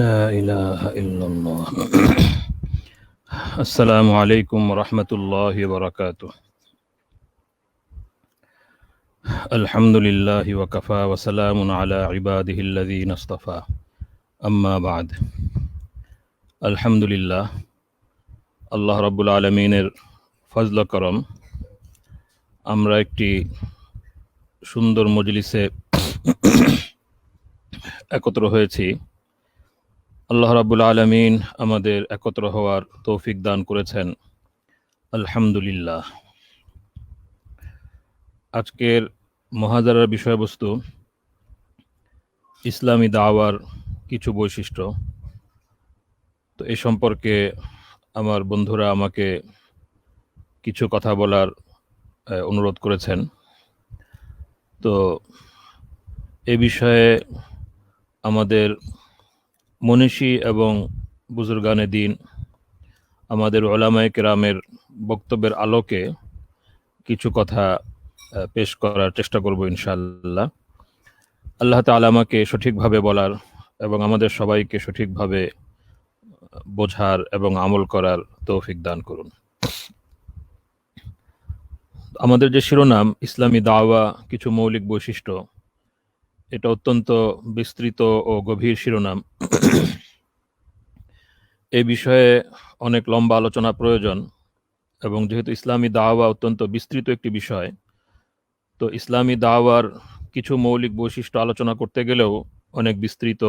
لا إله إلا الله السلام عليكم ورحمة الله وبركاته الحمد لله وكفى وسلام على عباده الذين اصطفى أما بعد الحمد لله আল্লাহ রাব্বুল আলামিনের ফজল করম আমরা একটি সুন্দর মজলিসে একত্র হয়েছি। আল্লাহ রাব্বুল আলামিন আমাদের একত্র হওয়ার তৌফিক দান করেছেন, আলহামদুলিল্লাহ। আজকের মুহাদারার বিষয়বস্তু ইসলামী দাওয়ার কিছু বৈশিষ্ট্য। তো এই সম্পর্কে আমার বন্ধুরা আমাকে কিছু কথা বলার অনুরোধ করেছেন। তো এ বিষয়ে আমাদের মনীষী এবং বুজুর্গানে দিন, আমাদের উলামায়ে কেরামের বক্তব্যের আলোকে কিছু কথা পেশ করার চেষ্টা করব ইনশাআল্লাহ। আল্লাহ তাআলা আমাকে সঠিকভাবে বলার এবং আমাদের সবাইকে সঠিকভাবে বোঝার এবং আমল করার তৌফিক দান করুন। আমাদের যে শিরোনাম ইসলামী দাওয়া কিছু মৌলিক বৈশিষ্ট্য, এটা অত্যন্ত বিস্তৃত ও গভীর শিরোনাম। এই বিষয়ে অনেক লম্বা আলোচনা প্রয়োজন, এবং যেহেতু ইসলামী দাওয়া অত্যন্ত বিস্তৃত একটি বিষয়, তো ইসলামী দাওয়ার কিছু মৌলিক বৈশিষ্ট্য আলোচনা করতে গেলেও অনেক বিস্তৃত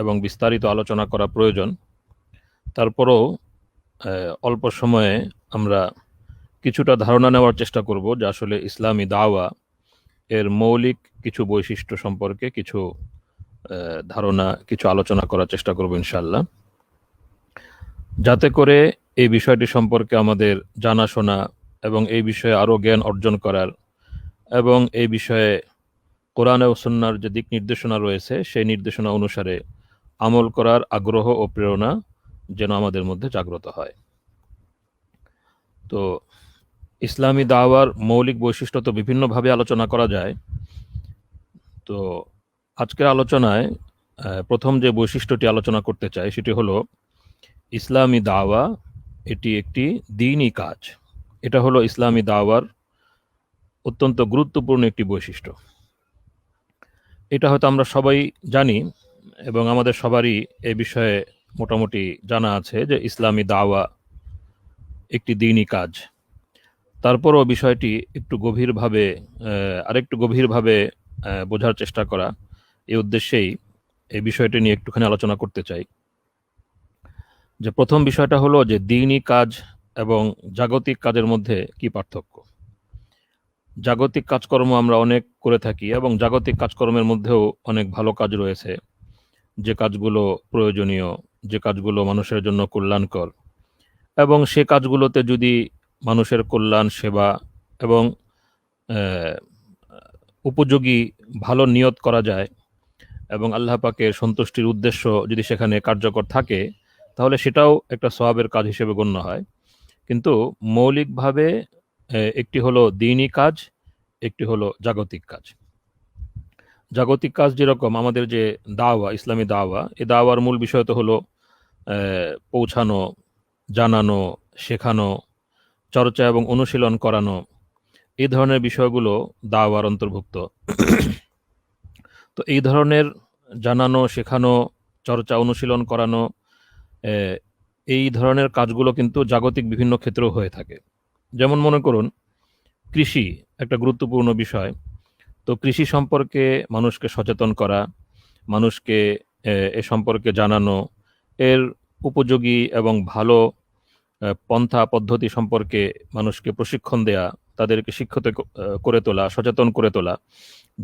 এবং বিস্তারিত আলোচনা করা প্রয়োজন। তারপরেও অল্প সময়ে আমরা কিছুটা ধারণা নেওয়ার চেষ্টা করব যে আসলে ইসলামী দাওয়া এর মৌলিক কিছু বৈশিষ্ট্য সম্পর্কে কিছু ধারণা, কিছু আলোচনা করার চেষ্টা করব ইনশাআল্লাহ, যাতে করে এই বিষয়টি সম্পর্কে আমাদের জানাশোনা এবং এই বিষয়ে আরও জ্ঞান অর্জন করার এবং এই বিষয়ে কোরআন ও সুন্নাহর যে দিক নির্দেশনা রয়েছে সেই নির্দেশনা অনুসারে আমল করার আগ্রহ ও প্রেরণা যেন আমাদের মধ্যে জাগ্রত হয়। তো ইসলামী দাওয়ার মৌলিক বৈশিষ্ট্য তো বিভিন্নভাবে আলোচনা করা যায়। তো আজকের আলোচনায় প্রথম যে বৈশিষ্ট্যটি আলোচনা করতে চাই সেটি হলো ইসলামী দাওয়া এটি একটি দ্বীনি কাজ। এটা হলো ইসলামী দাওয়ার অত্যন্ত গুরুত্বপূর্ণ একটি বৈশিষ্ট্য। এটা হয়তো আমরা সবাই জানি এবং আমাদের সবারই এ বিষয়ে মোটামুটি জানা আছে যে ইসলামী দাওয়া একটি দ্বীনি কাজ। তারপরও বিষয়টি একটু গভীরভাবে বোঝার চেষ্টা করা, এই উদ্দেশ্যেই এই বিষয়টি নিয়ে একটুখানি আলোচনা করতে চাই। যে প্রথম বিষয়টা হলো যে দ্বীনি কাজ এবং জাগতিক কাজের মধ্যে কি পার্থক্য। জাগতিক কাজকর্ম আমরা অনেক করে থাকি এবং জাগতিক কাজকর্মের মধ্যেও অনেক ভালো কাজ রয়েছে, যে কাজগুলো প্রয়োজনীয়, যে কাজগুলো মানুষের জন্য কল্যাণকর, এবং সে কাজগুলোতে যদি মানুষের কল্যাণ, সেবা এবং উপযোগী ভালো নিয়ত করা যায় এবং আল্লাহ পাকের সন্তুষ্টির উদ্দেশ্য যদি সেখানে কার্যকর থাকে, তাহলে সেটাও একটা সওয়াবের কাজ হিসেবে গণ্য হয়। কিন্তু মৌলিকভাবে একটি হলো দ্বীনি কাজ, একটি হলো জাগতিক কাজ। জাগতিক কাজ যেরকম আমাদের যে দাওয়া, ইসলামী দাওয়া, এই দাওয়ার মূল বিষয় তো হলো পৌঁছানো, জানানো, শেখানো, চর্চা এবং অনুশীলন করানো, এই ধরনের বিষয়গুলো দাওয়ার অন্তর্ভুক্ত। তো এই ধরনের জানানো, শেখানো, চর্চা, অনুশীলন করানো, এই ধরনের কাজগুলো কিন্তু জাগতিক বিভিন্ন ক্ষেত্রেও হয়ে থাকে। যেমন মনে করুন কৃষি একটা গুরুত্বপূর্ণ বিষয়। তো কৃষি সম্পর্কে মানুষকে সচেতন করা, মানুষকে এ সম্পর্কে জানানো, এর উপযোগী এবং ভালো পন্থা পদ্ধতি সম্পর্কে মানুষকে প্রশিক্ষণ দেয়া, তাদেরকে শিক্ষিত করে তোলা, সচেতন করে তোলা,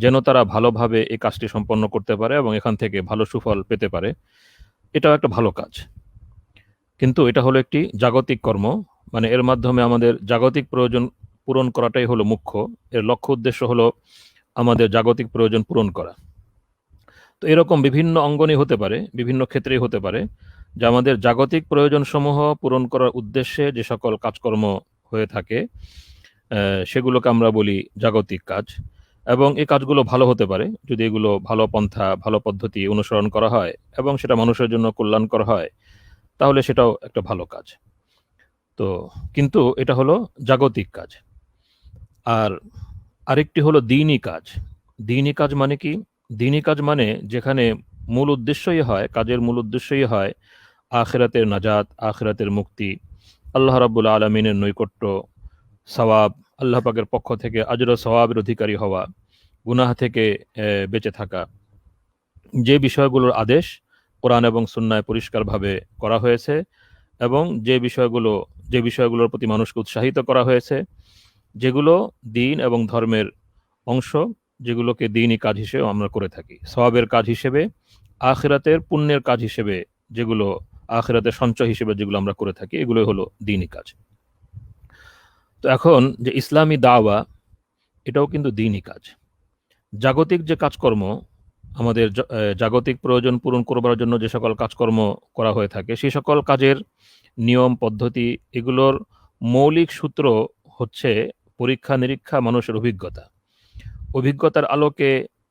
যেন তারা ভালোভাবে এই কাজটি সম্পন্ন করতে পারে এবং এখান থেকে ভালো সুফল পেতে পারে, এটাও একটা ভালো কাজ। কিন্তু এটা হলো একটি জাগতিক কর্ম, মানে এর মাধ্যমে আমাদের জাগতিক প্রয়োজন পূরণ করাটাই হলো মুখ্য। এর লক্ষ্য উদ্দেশ্য হলো আমাদের জাগতিক প্রয়োজন পূরণ করা। তো এরকম বিভিন্ন অঙ্গনে হতে পারে, বিভিন্ন ক্ষেত্রেই হতে পারে যে আমাদের জাগতিক প্রয়োজনসমূহ পূরণ করার উদ্দেশ্যে যে সকল কাজকর্ম হয়ে থাকে সেগুলোকে আমরা বলি জাগতিক কাজ। এবং এই কাজগুলো ভালো হতে পারে যদি এগুলো ভালো পন্থা ভালো পদ্ধতি অনুসরণ করা হয় এবং সেটা মানুষের জন্য কল্যাণকর হয়, তাহলে সেটাও একটা ভালো কাজ। তো কিন্তু এটা হলো জাগতিক কাজ। আর আরেকটি হলো দ্বীনি কাজ। দ্বীনি কাজ মানে কি? দ্বীনি কাজ মানে যেখানে মূল উদ্দেশ্যই হয়, কাজের মূল উদ্দেশ্যই হয় আখিরাতের নাজাত, আখিরাতের মুক্তি, আল্লাহ রাব্বুল আলামিনের নৈকট্য, সওয়াব, আল্লাহ পাকের পক্ষ থেকে আজর ও সওয়াবের অধিকারী হওয়া, গুনাহ থেকে বেঁচে থাকা। যে বিষয়গুলোর আদেশ কোরআন এবং সুন্নায় পরিষ্কারভাবে করা হয়েছে এবং যে বিষয়গুলোর প্রতি মানুষকে উৎসাহিত করা হয়েছে, যেগুলো দ্বীন এবং ধর্মের অংশ, যেগুলোকে দ্বীনি কাজ হিসেবে আমরা করে থাকি, সওয়াবের কাজ হিসেবে, আখিরাতের পুণ্যের কাজ হিসেবে, যেগুলো আখিরাতের সঞ্চয় হিসেবে যেগুলো আমরা করে থাকি, এগুলোই হলো দ্বীনি কাজ। তো এখন যে ইসলামী দাওয়া, এটাও কিন্তু দ্বীনি কাজ। জাগতিক যে কাজকর্ম আমাদের জাগতিক প্রয়োজন পূরণ করবার জন্য যে সকল কাজকর্ম করা হয়ে থাকে, সেই সকল কাজের নিয়ম পদ্ধতি, এগুলোর মৌলিক সূত্র হচ্ছে পরীক্ষা নিরীক্ষা, মানুষের অভিজ্ঞতার আলোকে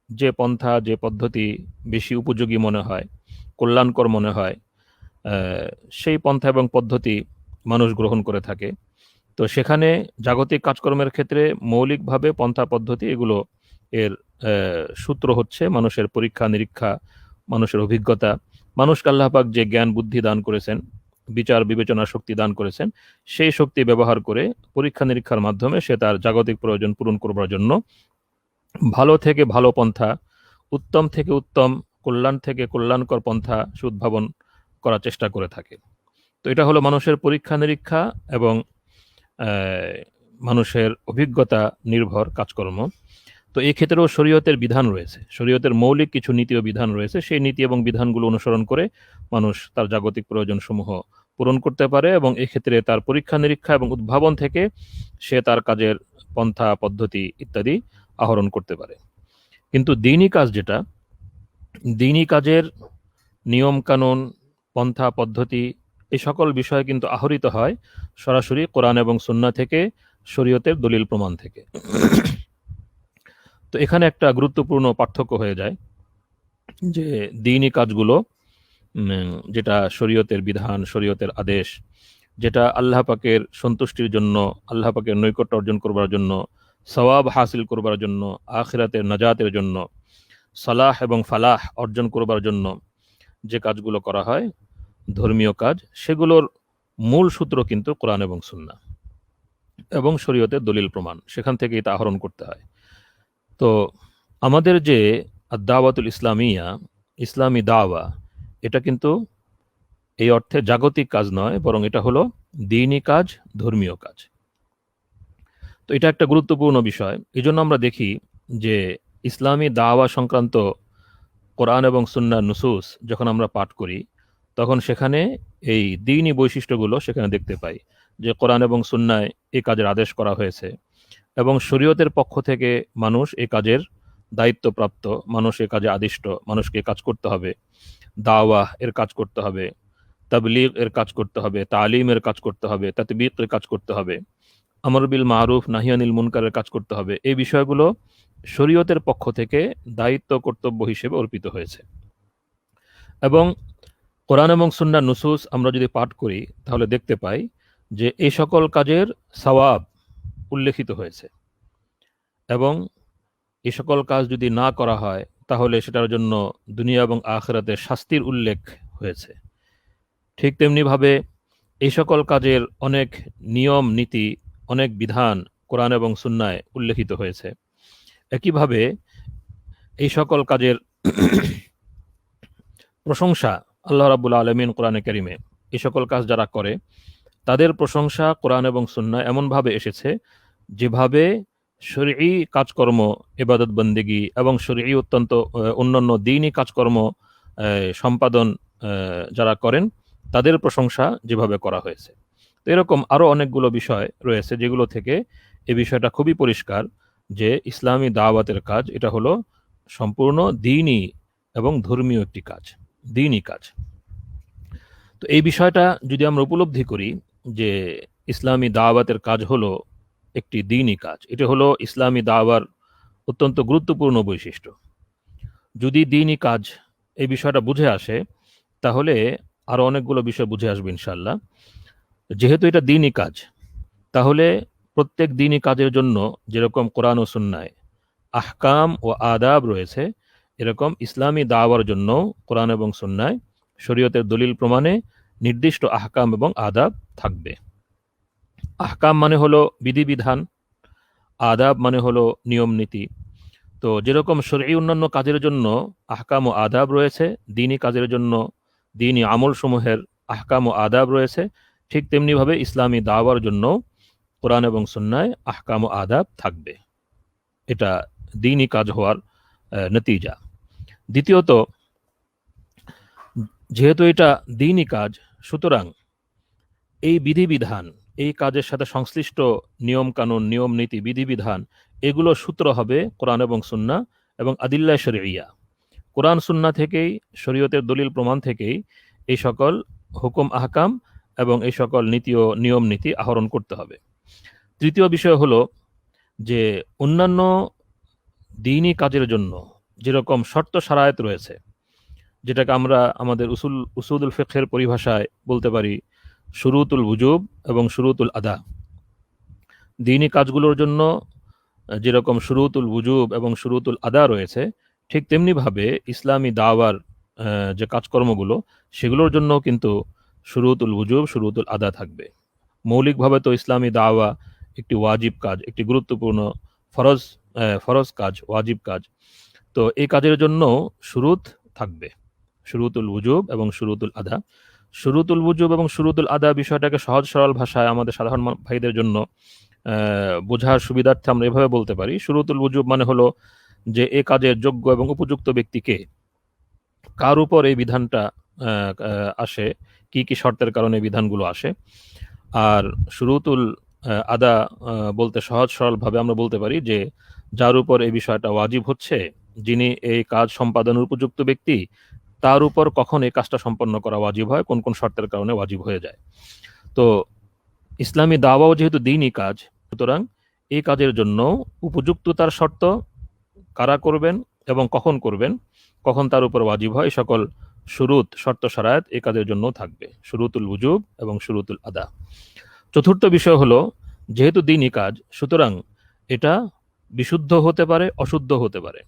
যে পন্থা যে পদ্ধতি বেশি উপযোগী মনে হয়, কল্যাণকর মনে হয়, সেই পন্থা এবং পদ্ধতি মানুষ গ্রহণ করে থাকে। তো সেখানে জাগতিক কাজকর্মের ক্ষেত্রে মৌলিকভাবে পন্থা পদ্ধতি এগুলো এর সূত্র হচ্ছে মানুষের পরীক্ষা নিরীক্ষা, মানুষের অভিজ্ঞতা, মানুষকে আল্লাহ পাক যে জ্ঞান বুদ্ধি দান করেছেন, বিচার বিবেচনা শক্তি দান করেছেন, সেই শক্তি ব্যবহার করে পরীক্ষা নিরীক্ষার মাধ্যমে সে তার জাগতিক প্রয়োজন পূরণ করবার জন্য ভালো থেকে ভালো পন্থা, উত্তম থেকে উত্তম, কল্যাণ থেকে কল্যাণকর পন্থা সে উদ্ভাবন করার চেষ্টা করে থাকে। তো এটা হলো মানুষের পরীক্ষা নিরীক্ষা এবং মানুষের অভিজ্ঞতা নির্ভর কাজকর্ম। তো এই ক্ষেত্রেও শরীয়তের বিধান রয়েছে, শরীয়তের মৌলিক কিছু নীতি ও বিধান রয়েছে। সেই নীতি এবং বিধানগুলো অনুসরণ করে মানুষ তার জাগতিক প্রয়োজনসমূহ পূরণ করতে পারে এবং এক্ষেত্রে তার পরীক্ষা নিরীক্ষা এবং উদ্ভাবন থেকে সে তার কাজের পন্থা পদ্ধতি ইত্যাদি আহরণ করতে পারে। কিন্তু দ্বীনি কাজ যেটা, দ্বীনি কাজের নিয়ম কানুন, পন্থা পদ্ধতি, এই সকল বিষয় কিন্তু আহরিত হয় সরাসরি কোরআন এবং সুন্নাহ থেকে, শরীয়তের দলিল প্রমাণ থেকে। তো এখানে একটা গুরুত্বপূর্ণ পার্থক্য হয়ে যায় যে দ্বীনি কাজগুলো যেটা শরীয়তের বিধান, শরীয়তের আদেশ, যেটা আল্লাহ পাকের সন্তুষ্টির জন্য, আল্লাহ পাকের নৈকট্য অর্জন করবার জন্য, সওয়াব হাসিল করবার জন্য, আখিরাতের নাজাতের জন্য, সালাহ এবং ফালাহ অর্জন করবার জন্য যে কাজগুলো করা হয়, ধর্মীয় কাজ, সেগুলোর মূল সূত্র কিন্তু কোরআন এবং সুন্নাহ এবং শরীয়তের দলিল প্রমাণ, সেখান থেকেই তা আহরণ করতে হয়। তো আমাদের যে দাওয়াতুল ইসলামিয়া, ইসলামী দাওয়া, এটা কিন্তু এই অর্থে জাগতিক কাজ নয়, বরং এটা হলো দ্বীনি কাজ, ধর্মীয় কাজ। তো এটা একটা গুরুত্বপূর্ণ বিষয়। এই জন্য আমরা দেখি যে ইসলামী দাওয়া সংক্রান্ত কোরআন এবং সুন্নাহ নুসুস যখন আমরা পাঠ করি, তখন সেখানে এই দ্বীনি বৈশিষ্ট্যগুলো সেখানে দেখতে পাই যে কোরআন এবং সুন্নায় এই কাজের আদেশ করা হয়েছে এবং শরীয়তের পক্ষ থেকে মানুষ এই কাজের দায়িত্বপ্রাপ্ত, মানুষ এই কাজে আদিষ্ট, মানুষকে কাজ করতে হবে, দাওয়াহ এর কাজ করতে হবে, তাবলীগ এর কাজ করতে হবে, তালিম এর কাজ করতে হবে, তাতবীক এর কাজ করতে হবে, আমর বিল মারুফ নাহি আনিল মুনকারের কাজ করতে হবে। এই বিষয়গুলো শরীয়তের পক্ষ থেকে দায়িত্ব কর্তব্য হিসেবে অর্পিত হয়েছে। এবং কোরআন এবং সুন্নাহ নুসুস আমরা যদি পাঠ করি তাহলে দেখতে পাই যে এই সকল কাজের সওয়াব উল্লেখিত হয়েছে এবং এই সকল কাজ যদি না করা হয় তাহলে সেটার জন্য দুনিয়া এবং আখিরাতে শাস্তির উল্লেখ হয়েছে। ঠিক তেমনিভাবে এই সকল কাজের অনেক নিয়ম নীতি, অনেক বিধান কোরআন এবং সুন্নায় উল্লেখিত হয়েছে। একইভাবে এই সকল কাজের প্রশংসা আল্লাহ রাব্বুল আলামিন কোরআনে কারিমে এই সকল কাজ যারা করে তাদের প্রশংসা কোরআন এবং সুন্নাহ এমনভাবে এসেছে যেভাবে শরঈ কাজকর্ম, ইবাদত বন্দেগী এবং শরঈ অত্যন্ত অন্যান্য দ্বীনি কাজকর্ম সম্পাদন যারা করেন তাদের প্রশংসা যেভাবে করা হয়েছে। তো এরকম আরও অনেকগুলো বিষয় রয়েছে যেগুলো থেকে এই বিষয়টা খুবই পরিষ্কার যে ইসলামী দাওয়াতের কাজ এটা হলো সম্পূর্ণ দ্বীনি এবং ধর্মীয় একটি কাজ, দ্বীনি কাজ। তো এই বিষয়টা যদি আমরা উপলব্ধি করি যে ইসলামী দাওয়াতের কাজ হলো একটি দ্বীনি কাজ, এটা হলো ইসলামী দাওয়ার অত্যন্ত গুরুত্বপূর্ণ বৈশিষ্ট্য। যদি দ্বীনি কাজ এই বিষয়টা বুঝে আসে, তাহলে আরো অনেকগুলো বিষয় বুঝে আসবে ইনশাআল্লাহ। যেহেতু এটা দ্বীনি কাজ, তাহলে প্রত্যেক দ্বীনি কাজের জন্য যেরকম কোরআন ও সুন্নায় আহকাম ও আদাব রয়েছে, এরকম ইসলামী দাওয়ার জন্য কোরআন এবং সুন্নায় শরীয়তের দলিল প্রমাণে নির্দিষ্ট আহকাম এবং আদাব থাকবে। আহকাম মানে হলো বিধিবিধান, আদাব মানে হলো নিয়ম নীতি। তো যেরকম শরঈ অন্যান্য কাজের জন্য আহকাম ও আদাব রয়েছে, দ্বীনি কাজের জন্য দ্বীনি আমল সমূহের আহকাম ও আদাব রয়েছে, ঠিক তেমনিভাবে ইসলামী দাওয়ার জন্য কোরআন এবং সুন্নায় আহকাম ও আদাব থাকবে। এটা দ্বীনি কাজ হওয়ার নতিজা। দ্বিতীয়ত, যেহেতু এটা দ্বীনি কাজ, সুতরাং এই বিধিবিধান, এই কাজের সাথে সংশ্লিষ্ট নিয়ম কানুন, নিয়ম নীতি, বিধিবিধান, এগুলো সূত্র হবে কোরআন এবং সুন্নাহ এবং আদিল্লাহ শরঈয়া। কোরআন সুন্নাহ থেকেই, শরীয়তের দলিল প্রমাণ থেকেই এই সকল হুকুম আহকাম এবং এই সকল নীতি ও নিয়ম নীতি আহরণ করতে হবে। তৃতীয় বিষয় হলো যে অন্যান্য দ্বীনি কাজের জন্য যেরকম শর্ত শারায়েত রয়েছে, যেটাকে আমরা আমাদের উসুলুল ফিকহের পরিভাষায় বলতে পারি শুরুতুল উজুব এবং শুরুতুল আদা। দ্বীনি কাজগুলোর জন্য যেরকম শুরুতুল উজুব এবং শুরুতুল আদা রয়েছে, ঠিক তেমনিভাবে ইসলামী দাওয়ার যে কাজকর্মগুলো, সেগুলোর জন্য কিন্তু শুরুতুল উজুব, শুরুতুল আদা থাকবে। মৌলিকভাবে তো ইসলামী দাওয়া একটি ওয়াজিব কাজ, একটি গুরুত্বপূর্ণ ফরজ কাজ, ওয়াজিব কাজ। তো এই কাজের জন্য শুরুত থাকবে, শুরুতুল উজুব এবং শুরুতুল আদা। শুরুতুল উজুব এবং শুরুতুল আদা বিষয়টাকে সহজ সরল ভাষায় আমাদের সাধারণ ভাইদের জন্য বোঝার সুবিধার্থে আমরা এভাবে বলতে পারি, শুরুতুল উজুব মানে হলো যে এ কাজের যোগ্য এবং উপযুক্ত ব্যক্তিকে, কার উপর এই বিধানটা আসে, কি কি শর্তের কারণে বিধানগুলো আসে। আর শুরুতুল আদা বলতে সহজ সরলভাবে আমরা বলতে পারি যে যার উপর এই বিষয়টা ওয়াজিব হচ্ছে, যিনি এই কাজ সম্পাদনের উপযুক্ত ব্যক্তি, তার উপর কখন এই কাজটা সম্পন্ন করা ওয়াজিব হয়, কোন কোন শর্তের কারণে ওয়াজিব হয়ে যায়। তো ইসলামী দাওয়াও যেহেতু দ্বীনি কাজ, সুতরাং এই কাজের জন্য উপযুক্ততার শর্ত, কারা করবেন এবং কখন করবেন, কখন তার উপর ওয়াজিব হয়, এই সকল শুরুত, শর্ত শারায়াত এই কাজের জন্য থাকবে, শুরুতুল উজুব এবং শুরুতুল আদা। চতুর্থ বিষয় হলো, যেহেতু দ্বীনি কাজ, সুতরাং এটা বিশুদ্ধ হতে পারে, অশুদ্ধ হতে পারে।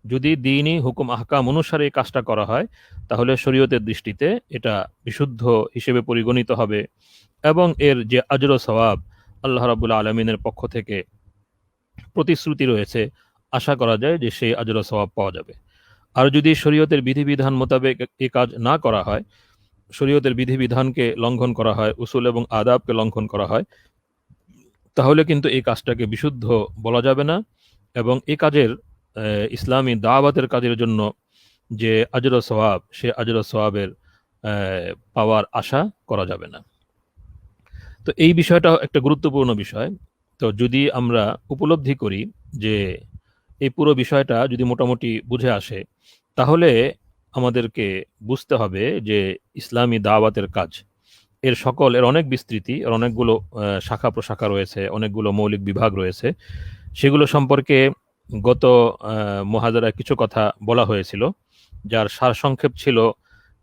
যদি দ্বীনি হুকুম আহকাম অনুসারে এই কাজটা করা হয়, তাহলে শরীয়তের দৃষ্টিতে এটা বিশুদ্ধ হিসেবে পরিগণিত হবে এবং এর যে আজর ও সওয়াব আল্লাহ রাব্বুল আলামিনের পক্ষ থেকে প্রতিশ্রুতি রয়েছে, আশা করা যায় যে সেই আজর ও সওয়াব পাওয়া যাবে। আর যদি শরীয়তের বিধিবিধান মোতাবেক এই কাজ না করা হয়, শরীয়তের বিধিবিধানকে লঙ্ঘন করা হয়, উসুল এবং আদাবকে লঙ্ঘন করা হয়, তাহলে কিন্তু এই কাজটাকে বিশুদ্ধ বলা যাবে না এবং এই কাজের ইসলামী দাওয়াতের কাজের জন্য যে আজর ও সওয়াব, সে আজর ও সওয়াবের পাওয়ার আশা করা যাবে না। তো এই বিষয়টা একটা গুরুত্বপূর্ণ বিষয়। তো যদি আমরা উপলব্ধি করি যে এই পুরো বিষয়টা যদি মোটামুটি বুঝে আসে, তাহলে আমাদেরকে বুঝতে হবে যে ইসলামী দাওয়াতের কাজ, এর অনেক বিস্তৃতি, এর অনেকগুলো শাখা প্রশাখা রয়েছে, অনেকগুলো মৌলিক বিভাগ রয়েছে। সেগুলো সম্পর্কে গত মুহাদারায় কিছু কথা বলা হয়েছিল, যার সারসংক্ষেপ ছিল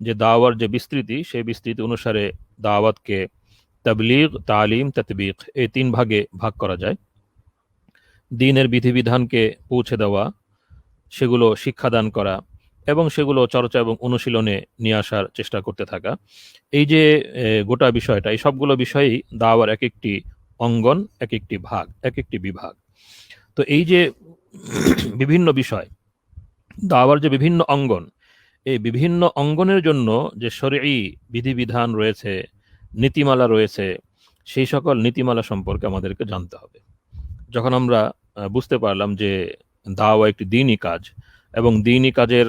যে দাওয়ার যে বিস্তৃতি, সেই বিস্তৃতি অনুসারে দাওয়াতকে তাবলীগ, তালিম, তাতবীক এই তিন ভাগে ভাগ করা যায়। দ্বীনের বিধিবিধানকে পৌঁছে দেওয়া, সেগুলো শিক্ষাদান করা এবং সেগুলো চর্চা এবং অনুশীলনে নিয়ে আসার চেষ্টা করতে থাকা। এই যে গোটা বিষয়টা, এই সবগুলো বিষয়ই দাওয়ার এক একটি অঙ্গন, এক একটি ভাগ, এক একটি বিভাগ। তো এই যে বিভিন্ন বিষয়, দাওয়ার যে বিভিন্ন অঙ্গন, এই বিভিন্ন অঙ্গনের জন্য যে শরঈ বিধিবিধান রয়েছে, নীতিমালা রয়েছে, সেই সকল নীতিমালা সম্পর্কে আমাদেরকে জানতে হবে। যখন আমরা বুঝতে পারলাম যে দাওয়া একটি দ্বীনি কাজ এবং দ্বীনি কাজের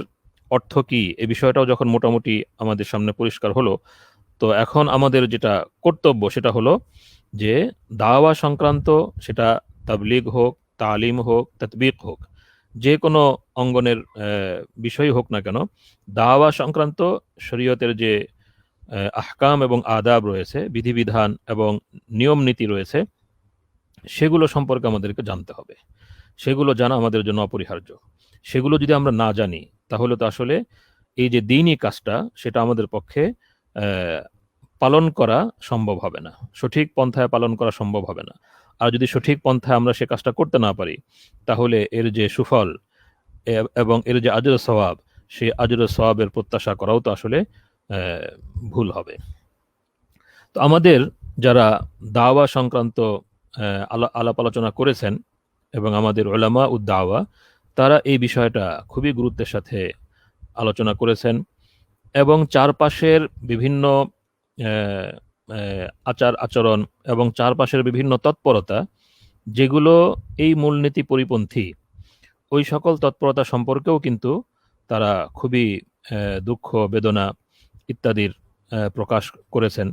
অর্থ কি, এই বিষয়টাও যখন মোটামুটি আমাদের সামনে পরিষ্কার হলো, তো এখন আমাদের যেটা কর্তব্য সেটা হলো যে দাওয়া সংক্রান্ত, সেটা তাবলীগ হোক, তালিম হোক, তাতবীক হোক, যে কোনো অঙ্গনের বিষয় হোক না কেন, দাওয়া সংক্রান্ত শরীয়তের যে আহকাম এবং আদাব রয়েছে, বিধিবিধান এবং নিয়ম নীতি রয়েছে, সেগুলো সম্পর্কে আমাদেরকে জানতে হবে। সেগুলো জানা আমাদের জন্য অপরিহার্য। সেগুলো যদি আমরা না জানি তাহলে তো আসলে এই যে দ্বীনি কাজটা সেটা আমাদের পক্ষে আহ, পালন করা সম্ভব হবে না, সঠিক পন্থায় পালন করা সম্ভব হবে না। আর যদি সঠিক পন্থায় আমরা সে কাজটা করতে না পারি তাহলে এর যে সুফল এবং এর যে আজর সওয়াব, সেই আজর সওয়াবের প্রত্যাশা করাও তো আসলে ভুল হবে। তো আমাদের যারা দাওয়া সংক্রান্ত আলাপ আলোচনা করেছেন এবং আমাদের উলামা উদ্দাওয়া, তারা এই বিষয়টা খুবই গুরুত্বের সাথে আলোচনা করেছেন এবং চারপাশের বিভিন্ন আহ, আচার আচরণ এবং চারপাশের বিভিন্ন তৎপরতা যেগুলো এই মূলনীতি পরিপন্থী, ওই সকল তৎপরতা সম্পর্কেও কিন্তু তারা খুবই দুঃখ বেদনা ইত্যাদির প্রকাশ করেছেন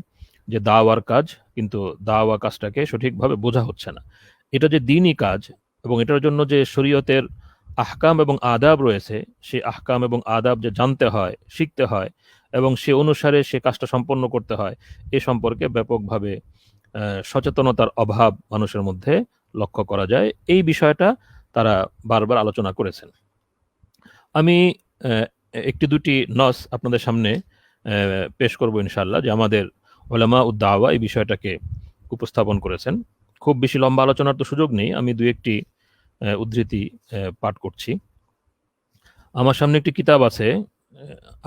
যে দাওয়ার কাজ, কিন্তু দাওয়া কাজটাকে সঠিকভাবে বোঝা হচ্ছে না। এটা যে দ্বীনি কাজ এবং এটার জন্য যে শরীয়তের আহকাম এবং আদাব রয়েছে, সেই আহকাম এবং আদাব যে জানতে হয়, শিখতে হয় এবং সে অনুসারে সে কাজটা সম্পন্ন করতে হয়, এ সম্পর্কে ব্যাপকভাবে সচেতনতার অভাব মানুষের মধ্যে লক্ষ্য করা যায়। এই বিষয়টা তারা বারবার আলোচনা করেছেন। আমি একটি দুটি নস আপনাদের সামনে পেশ করব ইনশাআল্লাহ, যে আমাদের উলামা উদ্দাওয়া এই বিষয়টাকে উপস্থাপন করেছেন। খুব বেশি লম্বা আলোচনার তো সুযোগ নেই, আমি দুই একটি উদ্ধৃতি পাঠ করছি। আমার সামনে একটি কিতাব আছে,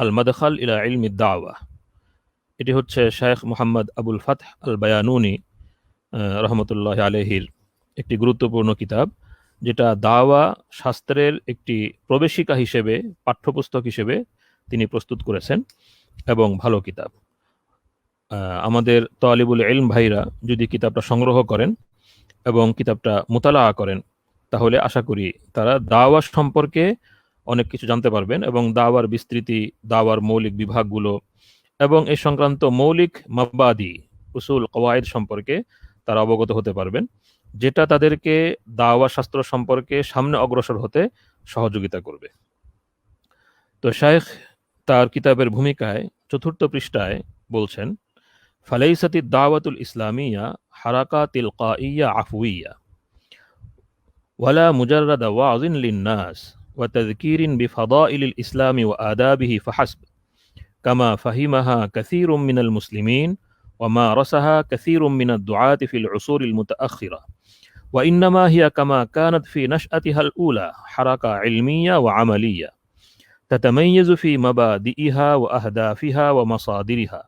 আল মাদখাল ইলা ইলমি দাওয়া। এটি হচ্ছে শায়েখ মোহাম্মদ আবুল ফাতহ আল বায়ানুনি রহমতুল্লাহ আলহির একটি গুরুত্বপূর্ণ কিতাব, যেটা দাওয়া শাস্ত্রের একটি প্রবেশিকা হিসেবে, পাঠ্যপুস্তক হিসেবে তিনি প্রস্তুত করেছেন এবং ভালো কিতাব। আমাদের তালিবুল ইলম ভাইরা যদি কিতাবটা সংগ্রহ করেন এবং কিতাবটা মোতালা করেন তাহলে আশা করি তারা দাওয়া সম্পর্কে অনেক কিছু জানতে পারবেন এবং দাওয়ার বিস্তৃতি, দাওয়ার মৌলিক বিভাগগুলো এবং এই সংক্রান্ত মৌলিক মাবাদি উসুল কওয়ায়েদ সম্পর্কে তারা অবগত হতে পারবেন, যেটা তাদেরকে দাওয়া শাস্ত্র সম্পর্কে সামনে অগ্রসর হতে সহযোগিতা করবে। তো শায়েখ তার কিতাবের ভূমিকায় ৪র্থ পৃষ্ঠায় বলছেন, ফালাইসাতি দাওয়াতুল ইসলামিয়া হারাকা তিলকাইয়া আফুইয়া ওয়ালা মুজাররাদা ওয়াজিন লিন্নাস ওয়া তাযকিরিন বিফাদাইলিল ইসলামি ওয়া আদাবিহি ফাহাসব কামা ফাহিমাহা কাসীরুম মিনাল মুসলিমিন ওয়া মারাসাহা কাসীরুম মিনাদ দুআতি ফিল উসুরিল মুতাআখিরা ওয়া ইন্নামা হিয়া কামা কানাত ফি নাশআতিহাল উলা হারাকা ইলমিয়া ওয়া আমালিয়া تتميز في مبادئها وأهدافها ومصادرها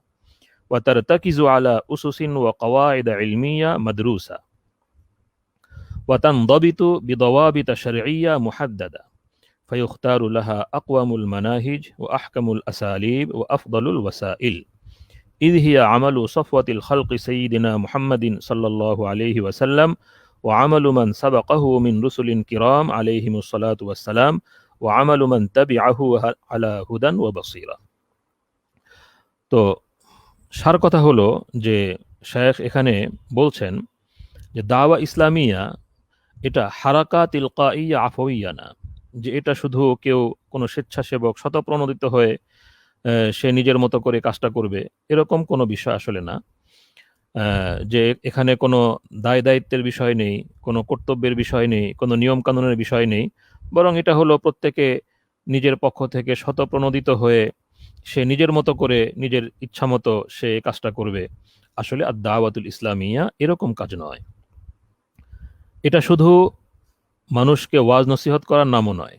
وترتكز على أسس وقواعد علمية مدروسة وتنضبط بضوابط شرعية محددة فيختار لها أقوم المناهج وأحكم الأساليب وأفضل الوسائل إذ هي عمل صفوة الخلق سيدنا محمد صلى الله عليه وسلم وعمل من سبقه من رسل كرام عليهم الصلاة والسلام وعمل من تبعه على هدى وبصيرة। তো সার কথা হলো যে শায়েখ এখানে বলছেন যে দাওয়া ইসলামিয়া এটা হারাকা তিলকাইয়া আফওয়িয়া না, যে এটা শুধু কেউ কোনো স্বেচ্ছাসেবক স্বতঃপ্রণোদিত হয়ে সে নিজের মতো করে কাজটা করবে, এরকম কোনো বিষয় আসলে না। যে এখানে কোনো দায় দায়িত্বের বিষয় নেই, কোনো কর্তব্যের বিষয় নেই, কোনো নিয়ম কানুনের বিষয় নেই, বরং এটা হলো প্রত্যেকে নিজের পক্ষ থেকে স্বতঃপ্রণোদিত হয়ে সে নিজের মতো করে নিজের ইচ্ছা মতো সে কাজটা করবে। আসলে আর দাওয়াতুল ইসলামিয়া এরকম কাজ নয়। এটা শুধু মানুষকে ওয়াজ নসিহত করার নামও নয়,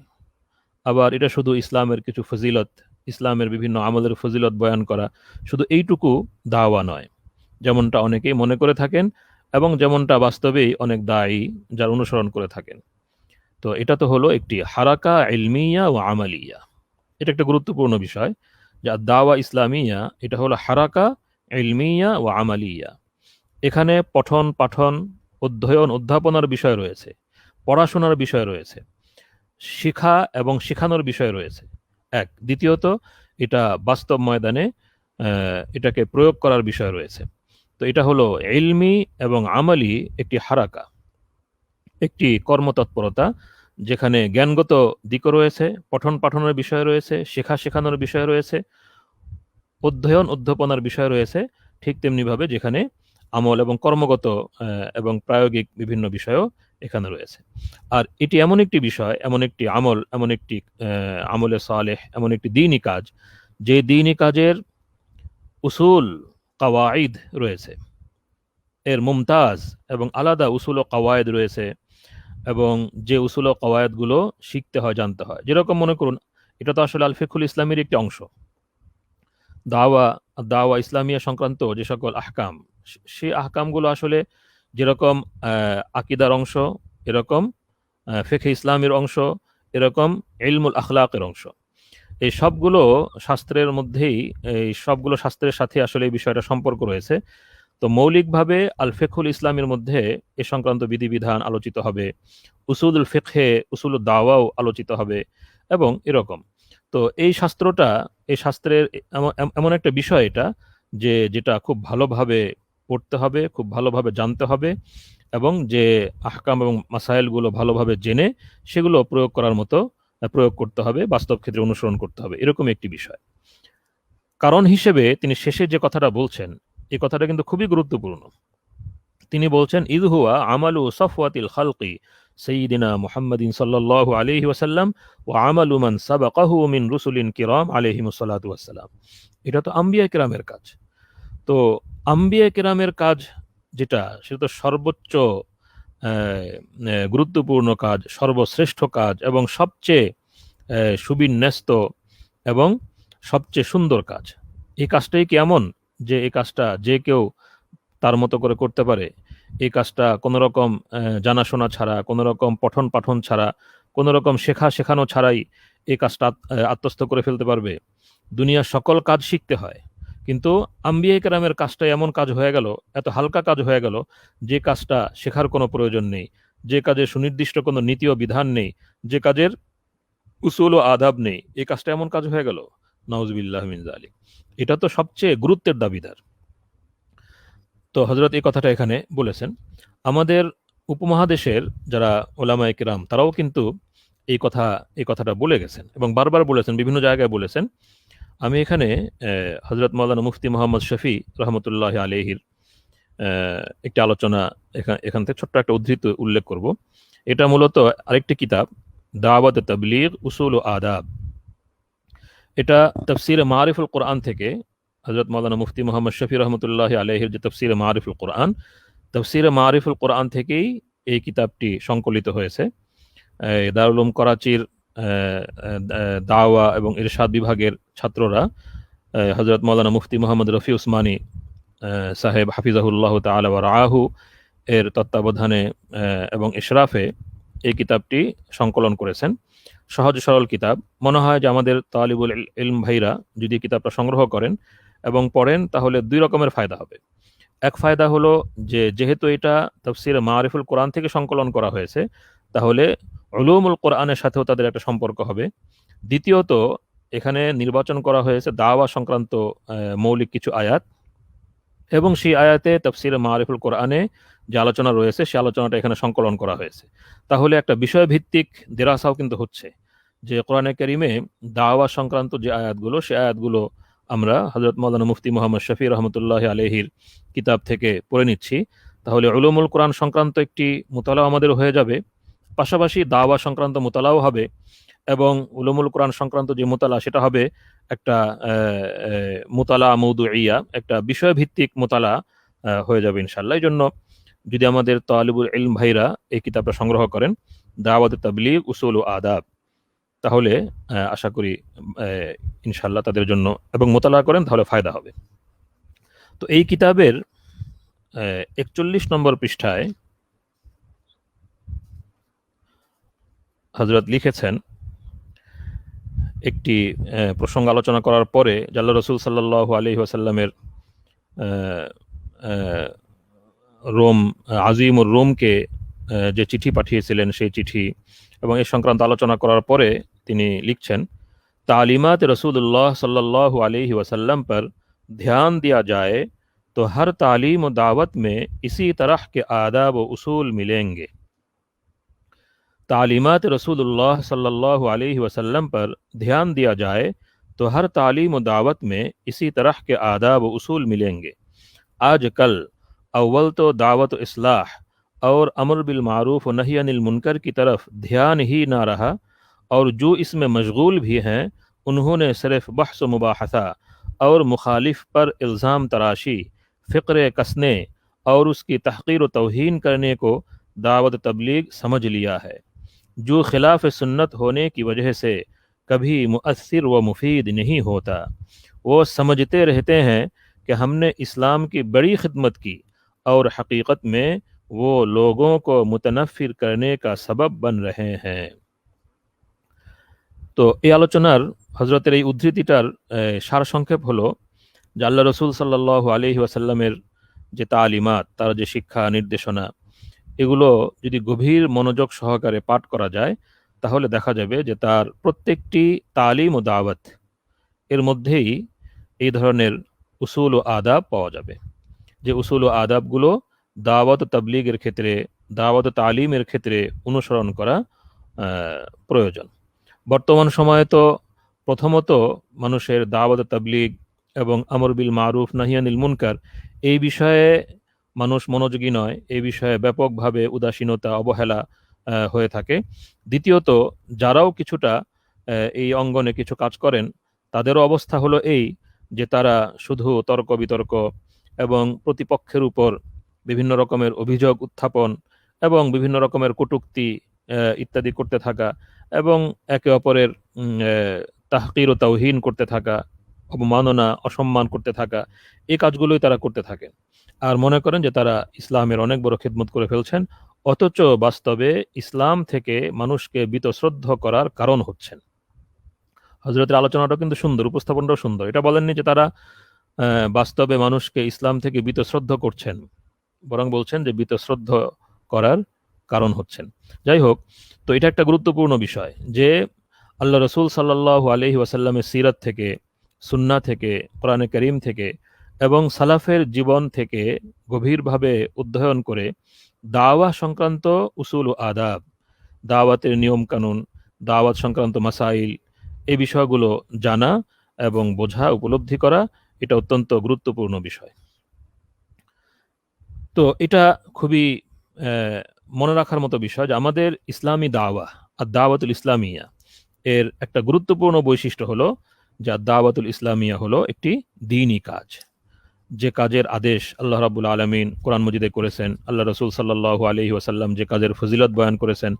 আবার এটা শুধু ইসলামের কিছু ফজিলত, ইসলামের বিভিন্ন আমলের ফজিলত বয়ান করা, শুধু এইটুকু দাওয়া নয়, যেমনটা অনেকেই মনে করে থাকেন এবং যেমনটা বাস্তবেই অনেক দায়ী যার অনুসরণ করে থাকেন। তো এটা তো হলো একটি হারাকা ইলমিয়া ও আমালিয়া, এটা একটা গুরুত্বপূর্ণ বিষয়। যা দাওয়া ইসলামিয়া এটা হলো হারাকা ইলমিয়া ও আমালিয়া। এখানে পঠন পাঠন, অধ্যয়ন অধ্যাপনার বিষয় রয়েছে, পড়াশোনার বিষয় রয়েছে, শিখা এবং শেখানোর বিষয় রয়েছে এক। দ্বিতীয়ত এটা বাস্তব ময়দানে এটাকে প্রয়োগ করার বিষয় রয়েছে। তো এটা হলো ইলমি এবং আমালি একটি হারাকা, একটি কর্মতৎপরতা, যেখানে জ্ঞানগত দিকও রয়েছে, পঠন পাঠনের বিষয় রয়েছে, শেখানোর বিষয় রয়েছে, অধ্যয়ন অধ্যাপনার বিষয় রয়েছে, ঠিক তেমনিভাবে যেখানে আমল এবং কর্মগত এবং প্রায়োগিক বিভিন্ন বিষয়ও এখানে রয়েছে। আর এটি এমন একটি বিষয়, এমন একটি আমল, এমন একটি আমলে সালেহ, এমন একটি দ্বীনি কাজ, যে দ্বীনি কাজের উসুল কাওয়াইদ রয়েছে, এর মুমতাজ এবং আলাদা উসুল ও কাওয়ায়েদ রয়েছে, এবং যে উসুল ও কাওয়ায়েদগুলো শিখতে হয়, জানতে হয়। যেরকম মনে করুন, এটা তো আসলে আল ফিকহুল ইসলামের একটি অংশ। দাওয়া দাওয়া ইসলামিয়া সংক্রান্ত যে সকল আহকাম, সেই আহকামগুলো আসলে যেরকম আকিদার অংশ, এরকম ফিকহে ইসলামের অংশ, এরকম ইলমুল আখলাকের অংশ। এই সবগুলো শাস্ত্রের মধ্যেই, এই সবগুলো শাস্ত্রের সাথে আসলে এই বিষয়টা সম্পর্ক রয়েছে। তো মৌলিকভাবে আল ফিকহুল ইসলামের মধ্যে এ সংক্রান্ত বিধিবিধান আলোচিত হবে, উসুলুল ফিকহে, উসুলুদ দাওয়াও আলোচিত হবে, এবং এরকম। তো এই শাস্ত্রটা, এই শাস্ত্রের এমন একটা বিষয় এটা, যেটা খুব ভালোভাবে পড়তে হবে, খুব ভালোভাবে জানতে হবে, এবং যে আহকাম এবং মাসাইলগুলো ভালোভাবে জেনে সেগুলো প্রয়োগ করার মতো প্রয়োগ করতে হবে, বাস্তব ক্ষেত্রে অনুসরণ করতে হবে, এরকম একটি বিষয়। কারণ হিসেবে তিনি শেষে যে কথাটা বলছেন, এই কথাটা কিন্তু খুবই গুরুত্বপূর্ণ। তিনি বলছেন, ইদ হুয়া আমালু সফওয়াতিল খালকি সাইয়্যিদিনা মুহাম্মাদিন সাল্লাল্লাহু আলাইহি ওয়াসাল্লাম ওয়া আমালু মান সাবাকাহু মিন রুসুলিন কিরাম আলাইহিমুস সালাতু ওয়াসসালাম। এটা তো আম্বিয়া কিরামের কাজ। তো আম্বিয়া কিরামের কাজ যেটা, সেটা তো সর্বোচ্চ গুরুত্বপূর্ণ কাজ, সর্বশ্রেষ্ঠ কাজ, এবং সবচেয়ে সুবিন্যস্ত এবং সবচেয়ে সুন্দর কাজ। এই কাজটাই কি এমন যে এই কাজটা যে কেউ তার মতো করে করতে পারে? এই কাজটা কোনো রকম জানাশোনা ছাড়া, কোনো রকম পঠন পাঠন ছাড়া, কোনো রকম শেখানো ছাড়াই এই কাজটা আত্মস্থ করে ফেলতে পারবে? দুনিয়ার সকল কাজ শিখতে হয়, কিন্তু আম্বিয়া কেরামের কাজটা এমন কাজ হয়ে গেল, এত হালকা কাজ হয়ে গেল, যে কাজটা শেখার কোনো প্রয়োজন নেই, যে কাজের সুনির্দিষ্ট কোনো নীতি ও বিধান নেই, যে কাজের উসুল ও আদাব নেই, এই কাজটা এমন কাজ হয়ে গেল। নাউজুবিল্লাহ মিন যালিক। এটা তো সবচেয়ে গুরুত্বের দাবিদার। তো হযরত এই কথাটা এখানে বলেছেন। আমাদের উপমহাদেশের যারা ওলামায়ে কেরাম, তারাও কিন্তু এই কথাটা বলে গেছেন এবং বারবার বলেছেন, বিভিন্ন জায়গায় বলেছেন। আমি এখানে হযরত মাওলানা মুফতি মোহাম্মদ শফি রহমতুল্লাহ আলাইহির একটি আলোচনা এখান থেকে ছোট্ট একটা উদ্ধৃত উল্লেখ করব। এটা মূলত আরেকটি কিতাব, দাওয়াত তাবলীগ উসুল ও আদাব। এটা তাফসিরে মারিফুল কোরআন থেকে হযরত মাওলানা মুফতি মোহাম্মদ শফি রহমতুল্লাহ আলাইহির যে তাফসিরে মারিফুল কোরআন, তাফসিরে মারিফুল কোরআন থেকেই এই কিতাবটি সংকলিত হয়েছে। দারুল উলুম করাচির দাওয়া এবং ইরশাদ বিভাগের ছাত্ররা হযরত মাওলানা মুফতি মোহাম্মদ রফি উসমানী সাহেব হাফিজাহুল্লাহ তাআলা ওয়া রাআহু এর তত্ত্বাবধানে এবং ইশরাফে এই কিতাবটি সংকলন করেছেন। সহজ সরল কিতাব। মনে হয় যে আমাদের তালিবুল ইলম ভাইরা যদি কিতাবটা সংগ্রহ করেন এবং পড়েন, তাহলে দুই রকমের ফায়দা হবে। এক ফায়দা হলো যে যেহেতু এটা তাফসিরে মারিফুল কোরআন থেকে সংকলন করা হয়েছে, তাহলে উলুমুল কোরআনের সাথেও তাদের একটা সম্পর্ক হবে। দ্বিতীয়ত, এখানে নির্বাচন করা হয়েছে দাওয়া সংক্রান্ত মৌলিক কিছু আয়াত, এবং সেই আয়াতে তাফসিরে মারিফুল কোরআনে যে আলোচনা রয়েছে, সেই আলোচনাটা এখানে সংকলন করা হয়েছে। তাহলে একটা বিষয়ভিত্তিক দেরাসাও কিন্তু হচ্ছে, যে কোরআনে কারিমে দাওয়া সংক্রান্ত যে আয়াতগুলো, সেই আয়াতগুলো আমরা হযরত মাওলানা মুফতি মোহাম্মদ শফি রহমতুল্লাহ আলাইহির কিতাব থেকে পড়ে নিচ্ছি। তাহলে উলুমুল কোরআন সংক্রান্ত একটি মুতালাও আমাদের হয়ে যাবে, পাশাপাশি দাওয়া সংক্রান্ত মুতালাও হবে, এবং উলুমুল কোরআন সংক্রান্ত যে মুতালা, সেটা হবে একটা মুতালা মৌদুইয়া, একটা বিষয়ভিত্তিক মুতালা হয়ে যাবে ইনশাআল্লাহ। এই জন্য যদি আমাদের তালিবুল ইলম ভাইরা এই কিতাবটা সংগ্রহ করেন, দাওয়াত তাবলীগ উসুল ও আদাব, তাহলে আশা করি ইনশাআল্লাহ তাদের জন্য, এবং মোতালা করেন, তাহলে ফায়দা হবে। তো এই কিতাবের 41 নম্বর পৃষ্ঠায় হযরত লিখেছেন, একটি প্রসঙ্গ আলোচনা করার পরে আল্লাহ রাসূল সাল্লাল্লাহু আলাইহি ওয়াসাল্লামের রোম, আজিমুর রোমকে যে চিঠি পাঠিয়েছিলেন, সেই চিঠি এবং এ সংক্রান্ত আলোচনা করার পরে তিনি লিখছেন, तालीमात रसूलुल्लाह सल्लल्लाहु अलैहि वसल्लम पर ध्यान दिया जाए तो हर तालीम व दावत में इसी तरह के आदाब व उसूल मिलेंगे। तालीमात रसूलुल्लाह सल्लल्लाहु अलैहि वसल्लम पर ध्यान दिया जाए तो हर तालीम व दावत में इसी तरह के आदाब व उसूल मिलेंगे। आज कल अव्वल तो दावत इस्लाह और अमर बिल मारूफ व नही अनिल मुनकर की तरफ ध्यान ही ना रहा, और जो इसमें मशगूल भी हैं उन्होंने सिर्फ बहस मुबाहसा और मुखालिफ पर इल्ज़ाम तराशी, फ़िक्र कसने और उसकी तहक़ीर व तौहीन करने को दावत तबलीग समझ लिया है, जो खिलाफ सुन्नत होने की वजह से कभी मुअस्सिर व मुफीद नहीं होता। वो समझते रहते हैं कि हमने इस्लाम की बड़ी खिदमत की और हकीकत में वो लोगों को मुतनफ़िर करने का सबब बन रहे हैं। তো এই আলোচনার হজরতের এই উদ্ধৃতিটার সারসংক্ষেপ হলো যে আল্লাহ রসুল সাল্লাল্লাহু আলাইহি ওয়াসাল্লামের যে তালিমাত, তার যে শিক্ষা নির্দেশনা, এগুলো যদি গভীর মনোযোগ সহকারে পাঠ করা যায় তাহলে দেখা যাবে যে তার প্রত্যেকটি তালিম ও দাওয়াত এর মধ্যেই এই ধরনের উসুল ও আদাব পাওয়া যাবে, যে উসুল ও আদাবগুলো দাওয়াত ও তাবলীগের ক্ষেত্রে, দাওয়াত ও তালিমের ক্ষেত্রে অনুসরণ করা প্রয়োজন। বর্তমান সময়ে তো প্রথমত মানুষের দাওয়াত তাবলীগ এবং আমর বিল মারুফ নাহি আনিল মুনকার এই বিষয়ে মানুষ মনোযোগী নয়, এই বিষয়ে ব্যাপকভাবে উদাসীনতা অবহেলা হয়ে থাকে। দ্বিতীয়ত যারাও কিছুটা এই অঙ্গনে কিছু কাজ করেন তাদেরও অবস্থা হলো এই যে তারা শুধু তর্ক বিতর্ক এবং প্রতিপক্ষের উপর বিভিন্ন রকমের অভিযোগ উত্থাপন এবং বিভিন্ন রকমের কটূক্তি ইত্যাদি করতে থাকা এবং একে অপরের তাহকির ও তাওহীন করতে থাকা, অবমাননা অসম্মান করতে থাকা, এই কাজগুলোই তারা করতে থাকে আর মনে করেন যে তারা ইসলামের অনেক বড় খেদমত করে ফেলছেন, অথচ বাস্তবে ইসলাম থেকে মানুষকে বীতশ্রদ্ধ করার কারণ হচ্ছেন। হযরতের আলোচনাটাও কিন্তু সুন্দর, উপস্থাপনটাও সুন্দর। এটা বলেননি যে তারা বাস্তবে মানুষকে ইসলাম থেকে বীতশ্রদ্ধ করছেন, বরং বলছেন যে বীতশ্রদ্ধ করার কারণ হচ্ছেন। যাই হোক, তো এটা একটা গুরুত্বপূর্ণ বিষয় যে আল্লাহ রসুল সাল্লাল্লাহু আলাইহি ওয়াসাল্লামের সিরাত থেকে, সুন্নাহ থেকে, কোরআনে কারীম থেকে এবং সালাফের জীবন থেকে গভীরভাবে অধ্যয়ন করে দাওয়াহ সংক্রান্ত উসুল ও আদাব, দাওয়াতের নিয়ম কানুন, দাওয়াত সংক্রান্ত মাসাইল, এই বিষয়গুলো জানা এবং বোঝা, উপলব্ধি করা, এটা অত্যন্ত গুরুত্বপূর্ণ বিষয়। তো এটা খুবই মনে রাখার মতো বিষয় যে আমাদের ইসলামী দাওয়া আর দাওয়াতুল ইসলামিয়া এর একটা গুরুত্বপূর্ণ বৈশিষ্ট্য হলো যে দাওয়াতুল ইসলামিয়া হলো একটি দ্বীনি কাজ, যে কাজের আদেশ আল্লাহ রাব্বুল আলামিন কোরআন মজিদে করেছেন, আল্লাহ রসুল সাল্লাল্লাহু আলাইহি ওয়াসাল্লাম যে কাজের ফজিলত বয়ান করেছেন,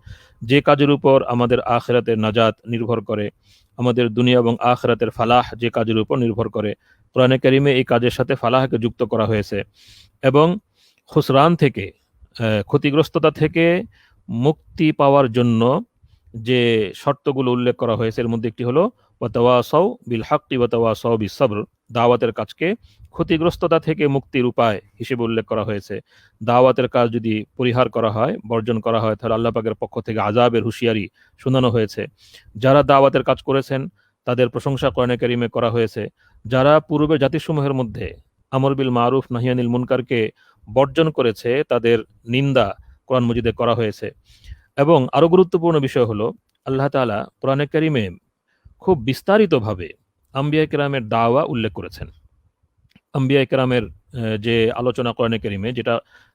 যে কাজের উপর আমাদের আখিরাতের নাজাত নির্ভর করে, আমাদের দুনিয়া এবং আখিরাতের ফালাহ যে কাজের উপর নির্ভর করে, কোরআনে কারীমে এই কাজের সাথে ফালাহকে যুক্ত করা হয়েছে এবং খুসরান থেকে, ক্ষতিগ্রস্ততা থেকে মুক্তি পাওয়ার জন্য যে শর্তগুলো উল্লেখ করা হয়েছে এর মধ্যে একটি হলো ওয়াতাওয়াসাউ বিল হাক্কি ওয়াতাওয়াসাউ বিস সবর। দাওয়াতের কাজকে ক্ষতিগ্রস্ততা থেকে মুক্তির উপায় হিসেবে উল্লেখ করা হয়েছে। দাওয়াতের কাজ যদি পরিহার করা হয়, বর্জন করা হয়, তাহলে আল্লাহ পাকের পক্ষ থেকে আযাবের হুঁশিয়ারি শোনানো হয়েছে। যারা দাওয়াতের কাজ করেছেন তাদের প্রশংসা কোরআনে কারীমে করা হয়েছে। যারা পূর্বের জাতিসমূহের মধ্যে আমর বিল মারুফ নাহি আনিল মুনকারকে বর্জন করেছে তাদের নিন্দা কোরআন মজিদে করা হয়েছে। এবং আরো গুরুত্বপূর্ণ বিষয় হলো আল্লাহ তাআলা কোরআনে কারীমে খুব বিস্তারিতভাবে আম্বিয়া কেরামের দাওয়া উল্লেখ করেছেন। আম্বিয়া কেরামের যে আলোচনা কোরআনে কারীমে, যেটা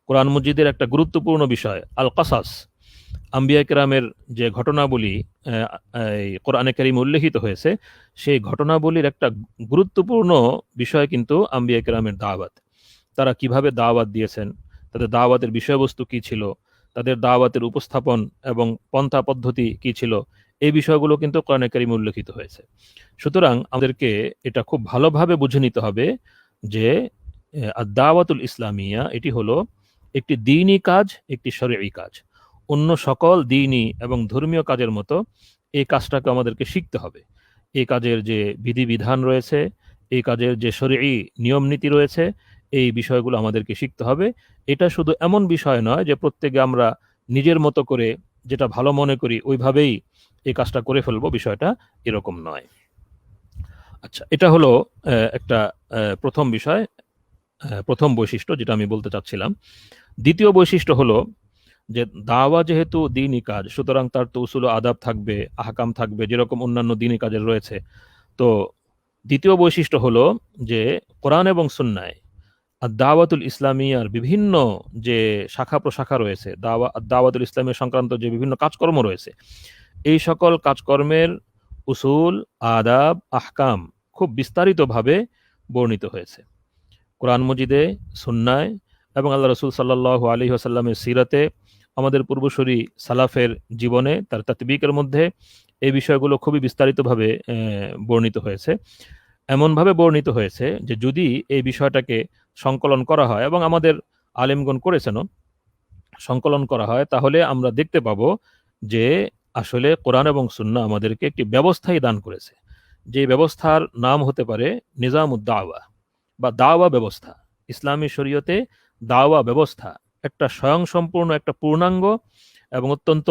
কোরআন মজিদের একটা গুরুত্বপূর্ণ বিষয়, আল কাসাস, আম্বিয়া কেরামের যে ঘটনাবলী কোরআনে কারীমে উল্লেখিত হয়েছে, সেই ঘটনাবলীর একটা গুরুত্বপূর্ণ বিষয় কিন্তু আম্বিয়া কেরামের দাওয়াত। তারা কিভাবে দাওয়াত দিয়েছেন, তাদের দাওয়াতের বিষয়বস্তু কি ছিল, তাদের দাওয়াতের উপস্থাপন এবং পন্থা পদ্ধতি কি ছিল, এই বিষয়গুলো কিন্তু কোরআনে কারীমে উল্লেখিত হয়েছে। সুতরাং আমাদেরকে এটা খুব ভালোভাবে বুঝে নিতে হবে যে দাওয়াতুল ইসলামিয়া এটি হলো একটি দ্বীনি কাজ, একটি শরঈ কাজ। অন্য সকল দ্বীনি এবং ধর্মীয় কাজের মতো এই কাজটাকে আমাদেরকে শিখতে হবে। এই কাজের যে বিধিবিধান রয়েছে, এই কাজের যে শরঈ নিয়ম নীতি রয়েছে, এই বিষয়গুলো আমাদেরকে শিখতে হবে। এটা শুধু এমন বিষয় নয় যে প্রত্যেকে আমরা নিজের মতো করে যেটা ভালো মনে করি ওইভাবেই এই কাজটা করে ফেলবো, বিষয়টা এরকম নয়। আচ্ছা, এটা হলো একটা প্রথম বিষয়, প্রথম বৈশিষ্ট্য যেটা আমি বলতে চাচ্ছিলাম। দ্বিতীয় বৈশিষ্ট্য হলো যে দাওয়া যেহেতু দ্বীনি কাজ, সুতরাং তার তো উসুল ও আদাব থাকবে, আহকাম থাকবে, যেরকম অন্যান্য দ্বীনি কাজের রয়েছে। তো দ্বিতীয় বৈশিষ্ট্য হলো যে কোরআন এবং সুন্নায় আর দাওয়াতুল ইসলামিয়ার বিভিন্ন যে শাখা প্রশাখা রয়েছে, দাওয়াতুল ইসলামিয়া সংক্রান্ত যে বিভিন্ন কাজকর্ম রয়েছে, এই সকল কাজকর্মের উসুল, আদাব, আহকাম খুব বিস্তারিতভাবে বর্ণিত হয়েছে কোরআন মজিদে, সুন্নায় এবং আল্লাহ রসুল সাল্লাল্লাহু আলাইহি ওয়াসাল্লামের সিরাতে, আমাদের পূর্বসূরি সালাফের জীবনে তার তাতবিকের মধ্যে এই বিষয়গুলো খুবই বিস্তারিতভাবে বর্ণিত হয়েছে। এমনভাবে বর্ণিত হয়েছে যে যদি এই বিষয়টাকে সংকলন করা হয়, এবং আমাদের আলেমগণ করেছেনও, সংকলন করা হয়, তাহলে আমরা দেখতে পাবো যে আসলে কোরআন এবং সুন্নাহ আমাদেরকে একটি ব্যবস্থাই দান করেছে, যে ব্যবস্থার নাম হতে পারে নিজামুদ দাওয়া বা দাওয়া ব্যবস্থা। ইসলামী শরীয়তে দাওয়া ব্যবস্থা একটা স্বয়ংসম্পূর্ণ, একটা পূর্ণাঙ্গ এবং অত্যন্ত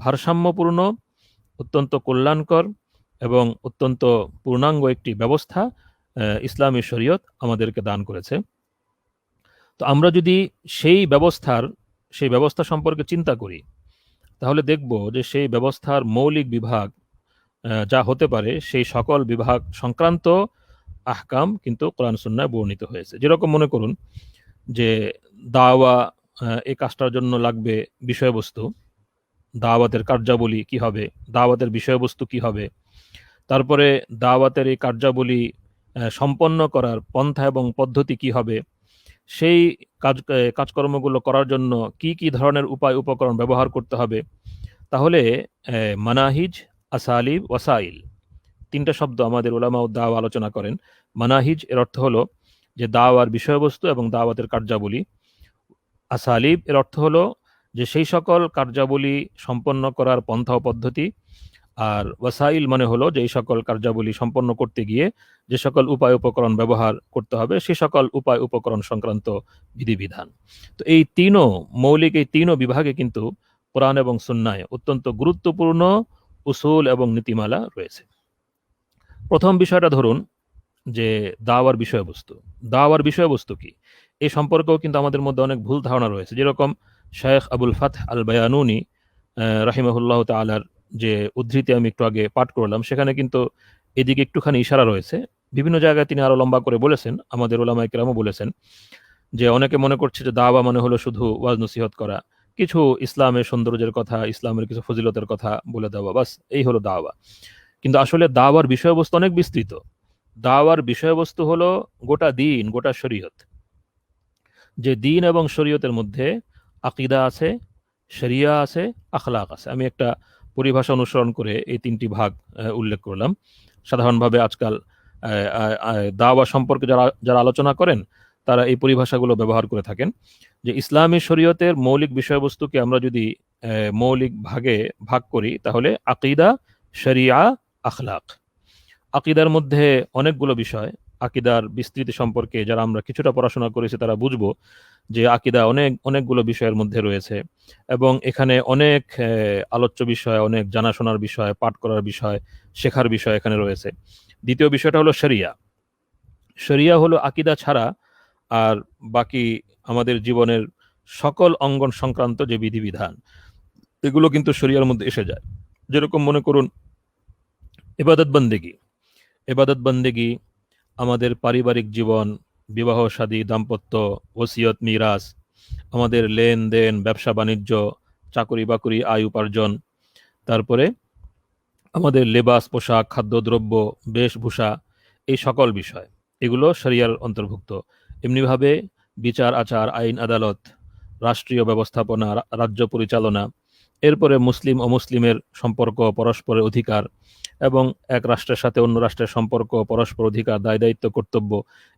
ভারসাম্যপূর্ণ, অত্যন্ত কল্যাণকর এবং অত্যন্ত পূর্ণাঙ্গ একটি ব্যবস্থা ইসলামী শরীয়ত আমাদেরকে দান করেছে। তো আমরা যদি সেই ব্যবস্থা সম্পর্কে চিন্তা করি, তাহলে দেখব যে সেই ব্যবস্থার মৌলিক বিভাগ যা হতে পারে, সেই সকল বিভাগ সংক্রান্ত আহকাম কিন্তু কোরআন সুন্নাহয় বর্ণিত হয়েছে। যেরকম মনে করুন যে দাওয়া, এই কাজটার জন্য লাগবে বিষয়বস্তু, দাওয়াতের কার্যাবলী কি হবে, দাওয়াতের বিষয়বস্তু কি হবে, তারপরে দাওয়াতের এই কার্যাবলী সম্পন্ন করার পন্থা এবং পদ্ধতি কি হবে, সেই কাজকর্মগুলো করার জন্য কি কি ধরনের উপায় উপকরণ ব্যবহার করতে হবে। তাহলে মানাহিজ, আসালিব, ওয়াসাইল, তিনটা শব্দ আমাদের উলামা ও দাওয়া আলোচনা করেন। মানাহিজ এর অর্থ হলো যে দাওয়ার বিষয়বস্তু এবং দাওয়াতের কার্যাবলী। আসালিব এর অর্থ হলো যে সেই সকল কার্যাবলী সম্পন্ন করার পন্থা ও পদ্ধতি। আর ওয়াসাইল মানে হলো যে এই সকল কার্যাবলী সম্পন্ন করতে গিয়ে যে সকল উপায় উপকরণ ব্যবহার করতে হবে, সেই সকল উপায় উপকরণ সংক্রান্ত বিধিবিধান। তো এই তিনও বিভাগে কিন্তু কোরআন এবং সুন্নায় অত্যন্ত গুরুত্বপূর্ণ উসুল এবং নীতিমালা রয়েছে। প্রথম বিষয়টা ধরুন যে দাওয়ার বিষয়বস্তু কি, এই সম্পর্কেও কিন্তু আমাদের মধ্যে অনেক ভুল ধারণা রয়েছে। যেরকম শেখ আবুল ফাতহ আল বায়ানুনি রাহিমাহুল্লাহ তাআলার যে উদ্ধৃতি আমি একটু আগে পাঠ করলাম, সেখানে কিন্তু এদিকে একটুখানি ইশারা রয়েছে। বিভিন্ন জায়গায় তিনি আরো লম্বা করে বলেছেন, আমাদের উলামায়ে কেরামও বলেছেন, যে অনেকে মনে করছে যে দাওয়া মানে হলো শুধু ওয়াজ নসিহত করা, কিছু ইসলামের সৌন্দর্যের কথা, ইসলামের কিছু ফজিলতের কথা বলে দেওয়া, বাস এই হলো দাওয়া। কিন্তু আসলে দাওয়ার বিষয়বস্তু অনেক বিস্তৃত। দাওয়ার বিষয়বস্তু হলো গোটা দিন, গোটা শরীয়ত। যে দিন এবং শরীয়তের মধ্যে আকীদা আছে, শরিয়া আছে, আখলাক আছে। আমি একটা পরিভাষা অনুসরণ করে এই তিনটি ভাগ উল্লেখ করলাম। সাধারণভাবে আজকাল দাওয়া সম্পর্কে যারা আলোচনা করেন, তারা এই পরিভাষাগুলো ব্যবহার করে থাকেন। যে ইসলামী শরীয়তের মৌলিক বিষয়বস্তুকে আমরা যদি মৌলিক ভাগে ভাগ করি, তাহলে আকীদা, শরিয়া, আখলাক। আকীদার মধ্যে অনেকগুলো বিষয়। আকীদার বিস্তৃতি সম্পর্কে যারা আমরা কিছুটা পড়াশোনা করেছি তারা বুঝবো যে আকীদা অনেকগুলো বিষয়ের মধ্যে রয়েছে, এবং এখানে অনেক আলোচ্য বিষয়, অনেক জানাশোনার বিষয়, পাঠ করার বিষয়, শেখার বিষয় এখানে রয়েছে। দ্বিতীয় বিষয়টা হলো শরিয়া হলো আকীদা ছাড়া আর বাকি আমাদের জীবনের সকল অঙ্গন সংক্রান্ত যে বিধিবিধান, এগুলো কিন্তু শরিয়ার মধ্যে এসে যায়। যেরকম মনে করুন ইবাদত বন্দেগী, আমাদের পারিবারিক জীবন, বিবাহ শাদী, দাম্পত্য, ওসিয়ত, মিরাস, আমাদের লেনদেন, ব্যবসা বাণিজ্য, চাকরি বাকরি, আয় উপার্জন, তারপরে আমাদের লেবাস, পোশাক, খাদ্যদ্রব্য, বেশভূষা, এই সকল বিষয় এগুলো শরিয়ার অন্তর্ভুক্ত। এমনিভাবে বিচার আচার, আইন আদালত, রাষ্ট্রীয় ব্যবস্থাপনা, রাজ্য পরিচালনা, এরপরে মুসলিম অমুসলিমের সম্পর্ক, পরস্পরের অধিকার, এবং এক রাষ্ট্রের সাথে অন্য রাষ্ট্রের সম্পর্ক, পরস্পর অধিকার, দায় দায়িত্ব, কর্তব্য,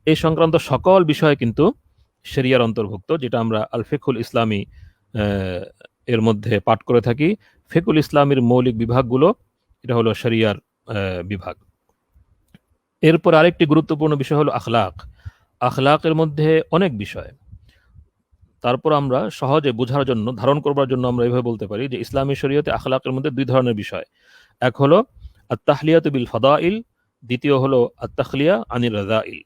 এই সংক্রান্ত সকল বিষয় কিন্তু শরিয়ার অন্তর্ভুক্ত, যেটা আমরা আল ফিকহুল ইসলামী এর মধ্যে পাঠ করে থাকি। ফিকহুল ইসলামের মৌলিক বিভাগগুলো, এটা হলো শরিয়ার বিভাগ। এরপর আরেকটি গুরুত্বপূর্ণ বিষয় হলো আখলাকের মধ্যে অনেক বিষয়। তারপর আমরা সহজে বোঝার জন্য, ধারণ করবার জন্য আমরা এইভাবে বলতে পারি যে ইসলামী শরীয়তে আখলাকের মধ্যে দুই ধরনের বিষয়। এক হলো আত-তাহলিয়াতু বিল ফাদাইল, দ্বিতীয় হলো আত-তাখলিয়া আনির রাযাইল।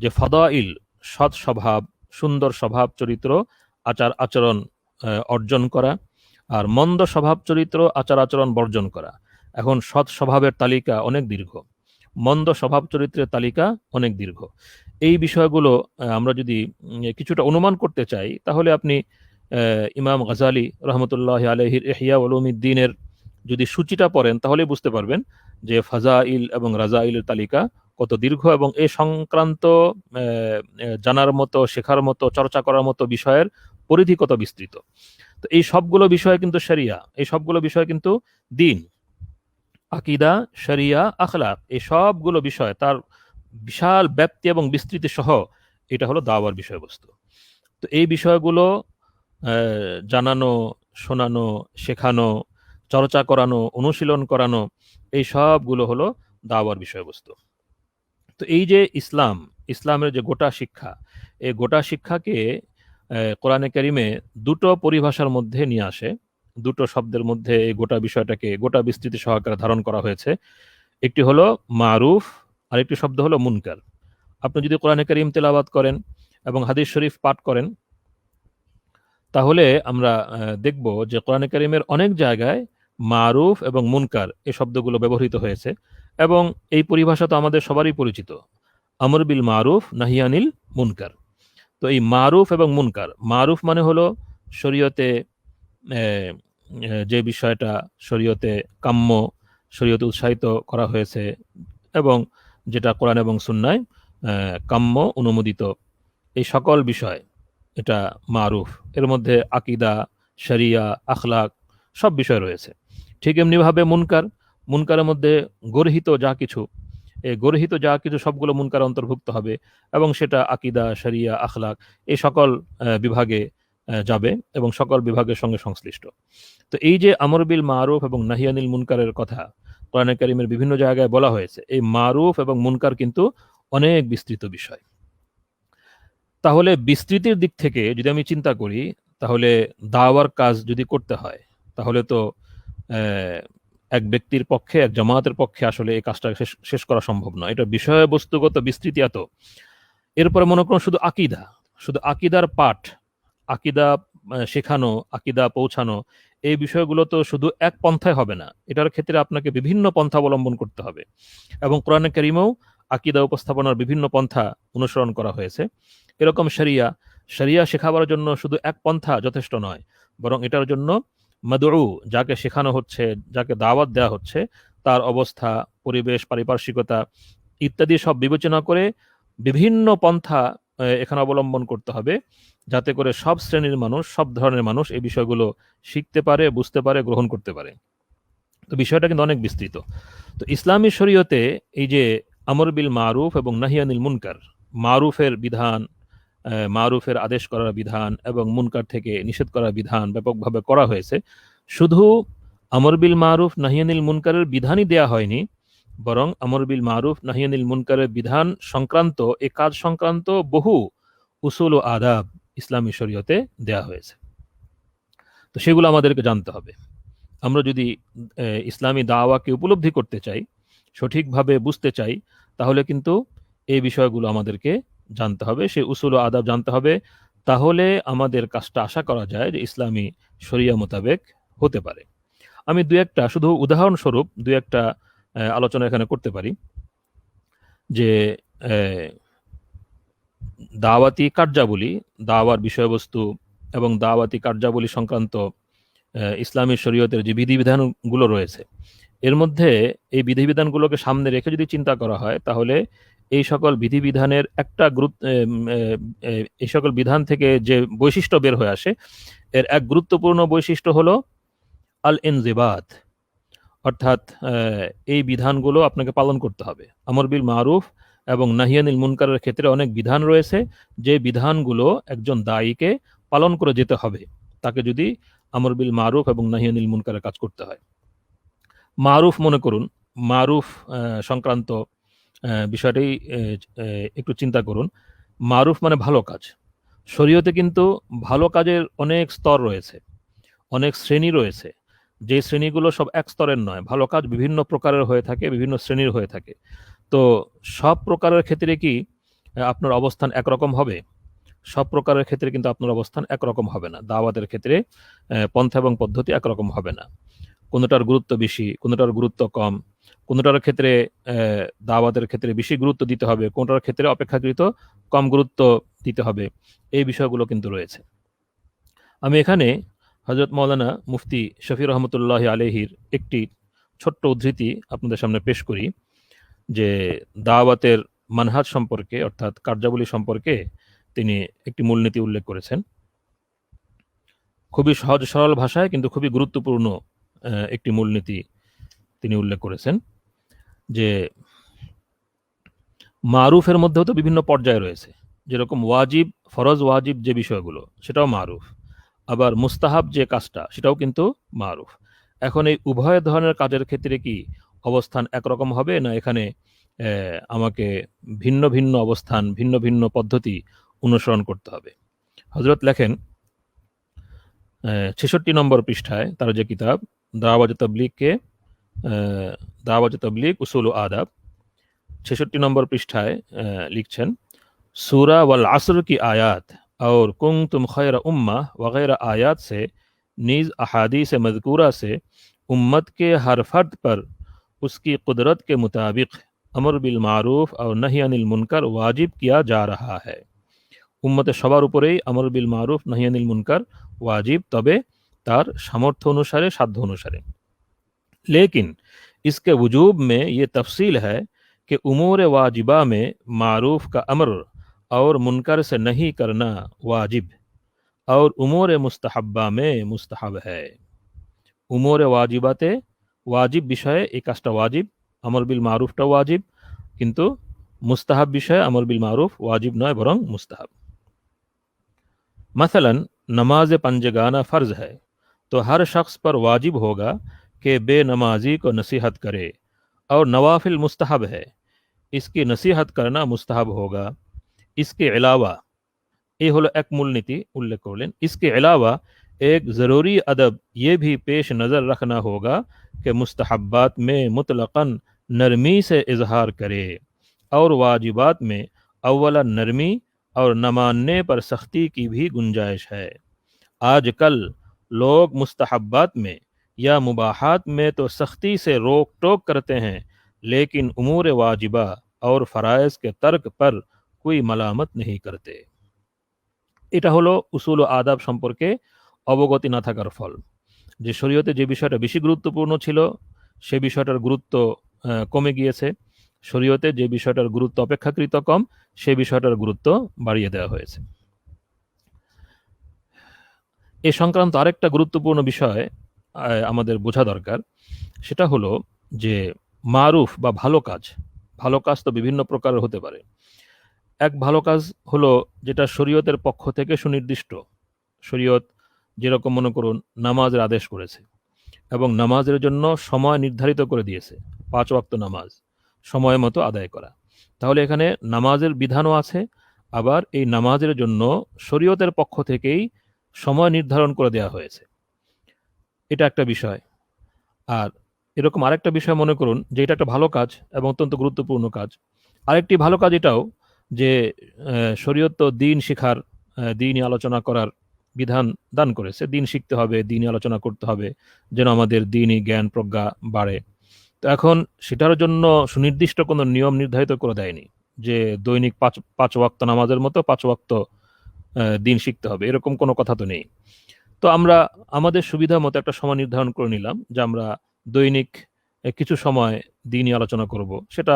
যে ফাদাইল, সৎ স্বভাব, সুন্দর স্বভাব চরিত্র, আচার আচরণ অর্জন করা, আর মন্দ স্বভাব চরিত্র, আচার আচরণ বর্জন করা। এখন সৎ স্বভাবের তালিকা অনেক দীর্ঘ। মন্দ স্বভাব চরিত্রের তালিকা অনেক দীর্ঘ। এই বিষয়গুলো আমরা যদি কিছুটা অনুমান করতে চাই, তাহলে আপনি ইমাম গাজালি রহমতুল্লাহ আলাইহির ইহয়া উলুমিদ্দিনের যদি সূচিটা পড়েন, তাহলে বুঝতে পারবেন যে ফাজাইল এবং রাজাইলের তালিকা কত দীর্ঘ, এবং এ সংক্রান্ত জানার মতো, শেখার মতো, চর্চা করার মতো বিষয়ের পরিধি কত বিস্তৃত। তো এই সবগুলো বিষয় কিন্তু শরিয়া, এই সবগুলো বিষয় কিন্তু দিন, আকিদা, শরিয়া, আখলাক, এই সবগুলো বিষয় তার বিশাল ব্যাপ্তি এবং বিস্তৃতি সহ এটা হলো দাওয়ার বিষয়বস্তু। তো এই বিষয়গুলো জানানো, শোনানো, শেখানো, চর্চা করানো, অনুশীলন করানো, এই সবগুলো হলো দাওয়ার বিষয়বস্তু। তো এই যে ইসলামের যে গোটা শিক্ষা, এই গোটা শিক্ষাকে কোরআনে কারিমে দুটো পরিভাষার মধ্যে নিয়ে আসে, দুটো শব্দের মধ্যে এই গোটা বিষয়টাকে গোটা বিস্তৃতি সহকারে ধারণ করা হয়েছে। একটি হলো মারুফ, আর একটি শব্দ হলো মুনকার। আপনি যদি কোরআনে কারিম তেলাওয়াত করেন এবং হাদিস শরীফ পাঠ করেন, তাহলে আমরা দেখব যে কোরআনে কারিমের অনেক জায়গায় মারুফ এবং মুনকার এই শব্দগুলো ব্যবহৃত হয়েছে, এবং এই পরিভাষা তো আমাদের সবারই পরিচিত, আমর বিল মারুফ নাহিয়ানিল মুনকার। তো এই মারুফ এবং মুনকার, মারুফ মানে হলো শরীয়তে যে বিষয়টা শরীয়তে কাম্য, শরীয়তে উৎসাহিত করা হয়েছে, এবং যেটা কোরআন এবং সুন্নায় কাম্য, অনুমোদিত, এই সকল বিষয় এটা মারুফ। এর মধ্যে আকিদা, শরিয়া, আখলাক সব বিষয় রয়েছে। ঠিক এমনিভাবে মুনকার, মুনকারের মধ্যে গর্হিত যা কিছু, এই গর্হিত যা কিছু সবগুলো মুনকার অন্তর্ভুক্ত হবে, এবং সেটা আকিদা, শরিয়া, আখলাক এই সকল বিভাগে যাবে এবং সকল বিভাগের সঙ্গে সংশ্লিষ্ট। তো এই যে আমর বিল মারুফ এবং নাহিয়ানিল মুনকারের কথা কোরআনে কারিমের বিভিন্ন জায়গায় বলা হয়েছে, এই মারুফ এবং মুনকার কিন্তু অনেক বিস্তৃত বিষয়। তাহলে বিস্তৃতির দিক থেকে যদি আমি চিন্তা করি, তাহলে দাওয়ার কাজ যদি করতে হয়, তাহলে তো এক ব্যক্তির পক্ষে, এক জামাতের পক্ষে আসলে এই কাজটা শেষ করা সম্ভব নয়। এটা বিষয়বস্তুগত বিস্তৃতি এত। এরপরে মনে করুন শুধু আকিদা, শুধু আকিদার পাঠ, আকিদা শেখানো, আকিদা পৌঁছানো, এই বিষয়গুলো তো শুধু এক পন্থায় হবে না, এটার ক্ষেত্রে আপনাকে বিভিন্ন পন্থা অবলম্বন করতে হবে। এবং কোরআনে কারিমেও আকিদা উপস্থাপনার বিভিন্ন পন্থা অনুসরণ করা হয়েছে। এরকম শরিয়া, শরিয়া শেখাবার জন্য শুধু এক পন্থা যথেষ্ট নয়, বরং এটার জন্য মাদউ, যাকে শেখানো হচ্ছে, যাকে দাওয়াত দেওয়া হচ্ছে, তার অবস্থা, পরিবেশ, পারিপার্শ্বিকতা ইত্যাদি সব বিবেচনা করে বিভিন্ন পন্থা এখানে অবলম্বন করতে হবে, যাতে করে সব শ্রেণীর মানুষ, সব ধরনের মানুষ এই বিষয়গুলো শিখতে পারে, বুঝতে পারে, গ্রহণ করতে পারে। তো বিষয়টা কিন্তু অনেক বিস্তৃত। তো ইসলামী শরীয়তে এই যে আমর বিল মারুফ এবং নাহিয়ানিল মুনকার, মারুফের বিধান, মারুফের আদেশ করার বিধান এবং মুনকার থেকে নিষেধ করার বিধান ব্যাপকভাবে করা হয়েছে। শুধু আমর বিল মারুফ নাহিয়ানিল মুনকারের বিধানই দেয়া হয়নি, বরং আমর বিল মারুফ নাহিয়ানিল মুনকারের বিধান সংক্রান্ত, এ কাজ সংক্রান্ত বহু উসুল ও আদাব ইসলামী শরীয়তে দেয়া হয়েছে। তো সেগুলো আমাদেরকে জানতে হবে। আমরা যদি ইসলামী দাওয়াকে উপলব্ধি করতে চাই, সঠিকভাবে বুঝতে চাই, তাহলে কিন্তু এই বিষয়গুলো আমাদেরকে জানতে হবে, সেই উসুল ও আদাব জানতে হবে। তাহলে আমাদের কাজটা আশা করা যায় যে ইসলামী শরিয়া মোতাবেক হতে পারে। আমি শুধু উদাহরণস্বরূপ দুই একটা আলোচনা এখানে করতে পারি, যে দাওয়াতি কার্যাবলী, দাওয়ার বিষয়বস্তু এবং দাওয়াতি কার্যাবলী সংক্রান্ত ইসলামী শরীয়তের যে বিধিবিধানগুলো রয়েছে, এর মধ্যে এই বিধিবিধানগুলোকে সামনে রেখে যদি চিন্তা করা হয়, তাহলে এই সকল বিধিবিধানের একটা এই সকল বিধান থেকে যে বৈশিষ্ট্য বের হয়ে আসে, এর এক গুরুত্বপূর্ণ বৈশিষ্ট্য হলো আল ইনজিবাত, অর্থাৎ এই বিধানগুলো আপনাকে পালন করতে হবে। আমর বিল মারুফ এবং নাহিয়ানিল মুনকারের ক্ষেত্রে অনেক বিধান রয়েছে, যে বিধানগুলো একজন দায়ীকে পালন করে যেতে হবে, তাকে যদি আমর বিল মারুফ এবং নাহিয়ানিল মুনকারের কাজ করতে হয়। মারুফ মনে করুন, মারুফ সংক্রান্ত বিষয়টাই একটু চিন্তা করুন। মারুফ মানে ভালো কাজ। শরীয়তে কিন্তু ভালো কাজের অনেক স্তর রয়েছে, অনেক শ্রেণী রয়েছে, যে শ্রেণীগুলো সব এক স্তরের নয়। ভালো কাজ বিভিন্ন প্রকারের হয়ে থাকে, বিভিন্ন শ্রেণীর হয়ে থাকে। তো সব প্রকারের ক্ষেত্রে কি আপনার অবস্থান একরকম হবে? সব প্রকারের ক্ষেত্রে কিন্তু আপনার অবস্থান একরকম হবে না। দাওয়াতের ক্ষেত্রে পন্থা এবং পদ্ধতি একরকম হবে না। কোনোটার গুরুত্ব বেশি, কোনোটার গুরুত্ব কম, কোনোটার ক্ষেত্রে দাওয়াতের ক্ষেত্রে বেশি গুরুত্ব দিতে হবে, কোনোটার ক্ষেত্রে অপেক্ষাকৃত কম গুরুত্ব দিতে হবে, এই বিষয়গুলো কিন্তু রয়েছে। আমি এখানে হযরত মাওলানা মুফতি শফি রহমতুল্লাহ আলাইহির একটি ছোট্ট উদ্ধৃতি আপনাদের সামনে পেশ করি, যে দাওয়াতের মানহাজ সম্পর্কে অর্থাৎ কার্যাবলী সম্পর্কে তিনি একটি মূলনীতি উল্লেখ করেছেন। খুবই সহজ সরল ভাষায় কিন্তু খুবই গুরুত্বপূর্ণ একটি মূলনীতি তিনি উল্লেখ করেছেন, যে মারুফের মধ্যেও তো বিভিন্ন পর্যায় রয়েছে। যেরকম ওয়াজিব, ফরজ ওয়াজিব যে বিষয়গুলো সেটাও মারুফ, আবার মুস্তাহাব যে কাজটা সেটাও কিন্তু মারুফ। এখন এই উভয় ধরনের কাজের ক্ষেত্রে কি অবস্থান একরকম হবে, না এখানে আমাকে ভিন্ন ভিন্ন অবস্থান, ভিন্ন ভিন্ন পদ্ধতি অনুসরণ করতে হবে? হযরত লেখেন ৬৬ নম্বর পৃষ্ঠায় তার যে কিতাব দাওয়াত তাবলীগ উসুল ও আদাব, ৬৬ নম্বর পৃষ্ঠায় লিখছেন, सूरा वल असर की आयत और कुंतुम खैर उम्मा वगैरह आयत से नीज़ अहादीस मज़कूरा से उम्मत के हर फर्द पर उसकी कुदरत के मुताबिक अमर बिल मारूफ और नही अनिल मुनकर वाजिब किया जा रहा है। उम्मत सबार उपरेई अमर बिल मारूफ नही अनिल मुनकर वाजिब, तबे तार सामर्थ्य अनुसारे साध्य अनुसारे। लेकिन इसके वजूब में ये तफसील है कि उमूर वाजिबा में मारूफ का अमर और मुनकर से नहीं करना वाजिब, और उमूर मुस्तहब्बा में मुस्तहब है। उमूर वाजिबाते वाजिब विषय एक काजटा वाजिब, अमर बिल मारूफटा वाजिब, किन्तु मुस्ताहब विषय अमर बिल मारूफ वाजिब नय बरং मुस्ताहब। मसलन नमाज पंजगाना फ़र्ज है तो हर शख्स पर वाजिब होगा कि बेनमाजी को नसीहत करे, और नवाफिल मुस्तहब है, इसकी नसीहत करना मुस्तहब होगा। इसके अलावा ये हलो एक मूलनीति उल्लेख करलें, इसके अलावा एक ज़रूरी अदब ये भी पेश नज़र रखना होगा कि मुस्तहब्बात में मुतलक़न नरमी से इजहार करे, और वाजिबात में अव्वला नरमी और न मानने पर सख्ती की भी गुंजाइश है। आजकल लोग मुस्तहब्बात में या मुबाहात में तो सख्ती से रोक टोक करते हैं, लेकिन उमूर वाजिबा और फ़राइज़ के तर्क पर कोई मलामत नहीं करते। এটা হলো উসুল ও আদাব সম্পর্কে অবগতি না থাকার ফল, যে শরীয়তে যে বিষয়টা বেশি গুরুত্বপূর্ণ ছিল সে বিষয়টার গুরুত্ব কমে গিয়েছে, শরীয়তে যে বিষয়টার গুরুত্ব অপেক্ষাকৃত কম সে বিষয়টার গুরুত্ব বাড়িয়ে দেওয়া হয়েছে। এ সংক্রান্ত আরেকটা গুরুত্বপূর্ণ বিষয় আমাদের বোঝা দরকার, সেটা হলো যে মারুফ বা ভালো কাজ তো বিভিন্ন প্রকারের হতে পারে। এক ভালো কাজ হলো যেটা শরীয়তের পক্ষ থেকে সুনির্দিষ্ট। শরীয়ত যেরকম মনে করুন নামাজের আদেশ করেছে এবং নামাজের জন্য সময় নির্ধারিত করে দিয়েছে, 5 ওয়াক্ত নামাজ সময় মতো আদায় করা। তাহলে এখানে নামাজের বিধানও আছে, আবার এই নামাজের জন্য শরীয়তের পক্ষ থেকেই সময় নির্ধারণ করে দেওয়া হয়েছে। এটা একটা বিষয়। আর এরকম আরেকটা বিষয় মনে করুন যে এটা একটা ভালো কাজ এবং অত্যন্ত গুরুত্বপূর্ণ কাজ। আরেকটি ভালো কাজ এটাও যে শরীয়ত তো দিন শিখার, দিনই আলোচনা করার বিধান দান করেছে। দিন শিখতে হবে, দিনই আলোচনা করতে হবে, যেন আমাদের দিনই জ্ঞান প্রজ্ঞা বাড়ে। তো এখন সেটার জন্য সুনির্দিষ্ট কোনো নিয়ম নির্ধারিত করে দেয়নি যে দৈনিক 5 ওয়াক্ত নামাজের মতো 5 ওয়াক্ত দিন শিখতে হবে, এরকম কোনো কথা তো নেই। তো আমরা আমাদের সুবিধা মতো একটা সময় নির্ধারণ করে নিলাম যে আমরা দৈনিক কিছু সময় দিনই আলোচনা করব। সেটা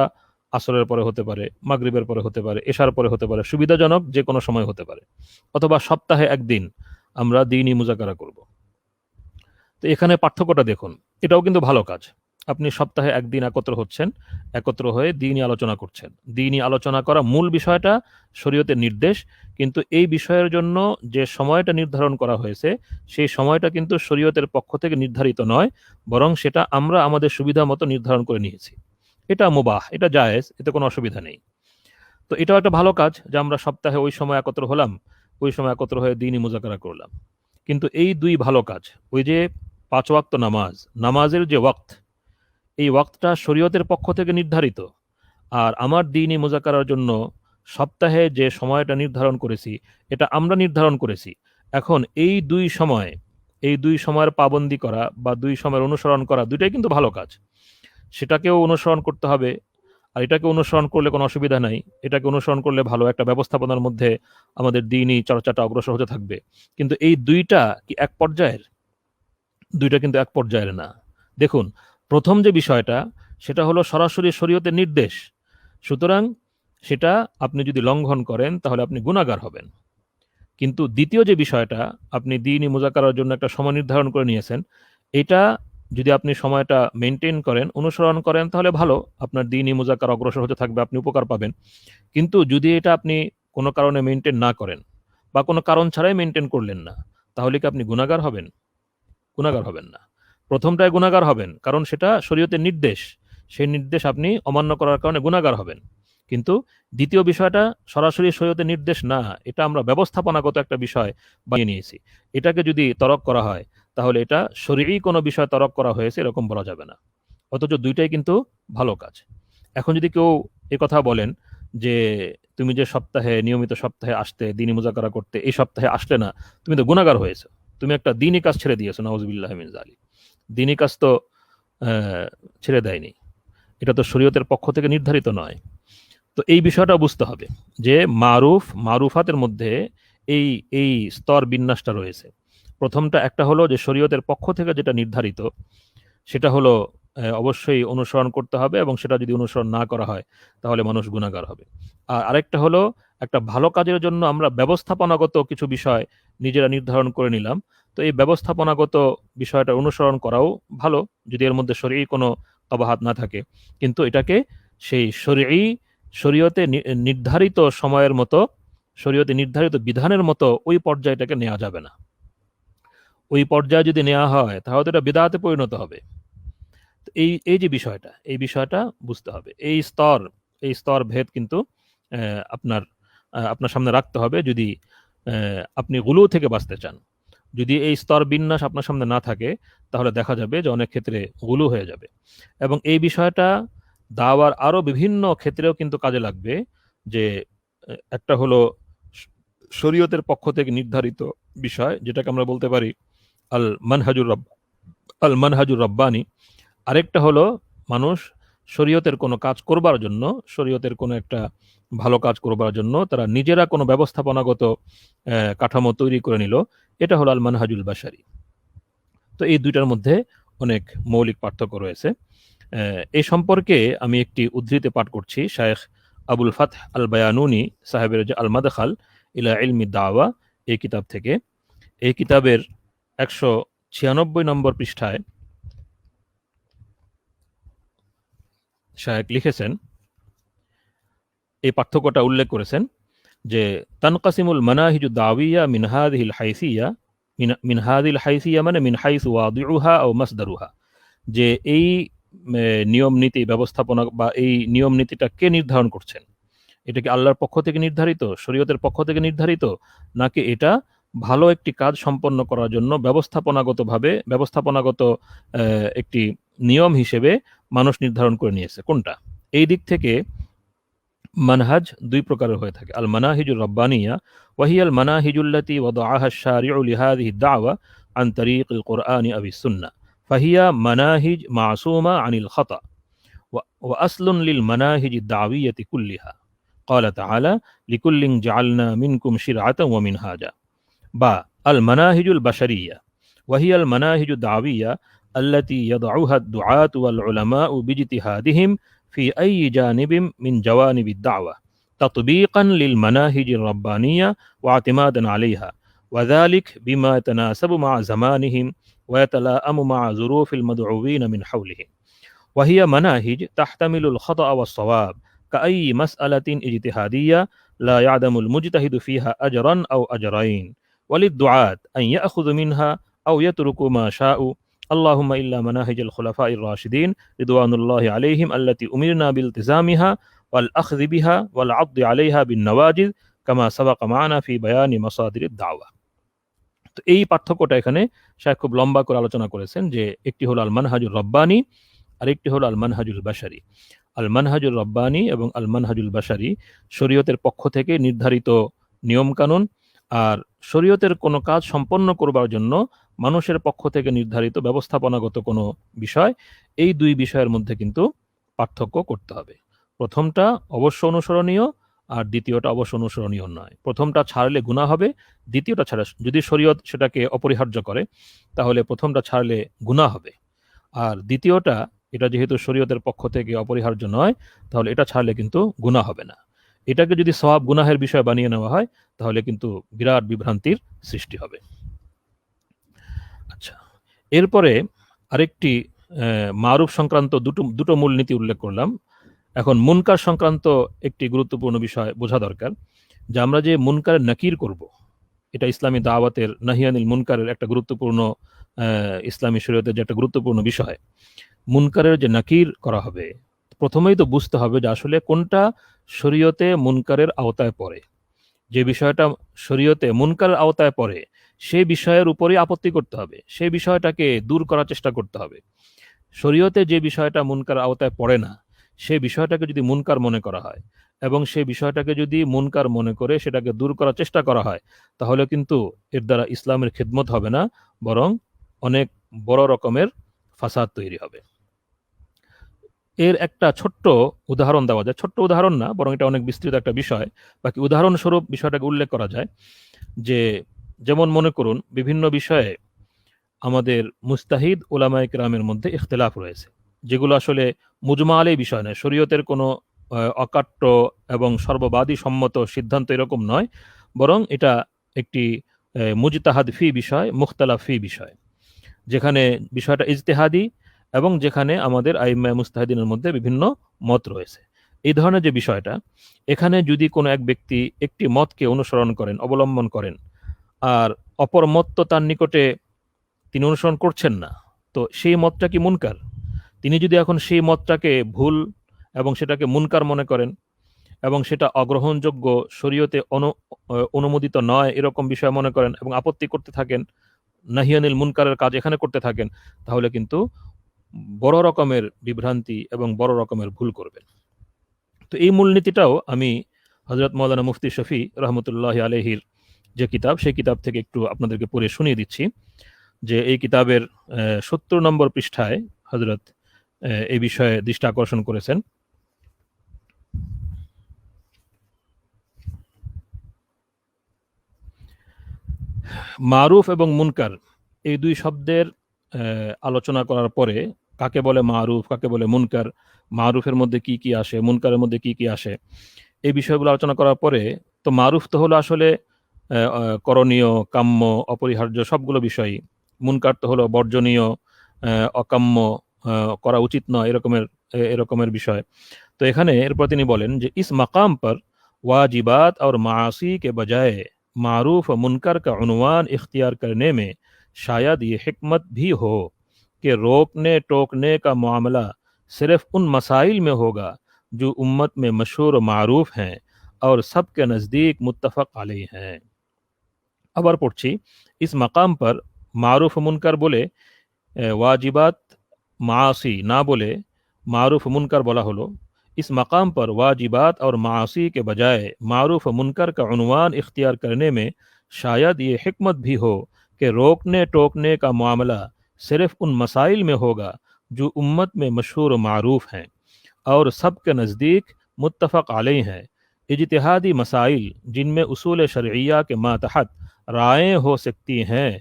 আসরের পরে হতে পারে, মাগরিবের পরে হতে পারে, এশার পরে হতে পারে, সুবিধাজনক যে কোনো সময় হতে পারে, অথবা সপ্তাহে একদিন আমরা দিনই মুজাকারা করব। তো এখানে পার্থক্যটা দেখুন, এটাও কিন্তু ভালো কাজ। আপনি সপ্তাহে একদিন একত্র হয়ে দিনই আলোচনা করছেন। দিনই আলোচনা করা মূল বিষয়টা শরীয়তের নির্দেশ, কিন্তু এই বিষয়ের জন্য যে সময়টা নির্ধারণ করা হয়েছে সেই সময়টা কিন্তু শরীয়তের পক্ষ থেকে নির্ধারিত নয়, বরং সেটা আমরা আমাদের সুবিধা মতো নির্ধারণ করে নিয়েছি। এটা মুবাহ, এটা জায়েজ, এতে কোনো অসুবিধা নেই। তো এটাও একটা ভালো কাজ যে আমরা সপ্তাহে ওই সময় একত্র হলাম, ওই সময় একত্র হয়ে দিনই মুজাকারা করলাম। কিন্তু এই দুই ভালো কাজ, ওই যে 5 ওয়াক্ত নামাজের যে ওয়াক্ত, এই ওয়াক্তটা শরীয়তের পক্ষ থেকে নির্ধারিত, আর আমার দিনই মুজাকারার জন্য সপ্তাহে যে সময়টা নির্ধারণ করেছি এটা আমরা নির্ধারণ করেছি। এখন এই দুই সময় এই 2 সময়ের পাবন্দি করা বা 2 সময়ের অনুসরণ করা দুইটাই কিন্তু ভালো কাজ। সেটাকেও অনুসরণ করতে হবে, আর এটাকে অনুসরণ করলে কোনো অসুবিধা নাই। এটাকে অনুসরণ করলে ভালো একটা ব্যবস্থাপনার মধ্যে আমাদের দ্বীনি চর্চাটা অগ্রসর হতে থাকবে। কিন্তু এই 2টা কি এক পর্যায়ের? 2টা কিন্তু এক পর্যায়ের না। দেখুন, প্রথম যে বিষয়টা সেটা হলো সরাসরি শরীয়তের নির্দেশ। সুতরাং সেটা আপনি যদি লঙ্ঘন করেন তাহলে আপনি গুনাহগার হবেন। কিন্তু দ্বিতীয় যে বিষয়টা, আপনি দ্বীনি মুযাকারার জন্য একটা সময় নির্ধারণ করে নিয়েছেন, এটা যদি আপনি সময়টা মেইনটেইন করেন, অনুসরণ করেন তাহলে ভালো। আপনার দ্বীনি মুযাকারা অগ্রসর হতে থাকবে, আপনি উপকার পাবেন। কিন্তু যদি এটা আপনি কোনো কারণে মেইনটেইন না করেন বা কোনো কারণ ছাড়াই মেইনটেইন করলেন না, তাহলে কি আপনি গুনাহগার হবেন? গুনাহগার হবেন না। প্রথমটায় গুনাহগার হবেন, কারণ সেটা শরীয়তের নির্দেশ। সেই নির্দেশ আপনি অমান্য করার কারণে গুনাহগার হবেন। কিন্তু দ্বিতীয় বিষয়টা সরাসরি শরীয়তের নির্দেশ না, এটা আমরা ব্যবস্থাপনাগত একটা বিষয় বানিয়ে নিয়েছি। এটাকে যদি তরক করা হয়, তাহলে এটা শরীরী কোনো বিষয় তরক করা হয়েছে এরকম বলা যাবে না। অথচ দুইটাই কিন্তু ভালো কাজ। এখন যদি কেউ কথা বলেন যে, তুমি যে সপ্তাহে নিয়মিত সপ্তাহে আসতে, দ্বীনি মুযাকারা করতে, এই সপ্তাহে আসলে না, তুমি তো গুনাহগার হয়েছো। তুমি একটা দ্বীনি কাজ ছেড়ে দিয়েছো, নাউযুবিল্লাহি মিন যালিক। দ্বীনি কাজ তো ছেড়ে দেয়নি। এটা তো শরীয়তের পক্ষ থেকে নির্ধারিত নয়। তো এই বিষয়টা বুঝতে হবে যে মারুফাতের মধ্যে এই এই স্তর বিন্যাসটা রয়েছে। প্রথমটা একটা হলো যে শরীয়তের পক্ষ থেকে যেটা নির্ধারিত সেটা হলো অবশ্যই অনুসরণ করতে হবে, এবং সেটা যদি অনুসরণ না করা হয় তাহলে মানুষ গুনাহগার হবে। আর আরেকটা হলো একটা ভালো কাজের জন্য আমরা ব্যবস্থাপনাগত কিছু বিষয় নিজেরা নির্ধারণ করে নিলাম। তো এই ব্যবস্থাপনাগত বিষয়টা অনুসরণ করাও ভালো, যদি এর মধ্যে শরীয়ী কোনো কাবাহাত না থাকে। কিন্তু এটাকে সেই শরীয়তে নির্ধারিত সময়ের মতো, শরীয়তে নির্ধারিত বিধানের মতো ওই পর্যায়টাকে নেওয়া যাবে না। ওই পর্যায়ে যদি নেওয়া হয় তাহলে তো এটা বিদআতে পরিণত হবে। এই এই যে বিষয়টা, এই বিষয়টা বুঝতে হবে। এই স্তর ভেদ কিন্তু আপনার আপনার সামনে রাখতে হবে যদি আপনি গুলু থেকে বাঁচতে চান। যদি এই স্তর বিন্যাস আপনার সামনে না থাকে তাহলে দেখা যাবে যে অনেক ক্ষেত্রে গুলু হয়ে যাবে। এবং এই বিষয়টা দাওয়ার আরো বিভিন্ন ক্ষেত্রেও কিন্তু কাজে লাগবে। যে একটা হলো শরীয়তের পক্ষ থেকে নির্ধারিত বিষয়, যেটাকে আমরা বলতে পারি আল মানহাজুর রব্বানী। আরেকটা হলো মানুষ শরীয়তের কোনো কাজ করবার জন্য, শরীয়তের কোনো একটা ভালো কাজ করবার জন্য তারা নিজেরা কোনো ব্যবস্থাপনাগত কাঠামো তৈরি করে নিল, এটা হলো আল মানহাজুল বাশারি। তো এই দুইটার মধ্যে অনেক মৌলিক পার্থক্য রয়েছে। এই সম্পর্কে আমি একটি উদ্ধৃতি পাঠ করছি শায়েখ আবুল ফাতহ আল বায়ানুনি সাহেবের যে আল মাদখাল ইলা ইলমি দাওয়া এই কিতাব থেকে। এই কিতাবের 196 নম্বর পৃষ্ঠায় শায়েখ লিখেছেন, এই পার্থক্যটা উল্লেখ করেছেন যে তানকাসিমুল মানাহিজুদ দাওয়িয়া মিন হাযিহিল হাইসিয়া, মিন হাযিল হাইসিয়া মানে মিন হাইসু ওয়াদিউহা আও মাসদারুহা, যে এই নিয়ম নীতি ব্যবস্থাপনা বা এই নিয়ম নীতিটা কে নির্ধারণ করছেন? এটা কি আল্লাহর পক্ষ থেকে নির্ধারিত, শরীয়তের পক্ষ থেকে নির্ধারিত, নাকি এটা ভালো একটি কাজ সম্পন্ন করার জন্য ব্যবস্থাপনাগত একটি নিয়ম হিসেবে মানুষ নির্ধারণ করে নিয়েছে? কোনটা? এই দিক থেকে মানহাজ দুই প্রকারের হয়ে থাকে। আল মানাহিজুর রব্বানিয়া ওয়াহিয়াল মানাহিজুল্লাতি ওয়াদাআহা আশ-শারিউ লিহাযিহি দাওয়া আন তারিকিল কুরআনি আও সুন্নাহ ফাহিয়া মানাহিজ মাসুমা আনিল খাতা ওয়া আসলুন লিল মানাহিজিদ দাওয়িয়াতি কুল্লিহা। قال تعالى لكل جعلنا منكم شرعة ومنهاجا. با المناهج البشرية وهي المناهج الدعوية التي يضعها الدعاة والعلماء باجتهادهم في أي جانب من جوانب الدعوة تطبيقا للمناهج الربانية واعتمادا عليها، وذلك بما يتناسب مع زمانهم ويتلائم مع ظروف المدعوين من حولهم. وهي مناهج تحتمل الخطأ والصواب كأي مسألة اجتهادية لا يعدم المجتهد فيها أجرا أو أجرين، وللدعاة أن يأخذ منها أو يتركوا ما شاءوا، اللهم إلا مناهج الخلفاء الراشدين رضوان الله عليهم التي أمرنا بالتزامها والأخذ بها والعض عليها بالنواجذ كما سبق معنا في بيان مصادر الدعوة. তো এই পার্থক্যটা এখানে শায়খ খুব লম্বা করে আলোচনা করেছেন যে একটি হলো আল মানহাজুর রব্বানি আর একটি হলো আল মানহাজুল বাশারি। আল মানহাজুল রব্বানি এবং আল মানহাজুল বাশারি শরীয়তের পক্ষ থেকে নির্ধারিত নিয়ম কানুন, আর শরীয়তের কোনো কাজ সম্পন্ন করবার জন্য মানুষের পক্ষ থেকে নির্ধারিত ব্যবস্থাপনাগত কোনো বিষয়, এই দুই বিষয়ের মধ্যে কিন্তু পার্থক্য করতে হবে। প্রথমটা অবশ্য অনুসরণীয় আর দ্বিতীয়টা অবশ্য অনুসরণীয় নয়। প্রথমটা ছাড়লে গুনাহ হবে, দ্বিতীয়টা ছাড়া যদি শরীয়ত সেটাকে অপরিহার্য করে তাহলে প্রথমটা ছাড়লে গুনাহ হবে, আর দ্বিতীয়টা এটা যেহেতু শরীয়তের পক্ষ থেকে অপরিহার্য নয় তাহলে এটা ছাড়লে কিন্তু গুনাহ হবে না। এটাকে যদি সওয়াব গুনাহের বিষয় বানিয়ে নেওয়া হয় তাহলে কিন্তু বিরাট বিভ্রান্তির সৃষ্টি হবে। আচ্ছা, এরপরে আরেকটি মারুফ সংক্রান্ত দুটো মূলনীতি উল্লেখ করলাম। এখন মুনকার সংক্রান্ত একটি গুরুত্বপূর্ণ বিষয় বোঝা দরকার, যে আমরা যে মুনকারের নাকির করব, এটা ইসলামী দাওয়াতের নাহিয়ানিল মুনকারের একটা গুরুত্বপূর্ণ ইসলামী শরীয়তের যে একটা গুরুত্বপূর্ণ বিষয়। মুনকারের যে নাকির করা হবে, প্রথমেই তো বুঝতে হবে যে আসলে কোনটা শরীয়তে মুনকারের আওতায় পড়ে। যে বিষয়টা শরীয়তে মুনকারের আওতায় পড়ে সেই বিষয়ের উপরই আপত্তি করতে হবে, সেই বিষয়টাকে দূর করার চেষ্টা করতে হবে। শরীয়তে যে বিষয়টা মুনকার আওতায় পড়ে না সেই বিষয়টাকে যদি মুনকার মনে করা হয় এবং সেই বিষয়টাকে যদি মুনকার মনে করে সেটাকে দূর করার চেষ্টা করা হয় তাহলে কিন্তু এর দ্বারা ইসলামের খিদমত হবে না, বরং অনেক বড় রকমের ফাসাদ তৈরি হবে। এর একটা ছোট্ট উদাহরণ দেওয়া যায়, ছোট্ট উদাহরণ না বরং এটা অনেক বিস্তৃত একটা বিষয়, বাকি উদাহরণস্বরূপ বিষয়টাকে উল্লেখ করা যায়। যে যেমন মনে করুন বিভিন্ন বিষয়ে আমাদের মুস্তাহিদ উলামায়ে কেরামের মধ্যে ইখতিলাফ রয়েছে, যেগুলো আসলে মুজমা আলাই বিষয় নয়, শরীয়তের কোনো অকাট্য এবং সর্ববাদী সম্মত সিদ্ধান্ত এরকম নয়, বরং এটা একটি মুজতাহাদ ফি বিষয়, মুখতালাফ ফি বিষয়, যেখানে বিষয়টা ইজতেহাদি এবং যেখানে আমাদের আইম্মায়ে মুস্তাহিদিনের মধ্যে বিভিন্ন মত রয়েছে। এই ধরনের যে বিষয়টা, এখানে যদি কোনো এক ব্যক্তি একটি মতকে অনুসরণ করেন, অবলম্বন করেন, আর অপর মত তো তার নিকটে তিনি অনুসরণ করছেন না, তো সেই মতটা কি মুনকার? তিনি যদি এখন সেই মতটাকে ভুল এবং সেটাকে মুনকার মনে করেন এবং সেটা অগ্রহণযোগ্য, শরীয়তে অনুমোদিত নয় এরকম বিষয় মনে করেন এবং আপত্তি করতে থাকেন, নাহিয়ানিল মুনকারের কাজ এখানে করতে থাকেন, তাহলে কিন্তু বড় রকমের বিভ্রান্তি এবং বড় রকমের ভুল করবেন। তো এই মূলনীতিটাও আমি হযরত মাওলানা মুফতি শফি রহমতুল্লাহি আলাইহির যে কিতাব, সেই কিতাব থেকে একটু আপনাদেরকে পড়ে শুনিয়ে দিচ্ছি। যে এই কিতাবের 70 নম্বর পৃষ্ঠায় হযরত এই বিষয়ে দৃষ্টি আকর্ষণ করেছেন। মারুফ এবং মুনকার এই দুই শব্দের আলোচনা করার পরে কাকে বলে মারুফ, কাকে বলে মুনকার, মারুফের মধ্যে কি কি আসে, মুনকারের মধ্যে কি কি আসে, এই বিষয়গুলো আলোচনা করার পরে তো মারুফ তো হলো আসলে করণীয়, কাম্য, অপরিহার্য সবগুলো বিষয়ই। মুনকার তো হলো বর্জনীয়, অকাম্য, করা উচিত নয় এরকমের বিষয়। তো এখানে এরপর তিনি বলেন যে ইস মাকাম पर वाजिबात और मासी के बजाय मारूफ और मुनकर का उन्वान इख्तियार करने में शायद ये हिकमत भी हो कि रोकने टोकने का मामला सिर्फ उन मसाइल में होगा जो उम्मत में मशहूर और मारूफ हैं और सबके नज़दीक मुत्तफ़क़ अलैह हैं। আবার পড়ছি, इस मकाम पर मारूफ मुनकर बोले वाजिबात मासी ना बोले मारूफ मुनकर बोला हलो। इस मकाम पर वाजिबात और मासी के बजाय मारूफ मुनकर का उन्वान इख्तियार करने में शायद ये हिकमत भी हो कि रोकने टोकने का मामला सिर्फ उन मसाइल में होगा जो उम्मत में मशहूर मारूफ हैं और सबके नज़दीक मुत्तफ़क़ अलैह हैं। इज्तिहादी मसाइल जिनमें उसूल शरइया के मातहत रायें हो सकती हैं,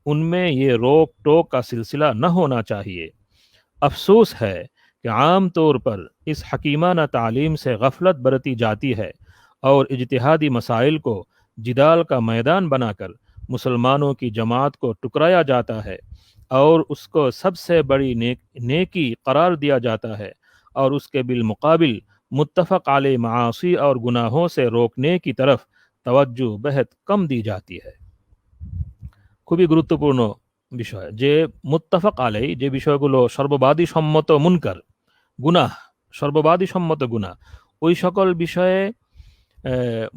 उनमें ये रोक टोक का सिलसिला न होना चाहिए। अफसोस है कि आम तौर पर इस हकीमाना तालीम से गफलत बरती जाती है और इज्तिहादी मसाइल को जिदाल का मैदान बनाकर मुसलमानों की जमात को टुकराया जाता है और उसको सबसे बड़ी नेकी करार दिया जाता है और उसके बिलमुकाबिल मुत्तफ़क़ अलैह मासी और गुनाहों से रोकने की तरफ तवज्जो बेहद कम दी जाती है। খুবই গুরুত্বপূর্ণ বিষয় যে মুত্তাফাক আলাই, যে বিষয়গুলো সর্ববাদী সম্মত মুনকার, গুনাহ, সর্ববাদী সম্মত গুনাহ, ওই সকল বিষয়ে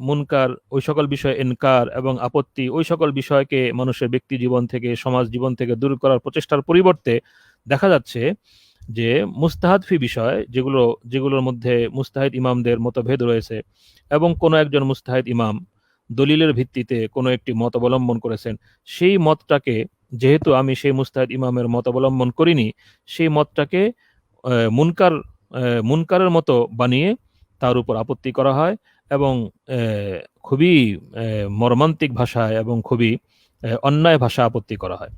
মুনকার, ওই সকল বিষয়ে ইনকার এবং আপত্তি, ওই সকল বিষয়কে মানুষের ব্যক্তি জীবন থেকে, সমাজ জীবন থেকে দূর করার প্রচেষ্টার পরিবর্তে দেখা যাচ্ছে যে মুস্তাহাদফি বিষয়, যেগুলোর মধ্যে মুস্তাহিদ ইমামদের মতভেদ রয়েছে এবং কোনো একজন মুস্তাহিদ ইমাম দলিলের ভিত্তিতে কোনো একটি মত অবলম্বন করেছেন, সেই মতটাকে যেহেতু আমি সেই মুস্তাহিদ ইমামের মত অবলম্বন করিনি, সেই মতটাকে মুনকার মুনকারের মতো বানিয়ে তার উপর আপত্তি করা হয় এবং খুবই মর্মান্তিক ভাষায় এবং খুবই অন্যায় ভাষা আপত্তি করা হয়।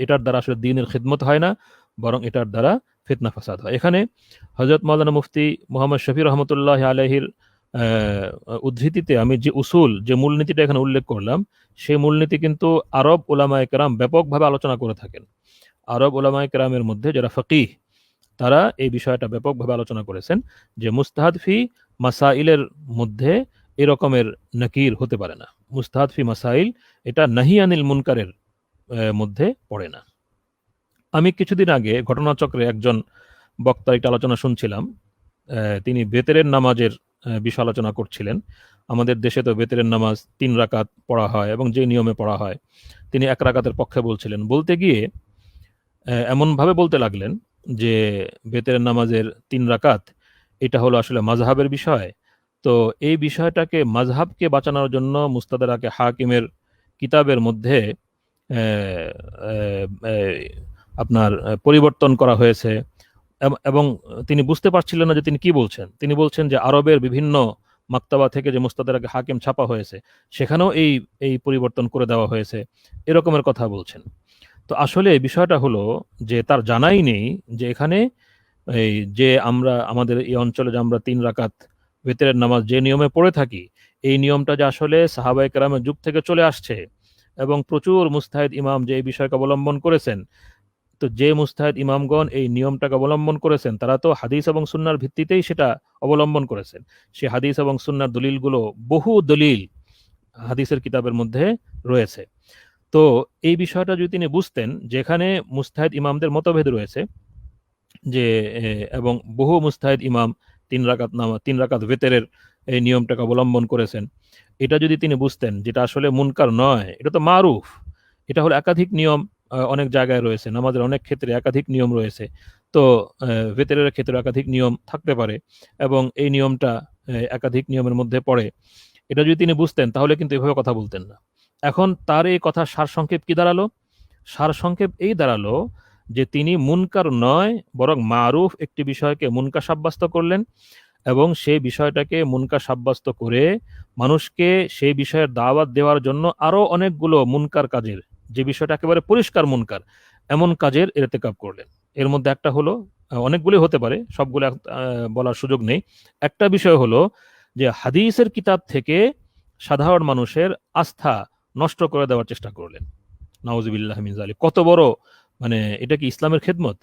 এটার দ্বারা আসলে দ্বীনের খিদমত হয় না, বরং এটার দ্বারা ফিতনা ফাসাদ হয়। এখানে হযরত মাওলানা মুফতি মুহাম্মদ শফি রহমতুল্লাহ আলাইহির উদ্ধৃতিতে আমি যে উসুল, যে মূলনীতিটা এখানে উল্লেখ করলাম, সেই মূলনীতি কিন্তু আরব উলামায়ে কেরাম ব্যাপকভাবে আলোচনা করে থাকেন। আরব উলামায়ে কেরামের মধ্যে যারা ফকিহ, তারা এই বিষয়টা ব্যাপকভাবে আলোচনা করেছেন যে মুস্তাহাদ ফি মাসাইলের মধ্যে এরকমের নাকির হতে পারে না। মুস্তাহাদ ফি মাসাইল এটা নাহি আনিল মুনকারের মধ্যে পড়ে না। আমি কিছুদিন আগে ঘটনাচক্রে একজন বক্তার একটা আলোচনা শুনছিলাম। তিনি বেতেরের নামাজের বিষয় আলোচনা করছিলেন। আমাদের দেশে তো বেতেরের নামাজ 3 রাকাত পড়া হয় এবং যে নিয়মে পড়া হয়, তিনি 1 রাকাতের পক্ষে বলছিলেন। বলতে গিয়ে এমনভাবে বলতে লাগলেন যে বেতেরের নামাজের 3 রাকাত এটা হলো আসলে মাযহাবের বিষয়। তো এই বিষয়টাকে মাযহাবকে বাঁচানোর জন্য মুস্তাদরাকে হাকিমের কিতাবের মধ্যে আপনার পরিবর্তন করা হয়েছে এবং তিনি বুঝতে পারছিলেন না যে তিনি কি বলছেন। তিনি বলছেন যে আরবের বিভিন্ন মাক্তাবা থেকে যে মুস্তাদরাকে হাকিম ছাপা হয়েছে, সেখানেও এই পরিবর্তন করে দেওয়া হয়েছে, এরকমের কথা বলছেন। তো আসলে এই বিষয়টা হলো যে তার জানাই নেই যে এখানে এই যে আমরা আমাদের এই অঞ্চলে যে আমরা 3 রাকাত বেতেরের নামাজ যে নিয়মে পড়ে থাকি, এই নিয়মটা যে আসলে সাহাবায়ে কেরামের যুগ থেকে চলে আসছে এবং প্রচুর মুস্তাহিদ ইমাম যে এই বিষয়কে অবলম্বন করেছেন। তো যে মুস্তাহিদ ইমামগণ এই নিয়মটাকে অবলম্বন করেছেন, তারা তো হাদিস এবং সুন্নাহর ভিত্তিতেই সেটা অবলম্বন করেছেন। সেই হাদিস এবং সুন্নাহর দলিলগুলো, বহু দলিল হাদিসের কিতাবের মধ্যে রয়েছে। তো এই বিষয়টা যদি তিনি বুঝতেন, যেখানে মুস্তাহিদ ইমামদের মতভেদ রয়েছে যে এবং বহু মুস্তাহিদ ইমাম 3 রাকাত বেতেরের এই নিয়মটাকে অবলম্বন করেছেন, এটা যদি তিনি বুঝতেন, যেটা আসলে মুনকার নয়, এটা তো মারুফ, এটা হলো একাধিক নিয়ম অনেক জায়গায় রয়েছে, নামাজের অনেক ক্ষেত্রে একাধিক নিয়ম রয়েছে। তো বেতেরের ক্ষেত্রে একাধিক নিয়ম থাকতে পারে এবং এই নিয়মটা একাধিক নিয়মের মধ্যে পড়ে। এটা যদি তিনি বুঝতেন, তাহলে কিন্তু এভাবে কথা বলতেন না। এখন তার এই কথা সারসংক্ষেপ কি দাঁড়ালো? সারসংক্ষেপ এই দাঁড়ালো যে তিনি মুনকার নয় বরং মারুফ একটি বিষয়কে মুনকার সাব্যস্ত করলেন এবং সেই বিষয়টাকে মুনকার সাব্যস্ত করে মানুষকে সেই বিষয়ের দাওয়াত দেওয়ার জন্য আরো অনেকগুলো মুনকার কাজের, যে বিষয়টা একেবারে পরিষ্কার মুনকার, এমন কাজের ইরতিকাব করলেন। এর মধ্যে একটা হলো, অনেকগুলি হতে পারে, সবগুলো বলার সুযোগ নেই। একটা বিষয় হলো যে হাদিসের কিতাব থেকে সাধারণ মানুষের আস্থা নষ্ট করে দেওয়ার চেষ্টা করলেন। নাউজুবিল্লাহ মিন যালিক। কত বড়, মানে এটা কি ইসলামের খেদমত?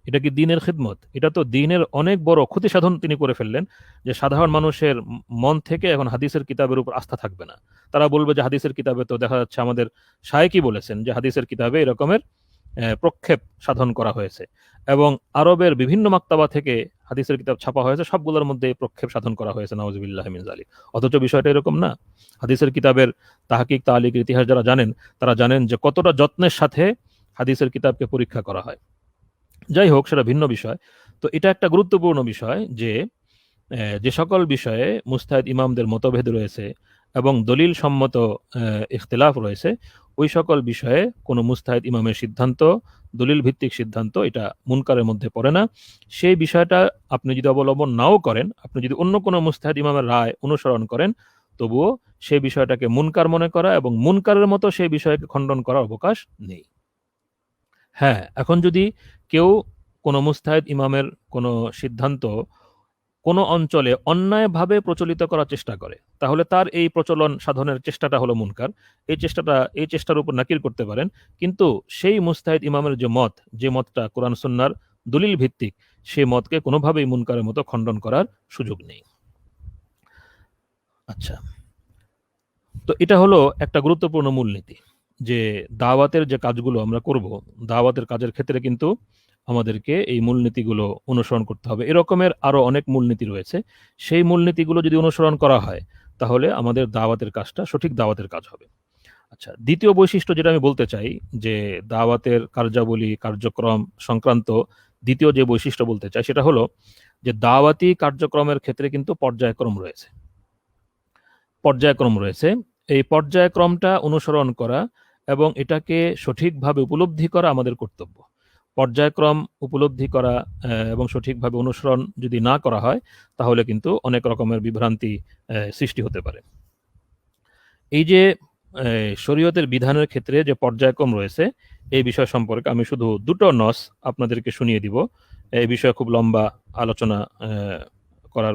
এটা কি দ্বীনের খিদমত? এটা তো দ্বীনের অনেক বড় ক্ষতি সাধন তিনি করে ফেললেন, যে সাধারণ মানুষের মন থেকে এখন হাদিসের কিতাবের উপর আস্থা থাকবে না। তারা বলবে যে হাদিসের কিতাবে তো দেখা যাচ্ছে, আমাদের শায়েখই বলেছেন যে হাদিসের কিতাবে এরকমের প্রক্ষেপ সাধন করা হয়েছে এবং আরবের বিভিন্ন মাক্তাবা থেকে হাদিসের কিতাব ছাপা হয়েছে, সবগুলোর মধ্যে এই প্রক্ষেপ সাধন করা হয়েছে, নাউজুবিল্লাহ মিন যালিক। অথচ বিষয়টা এরকম না। হাদিসের কিতাবের তাহকিক তালিকের ইতিহাস যারা জানেন, তারা জানেন যে কতটা যত্নের সাথে হাদিসের কিতাবকে পরীক্ষা করা হয়। যাই হোক, সেটা ভিন্ন বিষয়। তো এটা একটা গুরুত্বপূর্ণ বিষয় যে যে সকল বিষয়ে মুস্তাহিদ ইমামদের মতভেদ রয়েছে এবং দলিল সম্মত ইখতিলাফ রয়েছে, ওই সকল বিষয়ে কোনো মুস্তাহিদ ইমামের সিদ্ধান্ত, দলিল ভিত্তিক সিদ্ধান্ত, এটা মুনকারের মধ্যে পড়ে না। সেই বিষয়টা আপনি যদি অবলম্বন নাও করেন, আপনি যদি অন্য কোনো মুস্তাহিদ ইমামের রায় অনুসরণ করেন, তবুও সেই বিষয়টাকে মুনকার মনে করা এবং মুনকারের মতো সেই বিষয়কে খণ্ডন করার অবকাশ নেই। হ্যাঁ, এখন যদি কেউ কোনো মুস্তাহিদ ইমামের কোনো সিদ্ধান্ত কোনো অঞ্চলে অন্যায়ভাবে প্রচলিত করার চেষ্টা করে, তাহলে তার এই প্রচলন সাধনের চেষ্টাটা হলো মুনকার। এই চেষ্টার উপর নাকির করতে পারেন, কিন্তু সেই মুস্তাহিদ ইমামের যে মত, যে মতটা কোরআন সুন্নাহর দলিল ভিত্তিক, সেই মতকে কোনোভাবেই মুনকারের মতো খণ্ডন করার সুযোগ নেই। আচ্ছা, তো এটা হলো একটা গুরুত্বপূর্ণ মূলনীতি যে দাওয়াতের যে কাজগুলো আমরা করব, দাওয়াতের কাজের ক্ষেত্রে কিন্তু আমাদেরকে এই মূলনীতিগুলো অনুসরণ করতে হবে। এরকমের আরো অনেক মূলনীতি রয়েছে। সেই মূলনীতিগুলো যদি অনুসরণ করা হয়, তাহলে আমাদের দাওয়াতের কাজটা সঠিক দাওয়াতের কাজ হবে। আচ্ছা, দ্বিতীয় বৈশিষ্ট্য যেটা আমি বলতে চাই, যে দাওয়াতের কার্যাবলী কার্যক্রম সংক্রান্ত দ্বিতীয় যে বৈশিষ্ট্য বলতে চাই, সেটা হলো যে দাওয়াতি কার্যক্রমের ক্ষেত্রে কিন্তু পর্যায়ক্রম রয়েছে। এই পর্যায়ক্রমটা অনুসরণ করা এবং এটাকে সঠিকভাবে উপলব্ধি করা আমাদের কর্তব্য। পর্যায়ক্রম উপলব্ধি করা এবং সঠিকভাবে অনুসরণ যদি না করা হয়, তাহলে কিন্তু অনেক রকমের বিভ্রান্তি সৃষ্টি হতে পারে। এই যে শরীয়তের বিধানের ক্ষেত্রে যে পর্যায়ক্রম রয়েছে, এই বিষয় সম্পর্কে আমি শুধু দুটো নস আপনাদেরকে শুনিয়ে দিব। এই বিষয়ে খুব লম্বা আলোচনা করার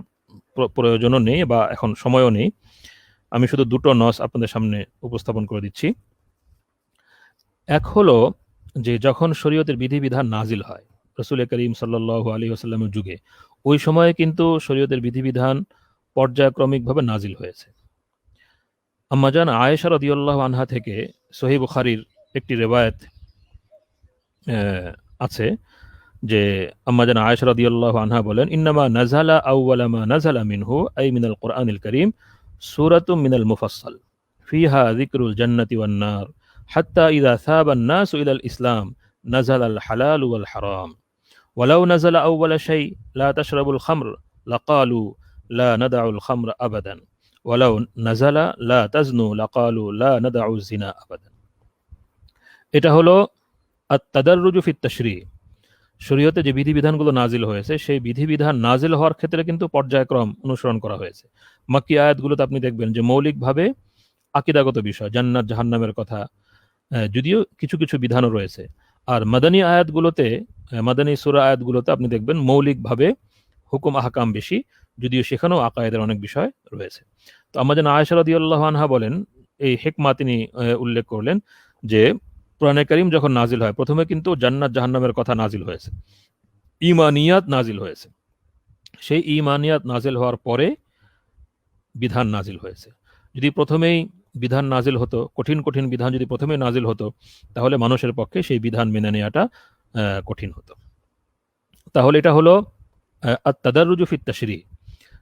প্রয়োজনও নেই বা এখন সময়ও নেই। আমি শুধু দুটো নস আপনাদের সামনে উপস্থাপন করে দিচ্ছি। এক হলো যে যখন শরীয়তের বিধিবিধান নাজিল হয় রাসূল করিম সাল্লাল্লাহু আলাইহি ওয়াসাল্লামের যুগে, ওই সময়ে কিন্তু শরীয়তের বিধিবিধান পর্যায়ক্রমিকভাবে নাজিল হয়েছে। আম্মা জান আয়েশা রাদিয়াল্লাহু আনহা থেকে সহিহ বুখারীর একটি রিওয়ায়াত আছে যে আম্মা জান আয়েশা রাদিয়াল্লাহু আনহা বলেন, ইন্নামা নাযালা আউওয়ালা মা নাযালা মিনহু আই মিনাল কুরআনিল কারীম সূরাতুম মিনাল মুফাসসাল ফিহা যিকরুল জান্নাতি ওয়ান নার হাত্তা ইযা সাবান নাসু ইলাল ইসলাম নাযালাল হালাল ওয়াল হারাম ওয়ালাউ নাযালা আউওয়ালা শাই লা তাশরাবুল খামর লাকালু লা নাদাউল খামরা আবাদান ওয়ালাউ নাযালা লা তাজনু লাকালু লা নাদাউ জিনা আবাদান। এটা হলো আত-তাদাররুজু ফিত তাশরী। শরীয়তে যে বিধিবিধানগুলো নাজিল হয়েছে, সেই বিধিবিধান নাজিল হওয়ার ক্ষেত্রে কিন্তু পর্যায়ক্রম অনুসরণ করা হয়েছে। মাক্কি আয়াতগুলোতে আপনি দেখবেন যে মৌলিকভাবে আকীদাগত বিষয়, জান্নাত জাহান্নামের কথা, যদিও কিছু কিছু বিধানও রয়েছে। আর মাদানী আয়াতগুলোতে, মাদানী সূরা আয়াতগুলোতে আপনি দেখবেন মৌলিকভাবে হুকুম আহকাম বেশি, যদিও সেখানেও আকায়েদের অনেক বিষয় রয়েছে। তো আম্মা জান আয়েশা রাদিয়াল্লাহু আনহা বলেন, এই হিকমা তিনি উল্লেখ করলেন যে কোরআনে কারীম যখন নাজিল হয়, প্রথমে কিন্তু জান্নাত জাহান্নামের কথা নাজিল হয়েছে, ঈমানিয়াত নাজিল হয়েছে। সেই ঈমানিয়াত নাজিল হওয়ার পরে বিধান নাজিল হয়েছে। যদি প্রথমেই বিধান নাজিল হতো, কঠিন কঠিন বিধান যদি প্রথমেই নাজিল হতো, তাহলে মানুষের পক্ষে সেই বিধান মেনে নেওয়াটা কঠিন হতো। তাহলে এটা হলো আত-তাদাররুজু ফিত তাশরী,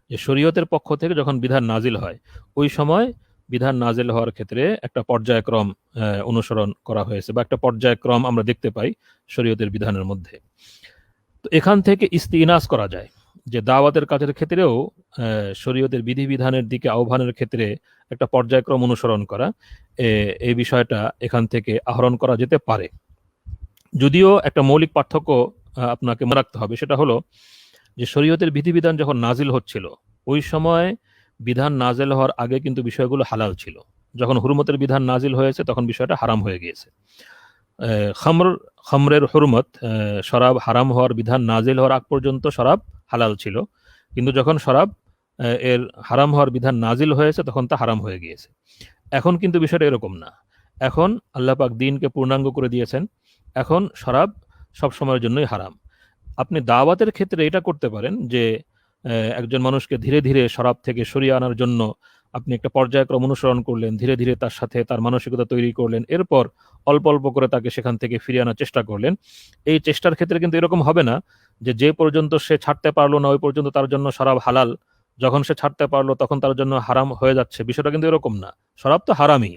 যে শরীয়তের পক্ষ থেকে যখন বিধান নাজিল হয়, ওই সময় বিধান নাজিল হওয়ার ক্ষেত্রে একটা পর্যায়ক্রম অনুসরণ করা হয়েছে, বা একটা পর্যায়ক্রম আমরা দেখতে পাই শরীয়তের বিধানের মধ্যে। তো এখান থেকে ইস্তিনাস করা যায় যে দাওয়াতের কাজের ক্ষেত্রেও শরীয়তের বিধিবিধানের দিকে আহ্বানের ক্ষেত্রে একটা পর্যায়ক্রম অনুসরণ করা, এই বিষয়টা এখান থেকে আহরণ করা যেতে পারে। যদিও একটা মৌলিক পার্থক্য আপনাকে মনে রাখতে হবে, সেটা হলো যে শরীয়তের বিধিবিধান যখন নাজিল হচ্ছিল, ওই সময় বিধান নাজিল হওয়ার আগে কিন্তু বিষয়গুলো হালাল ছিল। যখন হুরমতের বিধান নাজিল হয়েছে, তখন বিষয়টা হারাম হয়ে গিয়েছে। খামরের হুরমত, শরাব হারাম হওয়ার বিধান নাজিল হওয়ার আগ পর্যন্ত শরাব হালাল ছিল, কিন্তু যখন শরাব এর হারাম হওয়ার বিধান নাজিল হয়েছে, তখন তা হারাম হয়ে গিয়েছে। এখন কিন্তু বিষয়টা এরকম না। এখন আল্লাহ পাক দ্বীনকে পূর্ণাঙ্গ করে দিয়েছেন। এখন শরাব সব সময়ের জন্যই হারাম। আপনি দাওয়াতের ক্ষেত্রে এটা করতে পারেন যে একজন মানুষকে ধীরে ধীরে শরাব থেকে সরিয়ে আনার জন্য আপনি একটা পর্যায়ক্রম অনুসরণ করলেন, ধীরে ধীরে তার সাথে তার মানসিকতা তৈরি করলেন, এরপর অল্প অল্প করে তাকে সেখান থেকে ফিরিয়ে আনার চেষ্টা করলেন। এই চেষ্টার ক্ষেত্রে কিন্তু এরকম হবে না যে পর্যন্ত সে ছাড়তে পারলো না, ওই পর্যন্ত তার জন্য শরাব হালাল, যখন সে ছাড়তে পারলো তখন তার জন্য হারাম হয়ে যাচ্ছে। বিষয়টা কিন্তু এরকম না। শরাব তো হারামই,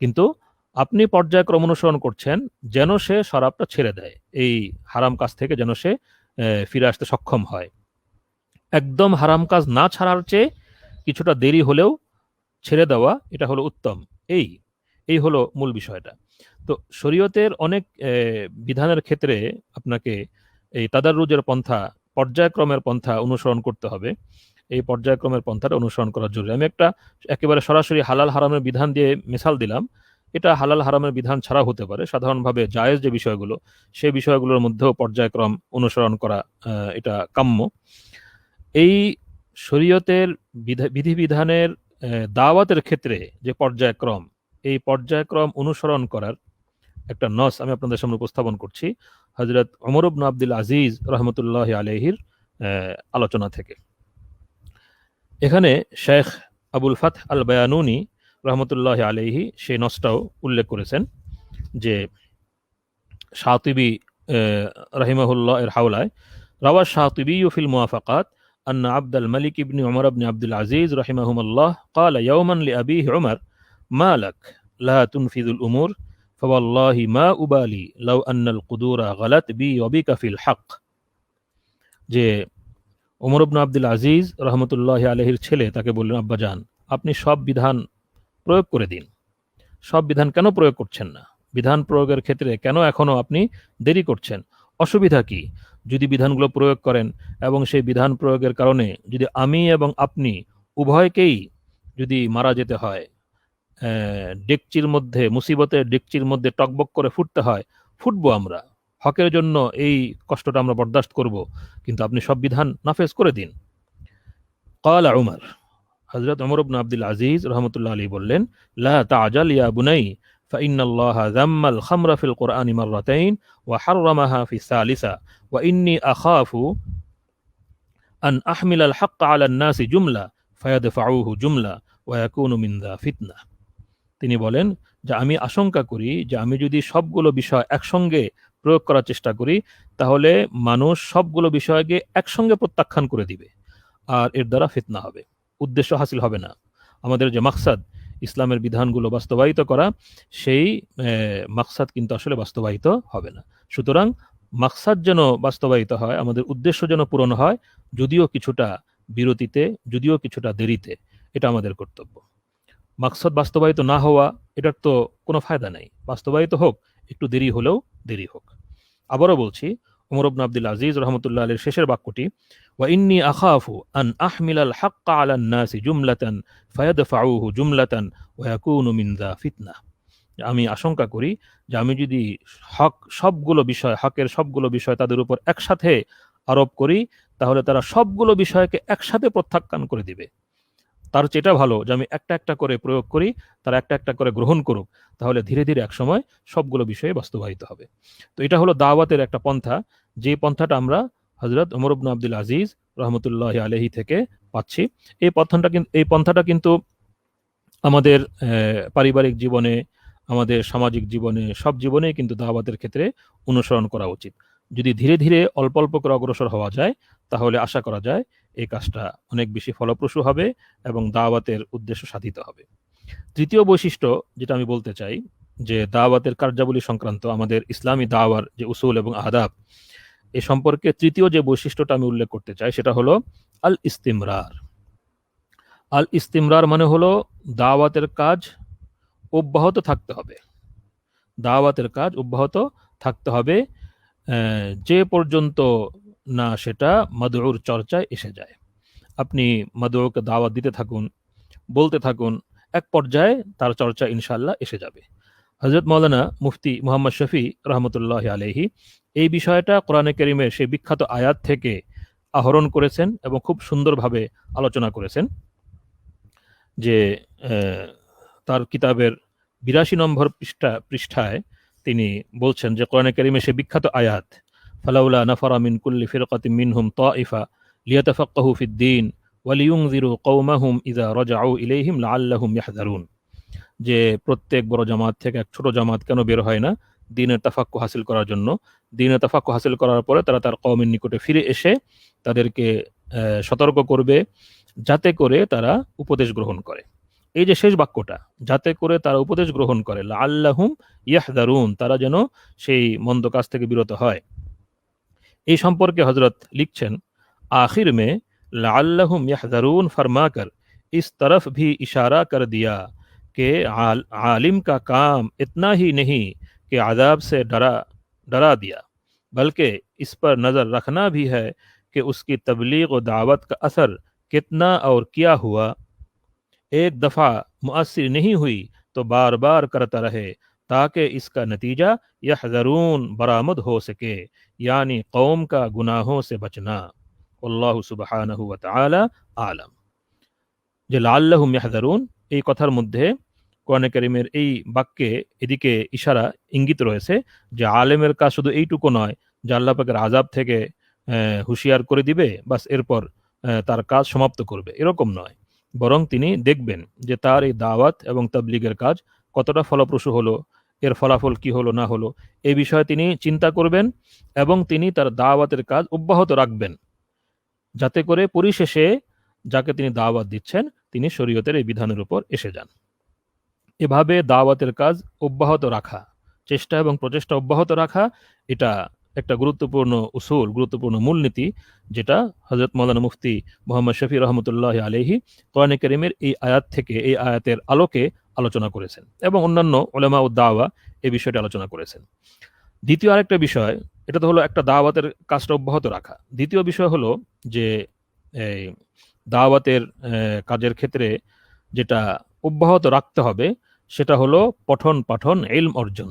কিন্তু আপনি পর্যায়ক্রম অনুসরণ করছেন যেন সে শরাবটা ছেড়ে দেয়, এই হারাম কাজ থেকে যেন সে ফিরে আসতে সক্ষম হয়। একদম হারাম কাজ না ছাড়ার চেয়ে কিছুটা দেরি হলেও ছেড়ে দেওয়া, এটা হলো উত্তম। এই হলো মূল বিষয়টা। তো শরীয়তের অনেক বিধানের ক্ষেত্রে আপনাকে এই তাদাররুজের পন্থা, পর্যায়ক্রমের পন্থা অনুসরণ করতে হবে। এই পর্যায়ক্রমের পন্থাটা অনুসরণ করা জরুরি। আমি একটা একেবারে সরাসরি হালাল হারামের বিধান দিয়ে মিসাল দিলাম। এটা হালাল হারামের বিধান ছাড়া হতে পারে। সাধারণভাবে জায়েজ যে বিষয়গুলো, সেই বিষয়গুলোর মধ্যেও পর্যায়ক্রম অনুসরণ করা এটা কাম্য। এই শরীয়তের বিধিবিধানের দাওয়াতের ক্ষেত্রে যে পর্যায়ক্রম, এই পর্যায়ক্রম অনুসরণ করার একটা নস আমি আপনাদের সামনে উপস্থাপন করছি হযরত ওমর ইবনে আব্দুল আজিজ রাহমাতুল্লাহি আলাইহির আলোচনা থেকে। এখানে শেখ আবুল ফাতহ আল বায়ানুনি রহমতুল্লাহি আলাইহি সেই নসটাও উল্লেখ করেছেন যে শাতিবি রাহিমাহুল্লাহ এর হাওলায়, রাওয়া শাতিবি ফিল মুওয়াফাকাত أن عبد الملك بن عمر بن عبد العزيز رحمهما الله قال يوما لأبيه عمر ما لك لا تنفذ الأمور فوالله ما أبالي لو أن القدور غلت بي وبك في الحق। যে ওমর ইবনে আব্দুল আজিজ রহমতুল্লাহি আলাইহির ছেলে তাকে বললেন, আব্বাজান, আপনি সব বিধান প্রয়োগ করে দিন, সব বিধান কেন প্রয়োগ করছেন না? বিধান প্রয়োগের ক্ষেত্রে কেন এখনো আপনি দেরি করছেন? অসুবিধা কি যদি বিধানগুলো প্রয়োগ করেন এবং সেই বিধান প্রয়োগের কারণে যদি আমি এবং আপনি উভয়কেই যদি মারা যেতে হয়, ডেকচির মধ্যে মুসিবতের ডেকচির মধ্যে টকবক করে ফুটতে হয়, ফুটবো আমরা। হকের জন্য এই কষ্টটা আমরা বরদাস্ত করব, কিন্তু আপনি সব বিধান নাফেজ করে দিন। ক্বালা উমর, হযরত ওমর ইবনে আব্দুল আজিজ রাহমাতুল্লাহ আলাইহি বললেন, লা তা'জাল ইয়া বুনাই ফাইন্নাল্লাহা যাম্মাল খামরা ফিল কুরআনি মাররাতাইন ওয়া হাররামাহা ফি সালিসা ওয়া ইন্নী আখাফু আন আহমিলাল হাক্কা আলান নাসি জুমলা ফায়াদফাউহু জুমলা ওয়া ইয়াকুনু মিন যা ফিতনাহ। তিনি বলেন যে আমি আশঙ্কা করি যে আমি যদি সবগুলো বিষয় একসঙ্গে প্রয়োগ করার চেষ্টা করি, তাহলে মানুষ সবগুলো বিষয়কে একসঙ্গে প্রত্যাখ্যান করে দিবে, আর এর দ্বারা ফিতনা হবে, উদ্দেশ্য হাসিল হবে না। আমাদের যে মাকসাদ ইসলামের বিধানগুলো বাস্তবায়িত করা, সেই মাকসাদ কিন্তু আসলে বাস্তবায়িত হবে না। সুতরাং মাকসাদ যেন বাস্তবায়িত হয়, আমাদের উদ্দেশ্য যেন পূরণ হয়, যদিও কিছুটা বিরতিতে, যদিও কিছুটা দেরিতে, এটা আমাদের কর্তব্য। মাকসাদ বাস্তবায়িত না হওয়া, এটার তো কোনো ফায়দা নাই। বাস্তবায়িত হোক, একটু দেরি হলেও দেরি হোক। আবারও বলছি, ওমর ইবনে আব্দুল আজিজ রাহমাতুল্লাহ আলাইহির শেষের বাক্যটি, ওয়া ইন্নী আখাফু আন আহমিলাল হাক্কা আলান নাসি জুমলাতান ফায়াদফাউহু জুমলাতান ওয়া ইয়াকুনু মিন যা ফিতনাহ। আমি আশঙ্কা করি যে আমি যদি হকের সবগুলো বিষয় তাদের উপর একসাথে আরোপ করি, তাহলে তারা সবগুলো বিষয়কে একসাথে প্রত্যাখ্যান করে দিবে। তার চেয়ে ভালো যে আমি একটা একটা করে প্রয়োগ করি, তারা একটা একটা করে গ্রহণ করুক, তাহলে ধীরে ধীরে একসময় সবগুলো বিষয়ে বাস্তবায়িত হবে। তো এটা হলো দাওয়াতের একটা পন্থা, যে পন্থাটা আমরা হযরত ওমর ইবনে আব্দুল আজিজ রাহমাতুল্লাহি আলাইহি থেকে পাচ্ছি। এই পন্থাটা কিন্তু আমাদের পারিবারিক জীবনে, আমাদের সামাজিক জীবনে, সব জীবনেই কিন্তু দাওয়াতের ক্ষেত্রে অনুসরণ করা উচিত। যদি ধীরে ধীরে অল্প অল্প করে অগ্রসর হওয়া যায়, তাহলে আশা করা যায় এই কাজটা অনেক বেশি ফলপ্রসূ হবে এবং দাওয়াতের উদ্দেশ্য সাধিত হবে। তৃতীয় বৈশিষ্ট্য যেটা আমি বলতে চাই, যে দাওয়াতের কার্যাবলী সংক্রান্ত আমাদের ইসলামী দাওয়ার যে উসুল এবং আদাব, এ সম্পর্কে তৃতীয় যে বৈশিষ্ট্যটা আমি উল্লেখ করতে চাই, সেটা হলো আল ইস্তিমরার। আল ইস্তিমরার মানে হলো দাওয়াতের কাজ অব্যাহত থাকতে হবে। দাওয়াতের কাজ অব্যাহত থাকতে হবে যে পর্যন্ত না সেটা মাদউর চর্চায় এসে যায়। আপনি মাদউকে দাওয়াত দিতে থাকুন, বলতে থাকুন, এক পর্যায়ে তার চর্চা ইনশাআল্লাহ এসে যাবে। হযরত মাওলানা মুফতি মুহাম্মদ শফি রহমতুল্লাহ আলাইহি এই বিষয়টা কোরআনে কারীমের সেই বিখ্যাত আয়াত থেকে আহরণ করেছেন এবং খুব সুন্দরভাবে আলোচনা করেছেন। যে তার কিতাবের ৮২ নম্বর পৃষ্ঠায় তিনি বলছেন যে কোরআনে কারীমে সে বিখ্যাত আয়াত, ফালাউলা নাফারা মিন কুল্লি ফিরকাতিন মিনহুম তাইফা লিয়াতাফাক্কাহু ফিদ-দীন ওয়া লিয়ুনযিরু কওমাহুম ইযা রাজাউ ইলাইহিম লাআল্লাহুম ইয়াহযারুন, যে প্রত্যেক বড় জামাত থেকে এক ছোট জামাত কেন বের হয় না দ্বীনের তাফাক্কু হাসিল করার জন্য? দ্বীনের তাফাক্কু হাসিল করার পরে তারা তার কওমের নিকটে ফিরে এসে তাদেরকে সতর্ক করবে, যাতে করে তারা উপদেশ গ্রহণ করে। এই যে শেষ বাক্যটা, যাতে করে তারা উপদেশ গ্রহণ করে, লাআল্লাহুম ইয়াহযারুন, তারা যেন সেই মন্দ কাজ থেকে বিরত হয়। এই সম্পর্কে হযরত লিখছেন, आखिर में लाअल्लहुम यहज़रून फरमाकर इस तरफ भी इशारा कर दिया कि आलिम का काम इतना ही नहीं कि अज़ाब से डरा दिया, बल्कि इस पर नज़र रखना भी है कि उसकी तबलीग और दावत का असर कितना और क्या हुआ। एक दफ़ा मुअस्सिर नहीं हुई तो बार बार करता रहे, ताकि इसका नतीजा यहज़रून बरामद हो सके, यानी कौम का गुनाहों से बचना। আল্লাহু সুবহানাহু ওয়া তাআলা আলাম। যে লাআল্লাহুম ইয়াহযারুন, এই কথার মধ্যে কোরআনে কারীমের এই বাক্যে এদিকে ইশারা, ইঙ্গিত রয়েছে যে আলেমের কাজ শুধু এইটুকু নয় যে আল্লাহ পাকের আযাব থেকে হুঁশিয়ার করে দিবে, বাস এরপর তার কাজ সমাপ্ত করবে, এরকম নয়। বরং তিনি দেখবেন যে তার এই দাওয়াত এবং তাবলীগের কাজ কতটা ফলপ্রসূ হলো, এর ফলাফল কি হলো না হলো, এই বিষয়ে তিনি চিন্তা করবেন এবং তিনি তার দাওয়াতের কাজ অব্যাহত রাখবেন, যাতে করে পরিশেষে যাকে তিনি দাওয়াত দিচ্ছেন তিনি শরীয়তের এই বিধানের উপর এসে যান। এভাবে দাওয়াতের কাজ অব্যাহত রাখা, চেষ্টা এবং প্রচেষ্টা অব্যাহত রাখা, এটা একটা গুরুত্বপূর্ণ উসুল, গুরুত্বপূর্ণ মূলনীতি, যেটা হযরত মাওলানা মুফতি মুহাম্মদ শফি রহমতুল্লাহ আলাইহি কোরআনে কারীমের এই আয়াত থেকে, এই আয়াতের আলোকে আলোচনা করেছেন এবং অন্যান্য উলামা ও দাওয়া এই বিষয়টি আলোচনা করেছেন। দ্বিতীয় আরেকটা বিষয়, এটা তো হলো একটা দাওয়াতের কাজটা অব্যাহত রাখা। দ্বিতীয় বিষয় হলো যে এই দাওয়াতের কাজের ক্ষেত্রে যেটা অব্যাহত রাখতে হবে সেটা হলো পঠন পাঠন ইলম অর্জন।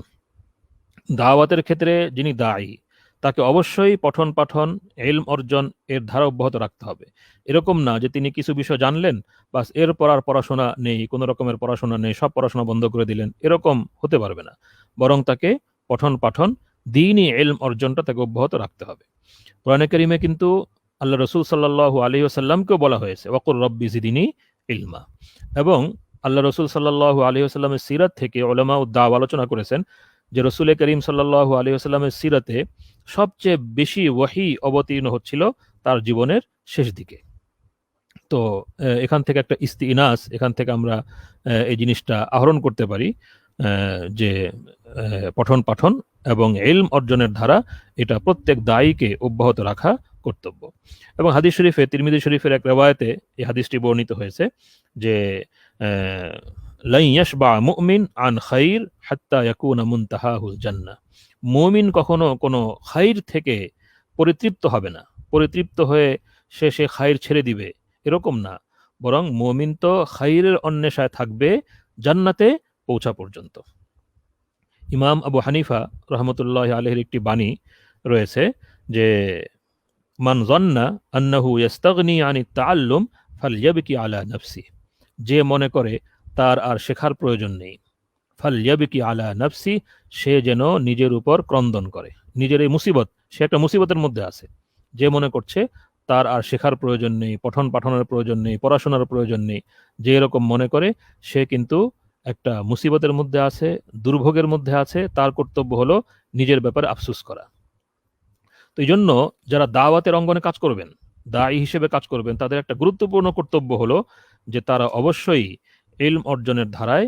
দাওয়াতের ক্ষেত্রে যিনি দায়ী তাকে অবশ্যই পঠন পাঠন ইলম অর্জন এর ধারা অব্যাহত রাখতে হবে। এরকম না যে তিনি কিছু বিষয় জানলেন, বাস এরপর আর পড়াশোনা নেই, কোনো রকমের পড়াশোনা নেই, সব পড়াশোনা বন্ধ করে দিলেন, এরকম হতে পারবে না। বরং তাকে পঠন পাঠন দ্বীনি ইলম অর্জনটা তাকে অব্যাহত রাখতে হবে। কোরআনে কারীমে কিন্তু আল্লাহ রসুল সাল্লাল্লাহু আলাইহি ওয়াসাল্লামকেও বলা হয়েছে ওয়াকুর রব্বি জিদিনি ইলমা, এবং আল্লাহ রসুল সাল্লাল্লাহু আলাইহি ওয়াসাল্লামের সিরাত থেকে উলামা ও দাওয়া আলোচনা করেছেন যে রসুল করিম সাল্লাল্লাহু আলাইহি ওয়াসাল্লামের সিরাতে সবচেয়ে বেশি ওয়াহি অবতীর্ণ হচ্ছিল তার জীবনের শেষ দিকে। তো এখান থেকে একটা ইস্তিনাস, এখান থেকে আমরা এই জিনিসটা আহরণ করতে পারি যে পঠন পাঠন এবং ইলম অর্জনের ধারা এটা প্রত্যেক দায়ীকে অব্যাহত রাখা কর্তব্য। এবং হাদিস শরীফে, তিরমিজি শরীফের এক রিওয়ায়াতে এই হাদিসটি বর্ণিত হয়েছে যে লা ইয়াশবা মুমিন আন খাইর হাত্তা ইয়াকুনা মুনতাহাহুল জান্নাহ। মুমিন কখনো কোনো খাইর থেকে পরিতৃপ্ত হবে না, পরিতৃপ্ত হয়ে সে খাইর ছেড়ে দিবে, এরকম না। বরং মুমিন তো খাইরের অন্বেষায় থাকবে জান্নাতে পৌঁছা পর্যন্ত। ইমাম আবু হানিফা রহমতুল্লাহ আলাইহির একটি বাণী রয়েছে যে মান যান্না আন্নাহু ইস্তাগনি আনি তাআল্লুম ফালইয়াবকি আলা নাফসি, যে মনে করে তার আর শেখার প্রয়োজন নেই, ফালইয়াবকি আলা নাফসি, সে যেন নিজের উপর ক্রন্দন করে। নিজের এই মুসিবত, সে একটা মুসিবতের মধ্যে আছে, যে মনে করছে তার আর শেখার প্রয়োজন নেই, পঠন পাঠনের প্রয়োজন নেই, পড়াশোনার প্রয়োজন নেই, যে এরকম মনে করে সে কিন্তু একটা মুসিবতের মধ্যে আছে, দুর্ভোগের মধ্যে আছে। তার কর্তব্য হলো নিজের ব্যাপারে আফসোস করা। তো এই জন্য যারা দাওয়াতের অঙ্গনে কাজ করবেন, দায়ী হিসেবে কাজ করবেন, তাদের একটা গুরুত্বপূর্ণ কর্তব্য হলো যে তারা অবশ্যই ইলম অর্জনের ধারায়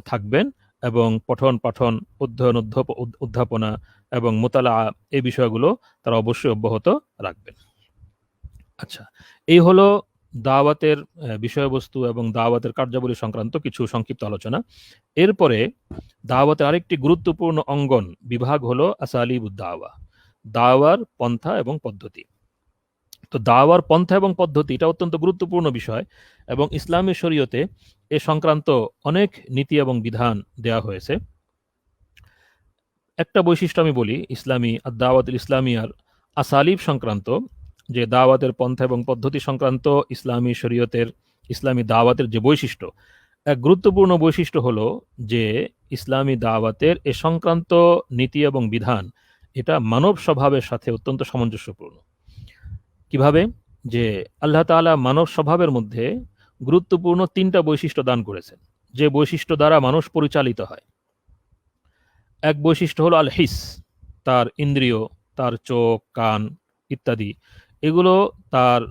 থাকবেন এবং পঠন পাঠন, অধ্যয়ন অধ্যাপনা এবং মোতালা, এই বিষয়গুলো তারা অবশ্যই অব্যাহত রাখবেন। আচ্ছা, এই হলো দাওয়াতের বিষয়বস্তু এবং দাওয়াতের কার্যাবলী সংক্রান্ত কিছু সংক্ষিপ্ত আলোচনা। এরপরে দাওয়াতের আরেকটি গুরুত্বপূর্ণ অঙ্গন বিভাগ হলো আসালিবুদ দাওয়া, দাওয়ার পন্থা এবং পদ্ধতি। তো দাওয়ার পন্থা এবং পদ্ধতি এটা অত্যন্ত গুরুত্বপূর্ণ বিষয় এবং ইসলামী শরীয়তে এ সংক্রান্ত অনেক নীতি এবং বিধান দেয়া হয়েছে। একটা বৈশিষ্ট্য আমি বলি, ইসলামী দাওয়াতুল ইসলামিয়ার আসালিব সংক্রান্ত, যে দাওয়াতের পন্থা এবং পদ্ধতি সংক্রান্ত ইসলামী শরীয়তের, ইসলামী দাওয়াতের যে বৈশিষ্ট্য, এক গুরুত্বপূর্ণ বৈশিষ্ট্য হলো যে ইসলামী দাওয়াতের এ সংক্রান্ত নীতি এবং বিধান এটা মানব স্বভাবের সাথে অত্যন্ত সামঞ্জস্যপূর্ণ। কিভাবে? যে আল্লাহ তাআলা মানব স্বভাবের মধ্যে গুরুত্বপূর্ণ তিনটা বৈশিষ্ট্য দান করেছেন, যে বৈশিষ্ট্য দ্বারা মানুষ পরিচালিত হয়। এক বৈশিষ্ট্য হলো আল হিস, তার ইন্দ্রিয়, তার চোখ, কান ইত্যাদি, এগুলো তার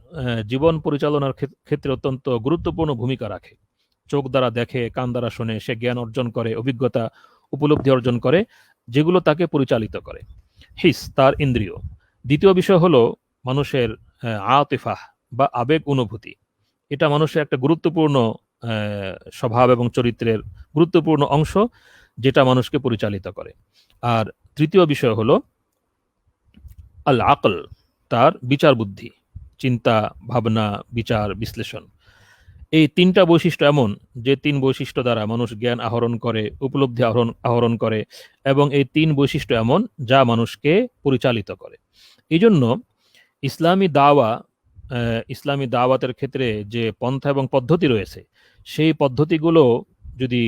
জীবন পরিচালনার ক্ষেত্রে অত্যন্ত গুরুত্বপূর্ণ ভূমিকা রাখে। চোখ দ্বারা দেখে, কান দ্বারা শোনে, সে জ্ঞান অর্জন করে, অভিজ্ঞতা উপলব্ধি অর্জন করে, যেগুলো তাকে পরিচালিত করে। হিস, তার ইন্দ্রিয়। দ্বিতীয় বিষয় হলো মানুষের আতিফাহ বা আবেগ অনুভূতি, এটা মানুষের একটা গুরুত্বপূর্ণ স্বভাব এবং চরিত্রের গুরুত্বপূর্ণ অংশ, যেটা মানুষকে পরিচালিত করে। আর তৃতীয় বিষয় হলো আল আকল, তার বিচার বুদ্ধি, চিন্তা ভাবনা, বিচার বিশ্লেষণ। এই তিনটা বৈশিষ্ট্য এমন যে তিন বৈশিষ্ট্য দ্বারা মানুষ জ্ঞান আহরণ করে, উপলব্ধি আহরণ করে, এবং এই তিন বৈশিষ্ট্য এমন যা মানুষকে পরিচালিত করে। এই জন্য ইসলামী দাওয়াতের ক্ষেত্রে যে পন্থা এবং পদ্ধতি রয়েছে, সেই পদ্ধতিগুলো যদি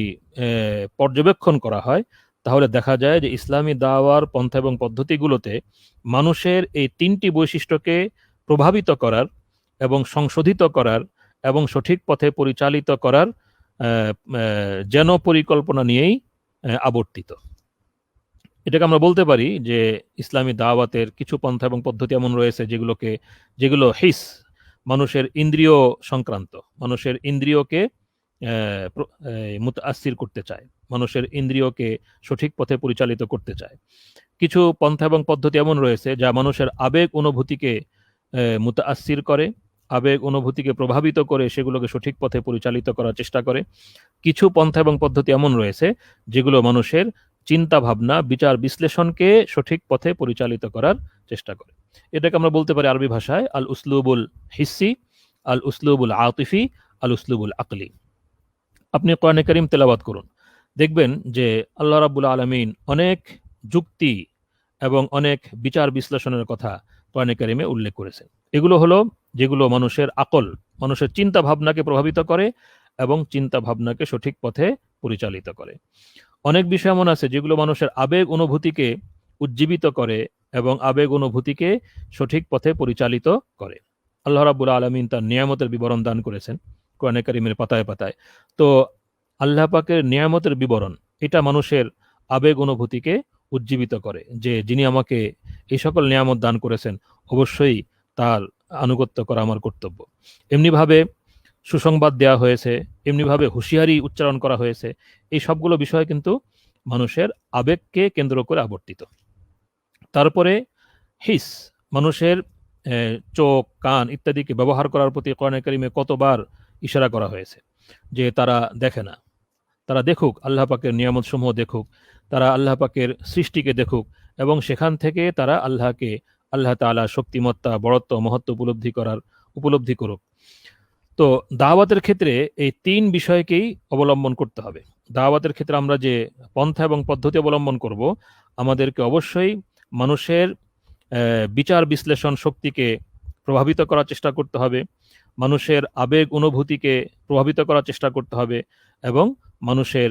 পর্যবেক্ষণ করা হয় তাহলে দেখা যায় যে ইসলামী দাওয়ার পন্থা এবং পদ্ধতিগুলোতে মানুষের এই তিনটি বৈশিষ্ট্যকে প্রভাবিত করার এবং সংশোধিত করার এবং সঠিক পথে পরিচালিত করার যেন পরিকল্পনা নিয়েই আবর্তিত। এটাকে আমরা বলতে পারি যে ইসলামী দাওয়াতের কিছু পন্থা এবং পদ্ধতি এমন রয়েছে যেগুলো হিস, মানুষের ইন্দ্রিয় সংক্রান্ত, মানুষের ইন্দ্রিয়কে মুতাআসসির করতে চায়, মানুষের ইন্দ্রিয়কে সঠিক পথে পরিচালিত করতে চায়। কিছু পন্থা এবং পদ্ধতি এমন রয়েছে যা মানুষের আবেগ অনুভূতিকে মুতাআসসির করে, আবেগ অনুভূতিকে প্রভাবিত করে সেগুলোকে সঠিক পথে পরিচালিত করার চেষ্টা করে। কিছু পন্থা এবং পদ্ধতি এমন রয়েছে যেগুলো মানুষের চিন্তা ভাবনা, বিচার বিশ্লেষণকে সঠিক পথে পরিচালিত করার চেষ্টা করে। এটাকে আমরা বলতে পারি আরবি ভাষায় আল উসলুবুল হিসি, আল উসলুবুল আতিফি, আল উসলুবুল আকলি। আপনি কোরআনে কারীম তেলাওয়াত করুন, দেখবেন যে আল্লাহ রাব্বুল আলামিন অনেক যুক্তি এবং অনেক বিচার বিশ্লেষণের কথা কোরআনে কারীমে উল্লেখ করেছেন। এগুলো হলো যেগুলো মানুষের আকল, মানুষের চিন্তা ভাবনাকে প্রভাবিত করে এবং চিন্তা ভাবনাকে সঠিক পথে পরিচালিত করে। অনেক বিষয় এমন আছে যেগুলো মানুষের আবেগ অনুভূতিকে উজ্জীবিত করে এবং আবেগ অনুভূতিকে সঠিক পথে পরিচালিত করে। আল্লাহ রাব্বুল আলামিন তার নিয়ামতের বিবরণ দান করেছেন কোরআনে কারীমের পাতায় পাতায়। তো আল্লাহ পাকের নিয়ামতের বিবরণ এটা মানুষের আবেগ অনুভূতিকে উজ্জীবিত করে, যে যিনি আমাকে এই সকল নিয়ামত দান করেছেন অবশ্যই তার আনুগত্য করা আমার কর্তব্য। এমনিভাবে সুসংবাদ দেওয়া হয়েছে, এমনিভাবে হুঁশিয়ারি উচ্চারণ করা হয়েছে। এই সবগুলো বিষয় কিন্তু মানুষের আবেগকে কেন্দ্র করে আবর্তিত। তারপরে হিস, মানুষের চোখ, কান ইত্যাদিকে ব্যবহার করার প্রতি কোরআনে কারীমে কতবার ইশারা করা হয়েছে যে তারা দেখে না, তারা দেখুক, আল্লাহ পাকের নিয়ামত সমূহ দেখুক, তারা আল্লাহ পাকের সৃষ্টিকে দেখুক এবং সেখান থেকে তারা আল্লাহকে, আল্লাহ তাআলা শক্তিমত্তা, বড়ত্ব, মহত্ব উপলব্ধি করুক। তো দাওয়াতের ক্ষেত্রে এই তিন বিষয়কেই অবলম্বন করতে হবে। দাওয়াতের ক্ষেত্রে আমরা যে পন্থা এবং পদ্ধতি অবলম্বন করব, আমাদেরকে অবশ্যই মানুষের বিচার বিশ্লেষণ শক্তিকে প্রভাবিত করার চেষ্টা করতে হবে, মানুষের আবেগ অনুভূতিকে প্রভাবিত করার চেষ্টা করতে হবে এবং মানুষের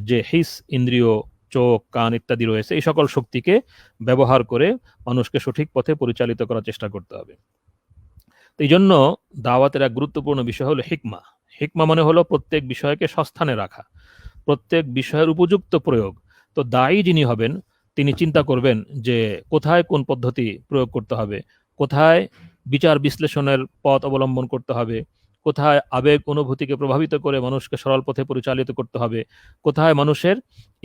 যে হিস ইন্দ্রিয়, চোখ, কান ইত্যাদি রয়েছে এই সকল শক্তিকে ব্যবহার করে মানুষকে সঠিক পথে পরিচালিত করার চেষ্টা করতে হবে। এই জন্য দাওয়াতের এক গুরুত্বপূর্ণ বিষয় হলো হিকমা। হিকমা মানে হলো প্রত্যেক বিষয়কে সস্থানে রাখা, প্রত্যেক বিষয়ের উপযুক্ত প্রয়োগ। তো দায়ী যিনি হবেন তিনি চিন্তা করবেন যে কোথায় কোন পদ্ধতি প্রয়োগ করতে হবে, কোথায় বিচার বিশ্লেষণের পথ অবলম্বন করতে হবে, কোথায় আবেগ অনুভূতিকে প্রভাবিত করে মানুষকে সরল পথে পরিচালিত করতে হবে, কোথায় মানুষের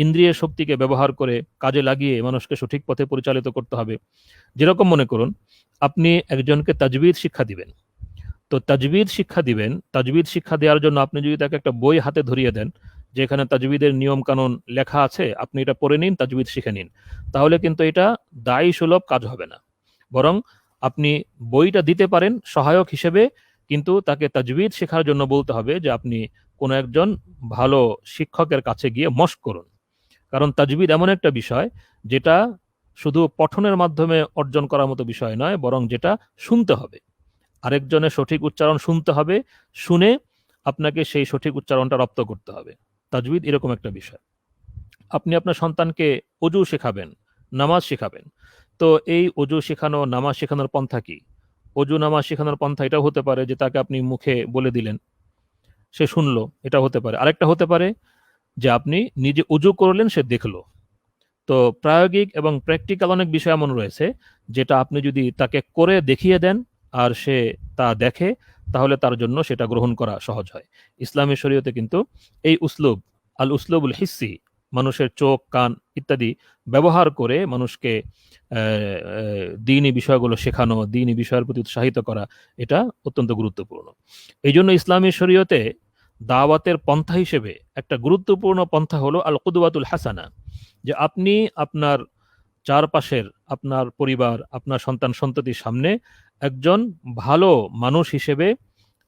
ইন্দ্রিয় শক্তিকে ব্যবহার করে কাজে লাগিয়ে মানুষকে সঠিক পথে পরিচালিত করতে হবে। যেরকম মনে করুন আপনি একজনকে তাজবিদ শিক্ষা দিবেন, তো তাজবিদ শিক্ষা দেওয়ার জন্য আপনি যদি তাকে একটা বই হাতে ধরিয়ে দেন যেখানে তাজবিদের নিয়ম কানুন লেখা আছে, আপনি এটা পড়ে নিন, তাজবিদ শিখে নিন, তাহলে কিন্তু এটা দায়ী সুলভ কাজ হবে না। বরং আপনি বইটা দিতে পারেন সহায়ক হিসেবে, কিন্তু তাকে তাজবিদ শেখার জন্য বলতে হবে যে আপনি কোনো একজন ভালো শিক্ষকের কাছে গিয়ে মশক করুন। কারণ তাজবিদ এমন একটা বিষয় যেটা শুধু পঠনের মাধ্যমে অর্জন করার মতো বিষয় নয়, বরং যেটা শুনতে হবে, আরেকজনের সঠিক উচ্চারণ শুনতে হবে, শুনে আপনাকে সেই সঠিক উচ্চারণটা রপ্ত করতে হবে। তাজবিদ এরকম একটা বিষয়। আপনি আপনার সন্তানকে অজু শেখাবেন, নামাজ শেখাবেন, তো এই অজু শেখানো, নামাজ শেখানোর পন্থা কি? অজু নামাজ শেখানোর পন্থা এটাও হতে পারে যে তাকে আপনি মুখে বলে দিলেন, সে শুনলো, এটা হতে পারে। আরেকটা হতে পারে যে আপনি নিজে অজু করলেন, সে দেখলো। তো প্রায়োগিক এবং প্র্যাকটিক্যাল অনেক বিষয় এমন রয়েছে যেটা আপনি যদি তাকে করে দেখিয়ে দেন আর সে তা দেখে, তাহলে তার জন্য সেটা গ্রহণ করা সহজ হয়। ইসলামী শরীয়তে কিন্তু এই উসলুব, আল উসলুবুল হিসি, মানুষের চোখ, কান ইত্যাদি ব্যবহার করে মানুষকে দ্বীনি বিষয়গুলো শেখানো, দ্বীনি বিষয়ের প্রতি উৎসাহিত করা, এটা অত্যন্ত গুরুত্বপূর্ণ। এই জন্য ইসলামী শরীয়তে দাওয়াতের পন্থা হিসেবে একটা গুরুত্বপূর্ণ পন্থা হলো আল কুদওয়াতুল হাসানা, যে আপনি আপনার চারপাশের, আপনার পরিবার, আপনার সন্তান সন্ততির সামনে একজন ভালো মানুষ হিসেবে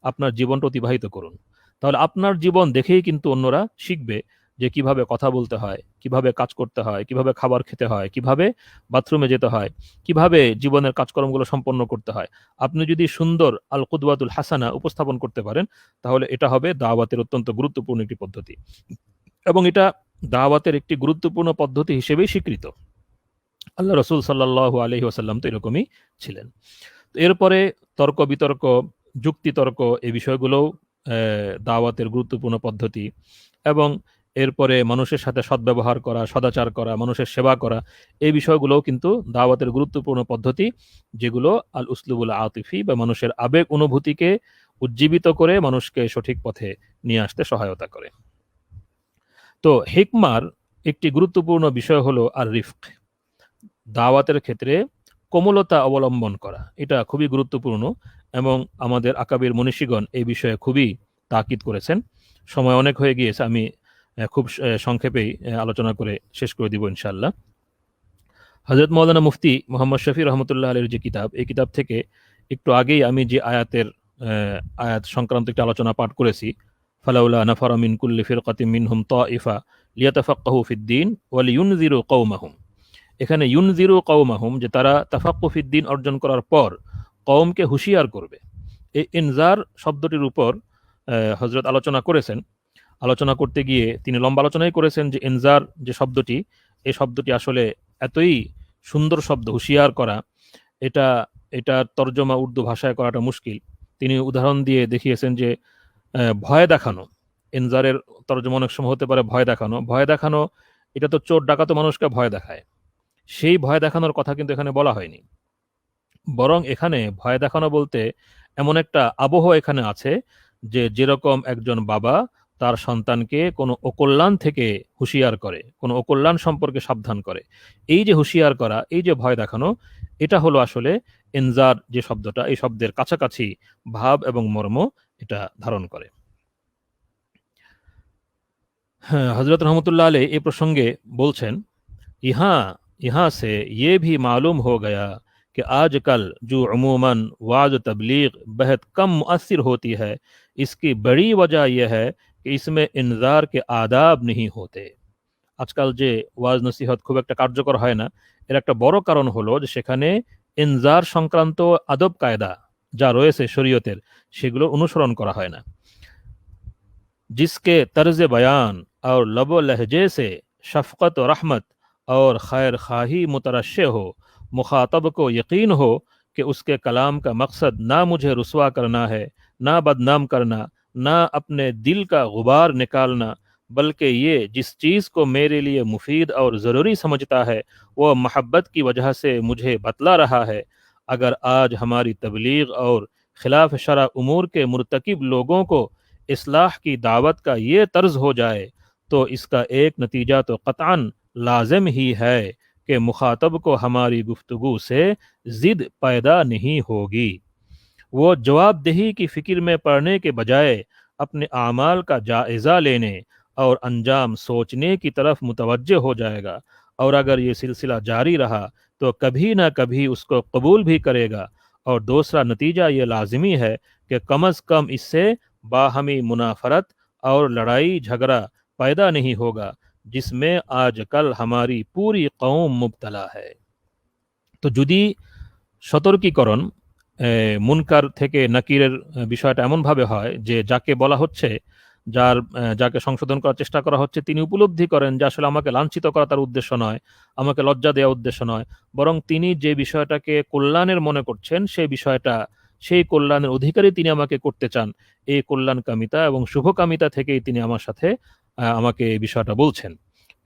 আপনার জীবনটা অতিবাহিত করুন। তাহলে আপনার জীবন দেখেই কিন্তু অন্যরা শিখবে যে কিভাবে কথা বলতে হয়, কিভাবে কাজ করতে হয়, কিভাবে খাবার খেতে হয়, কিভাবে বাথরুমে যেতে হয়, কিভাবে জীবনের কাজকর্মগুলো সম্পন্ন করতে হয়। আপনি যদি সুন্দর আল কুদওয়াতুল হাসানা উপস্থাপন করতে পারেন, তাহলে এটা হবে দাওয়াতের অত্যন্ত গুরুত্বপূর্ণ একটি পদ্ধতি এবং এটা দাওয়াতের একটি গুরুত্বপূর্ণ পদ্ধতি হিসেবেই স্বীকৃত। আল্লাহ রসুল সাল্লাল্লাহু আলাইহি ওয়াসাল্লাম তো এরকমই ছিলেন। এরপরে তর্ক বিতর্ক, যুক্তিতর্ক, এই বিষয়গুলোও দাওয়াতের গুরুত্বপূর্ণ পদ্ধতি। এবং এরপরে মানুষের সাথে সদ্ব্যবহার করা, সদাচার করা, মানুষের সেবা করা, এই বিষয়গুলোও কিন্তু দাওয়াতের গুরুত্বপূর্ণ পদ্ধতি, যেগুলো আল উসলুবুল আতিফি বা মানুষের আবেগ অনুভূতিকে উজ্জীবিত করে মানুষকে সঠিক পথে নিয়ে আসতে সহায়তা করে। তো হিকমার একটি গুরুত্বপূর্ণ বিষয় হলো আর রিফক। দাওয়াতের ক্ষেত্রে কোমলতা অবলম্বন করা, এটা খুবই গুরুত্বপূর্ণ এবং আমাদের আকাবির মনীষীগণ এই বিষয়ে খুবই তাকিদ করেছেন। সময় অনেক হয়ে গিয়েছে, আমি খুব সংক্ষেপেই আলোচনা করে শেষ করে দিব ইনশাআল্লাহ। হযরত মাওলানা মুফতি মোহাম্মদ শফি রহমতুল্লাহ আলাইহির যে কিতাব, এই কিতাব থেকে একটু আগেই আমি যে আয়াত সংক্রান্ত একটা আলোচনা পাঠ করেছি, ফালাউলা নাফারা মিন কুল্লি ফিরকাতিন মিনহুম তাইফা লিয়াতাফাক্কাহু ফিদ্দীন ওয়া লিয়ুনযিরু কওমাহুম। এখানে ইউনযিরু কওমাহুম, যে তারা তাফাক্কু ফিদ্দীন অর্জন করার পর কওমকে হুঁশিয়ার করবে। এই ইনজার শব্দটির উপর হযরত আলোচনা করেছেন। আলোচনা করতে গিয়ে তিনি লম্বা আলোচনাই করেছেন যে ইনজার যে শব্দটি, এই শব্দটি আসলে এতই সুন্দর শব্দ, হুঁশিয়ার করা, এটা এটা তর্জমা উর্দু ভাষায় করাটা মুশকিল। তিনি উদাহরণ দিয়ে দেখিয়েছেন যে ভয় দেখানো, ইনজারের তর্জমা অনেক সময় হতে পারে ভয় দেখানো। ভয় দেখানো, এটা তো চোর ডাকাতো মানুষকে ভয় দেখায়, সেই ভয় দেখানোর কথা কিন্তু এখানে বলা হয়নি। বরং এখানে ভয় দেখানো বলতে এমন একটা আবহ এখানে আছে যে যেরকম একজন বাবা তার সন্তানকে কোনো অকল্যাণ থেকে হুঁশিয়ার করে, কোনো অকল্যাণ সম্পর্কে সাবধান করে, এই যে হুঁশিয়ার করা, এই যে ভয় দেখানো, এটা হলো আসলে ইনজার যে শব্দটা, এই শব্দের কাছাকাছি ভাব এবং মর্ম এটা ধারণ করে। হ্যাঁ, হযরত রহমতুল্লাহ আলাইহি এই প্রসঙ্গে বলছেন, यहाँ यहाँ से ये भी मालूम हो गया कि आजकल जो अमूमन वाज तबलीग बेहद कम मुअस्सिर होती है, इसकी बड़ी वजह यह है कि इसमें इंजार के आदाब नहीं होते। আজকাল যে ওয়াজ নসিহত খুব একটা কার্যকর হয় না, এর একটা বড় কারণ হলো যে সেখানে ইনজার সংক্রান্ত আদব কায়দা যা রয়েছে শরীয়তের, সেগুলো অনুসরণ করা হয় না। जिसके तर्ज बयान और लब लहजे से शफ़क़त और रहमत और खैर खाही मुतरश्शे हो, मुखातब को यकीन हो कि उसके कलाम का मकसद ना मुझे रुसवा करना है, ना बदनाम करना, ना अपने दिल का गुबार निकालना, बल्कि ये जिस चीज़ को मेरे लिए मुफीद और ज़रूरी समझता है वह महब्बत की वजह से मुझे बतला रहा है। अगर आज हमारी तबलीग और खिलाफ शरअ उमूर के मुर्तकिब लोगों को इस्लाह की दावत का ये तर्ज हो जाए तो इसका एक नतीजा तो कतअन लाजिम ही है कि मुखातब को हमारी गुफ्तगू से जिद पैदा नहीं होगी। वो जवाबदेही की फिक्र में पड़ने के बजाय अपने आमाल का जायज़ा लेने और अंजाम सोचने की तरफ मुतवज्जे हो जाएगा, और अगर ये सिलसिला जारी रहा तो कभी ना कभी उसको कबूल भी करेगा। और दूसरा नतीजा ये लाजिमी है कि कम अज़ कम इससे बाहमी मुनाफरत और लड़ाई झगड़ा पैदा नहीं होगा, जिसमें आजकल हमारी पूरी कौम मुब्तला है। তো যদি সতর্কীকরণ মুনকার থেকে নাকিরের বিষয়টা এমনভাবে হয় যে যাকে বলা হচ্ছে, যাকে সংশোধন করার চেষ্টা করা হচ্ছে, তিনি উপলব্ধি করেন যে আসলে আমাকে লাঞ্ছিত করা তার উদ্দেশ্য নয়, আমাকে লজ্জা দেওয়া উদ্দেশ্য নয়, বরং তিনি যে বিষয়টাকে কল্যাণের মনে করছেন সেই বিষয়টা, সেই কল্যাণের অধিকারী তিনি আমাকে করতে চান, এই কল্যাণকামিতা এবং শুভকামিতা থেকেই তিনি আমার সাথে আমাকে এই বিষয়টা বলছেন।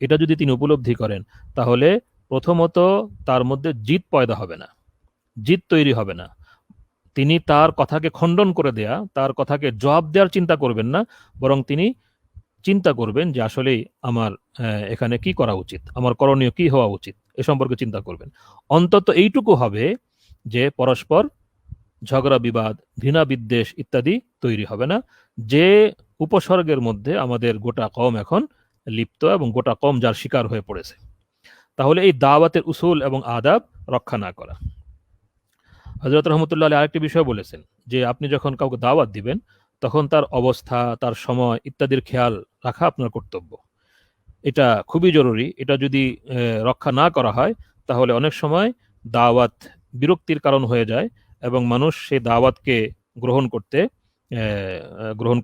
এটা যদি তিনি উপলব্ধি করেন, তাহলে প্রথমত তার মধ্যে জিদ পয়দা হবে না, জিদ তৈরি হবে না। তিনি তার কথাকে খণ্ডন করে দেয়া, তার কথাকে জবাব দেওয়ার চিন্তা করবেন না, বরং তিনি চিন্তা করবেন যে আসলেই আমার এখানে কি করা উচিত, আমার করণীয় কি হওয়া উচিত, এ সম্পর্কে চিন্তা করবেন। অন্তত এইটুকু হবে যে পরস্পর ঝগড়া বিবাদ, ঘৃণা বিদ্বেষ ইত্যাদি তৈরি হবে না, যে উপসর্গের মধ্যে আমাদের গোটা কওম এখন লিপ্ত এবং গোটা কওম যার শিকার হয়ে পড়েছে। তাহলে এই দাওয়াতের উসুল এবং আদাব রক্ষা না করা। হযরত রহমতুল্লাহ আলাইহি আরেকটি বিষয় বলেছেন যে আপনি যখন কাউকে দাওয়াত দিবেন তখন তার অবস্থা, তার সময় ইত্যাদির খেয়াল রাখা আপনার কর্তব্য। এটা খুবই জরুরি। এটা যদি রক্ষা না করা হয় তাহলে অনেক সময় দাওয়াত বিরক্তির কারণ হয়ে যায় এবং মানুষ সেই দাওয়াতকে গ্রহণ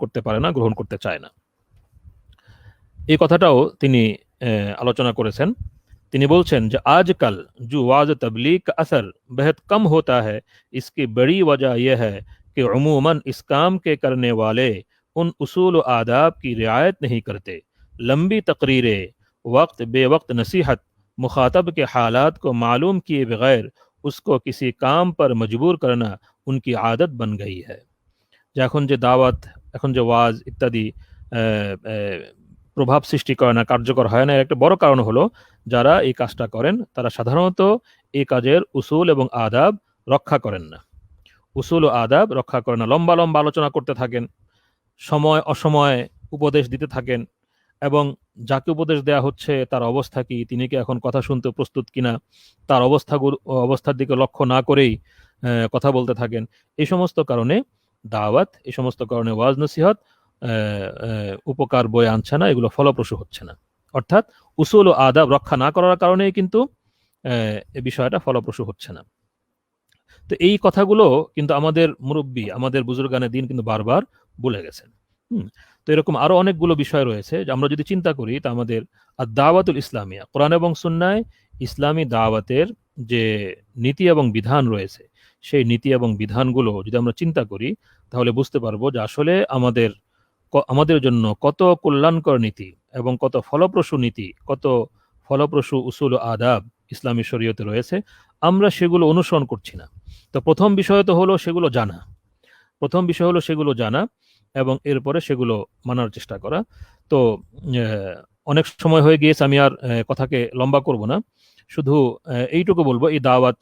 করতে পারে না, গ্রহণ করতে চায় না। এই কথাটাও তিনি আলোচনা করেছেন। তিনি বলছেন যে आजकल जो वाज तबलीग का असर बेहद कम होता है, इसकी बड़ी वजह यह है कि उमूमन इस काम के करने वाले उन उसूल व आदाब की रियायत नहीं करते। लंबी तकरीरें, वक्त बेवक्त नसीहत, मुखातब के हालात को मालूम किए बगैर उसको किसी काम पर मजबूर करना उनकी आदत बन गई है। এখন যে দাওয়াত, এখন যে ওয়াজ ইত্যাদি প্রভাব সৃষ্টি করে না, কার্যকর হয় না, এর একটা বড় কারণ হলো যারা এই কাজটা করেন তারা সাধারণত এই কাজের উসুল এবং আদাব রক্ষা করেন না। উসুল ও আদাব রক্ষা করেন না, লম্বা লম্বা আলোচনা করতে থাকেন, সময় অসময়ে উপদেশ দিতে থাকেন, এবং যাকে উপদেশ দেওয়া হচ্ছে তার অবস্থা কি, তিনি কি এখন কথা শুনতে প্রস্তুত কিনা, তার অবস্থার দিকে লক্ষ্য না করেই কথা বলতে থাকেন। এই সমস্ত কারণে দাওয়াত, এই সমস্ত কারণে ওয়াজ নসিহত উপকার বয়ে আনছে না, এগুলো ফলপ্রসূ হচ্ছে না। অর্থাৎ উসুল ও আদাব রক্ষা না করার কারণেই কিন্তু এই বিষয়টা ফলপ্রসূ হচ্ছে না। তো এই কথাগুলো কিন্তু আমাদের মুরব্বী, আমাদের বুজুর্গানে দিন কিন্তু বারবার বলে গেছেন। তো এরকম আরো অনেকগুলো বিষয় রয়েছে যে আমরা যদি চিন্তা করি, তা আমাদের দাওয়াতুল ইসলামিয়া, কোরআন এবং সুন্নায় ইসলামী দাওয়াতের যে নীতি এবং বিধান রয়েছে, সেই নীতি এবং বিধানগুলো যদি আমরা চিন্তা করি, তাহলে বুঝতে পারবো যে আসলে আমাদের জন্য কত কল্যাণকর নীতি এবং কত ফলপ্রসূ নীতি, কত ফলপ্রসূ উসুল ও আদাব ইসলামী শরীয়তে রয়েছে, আমরা সেগুলো অনুসরণ করছি না। তো প্রথম বিষয় হলো সেগুলো জানা এবং এরপরে সেগুলো মানার চেষ্টা করা। তো অনেক সময় হয়ে গিয়েছে, আমি আর কথাকে লম্বা করব না, শুধু এইটুকু বলবো, এই দাওয়াত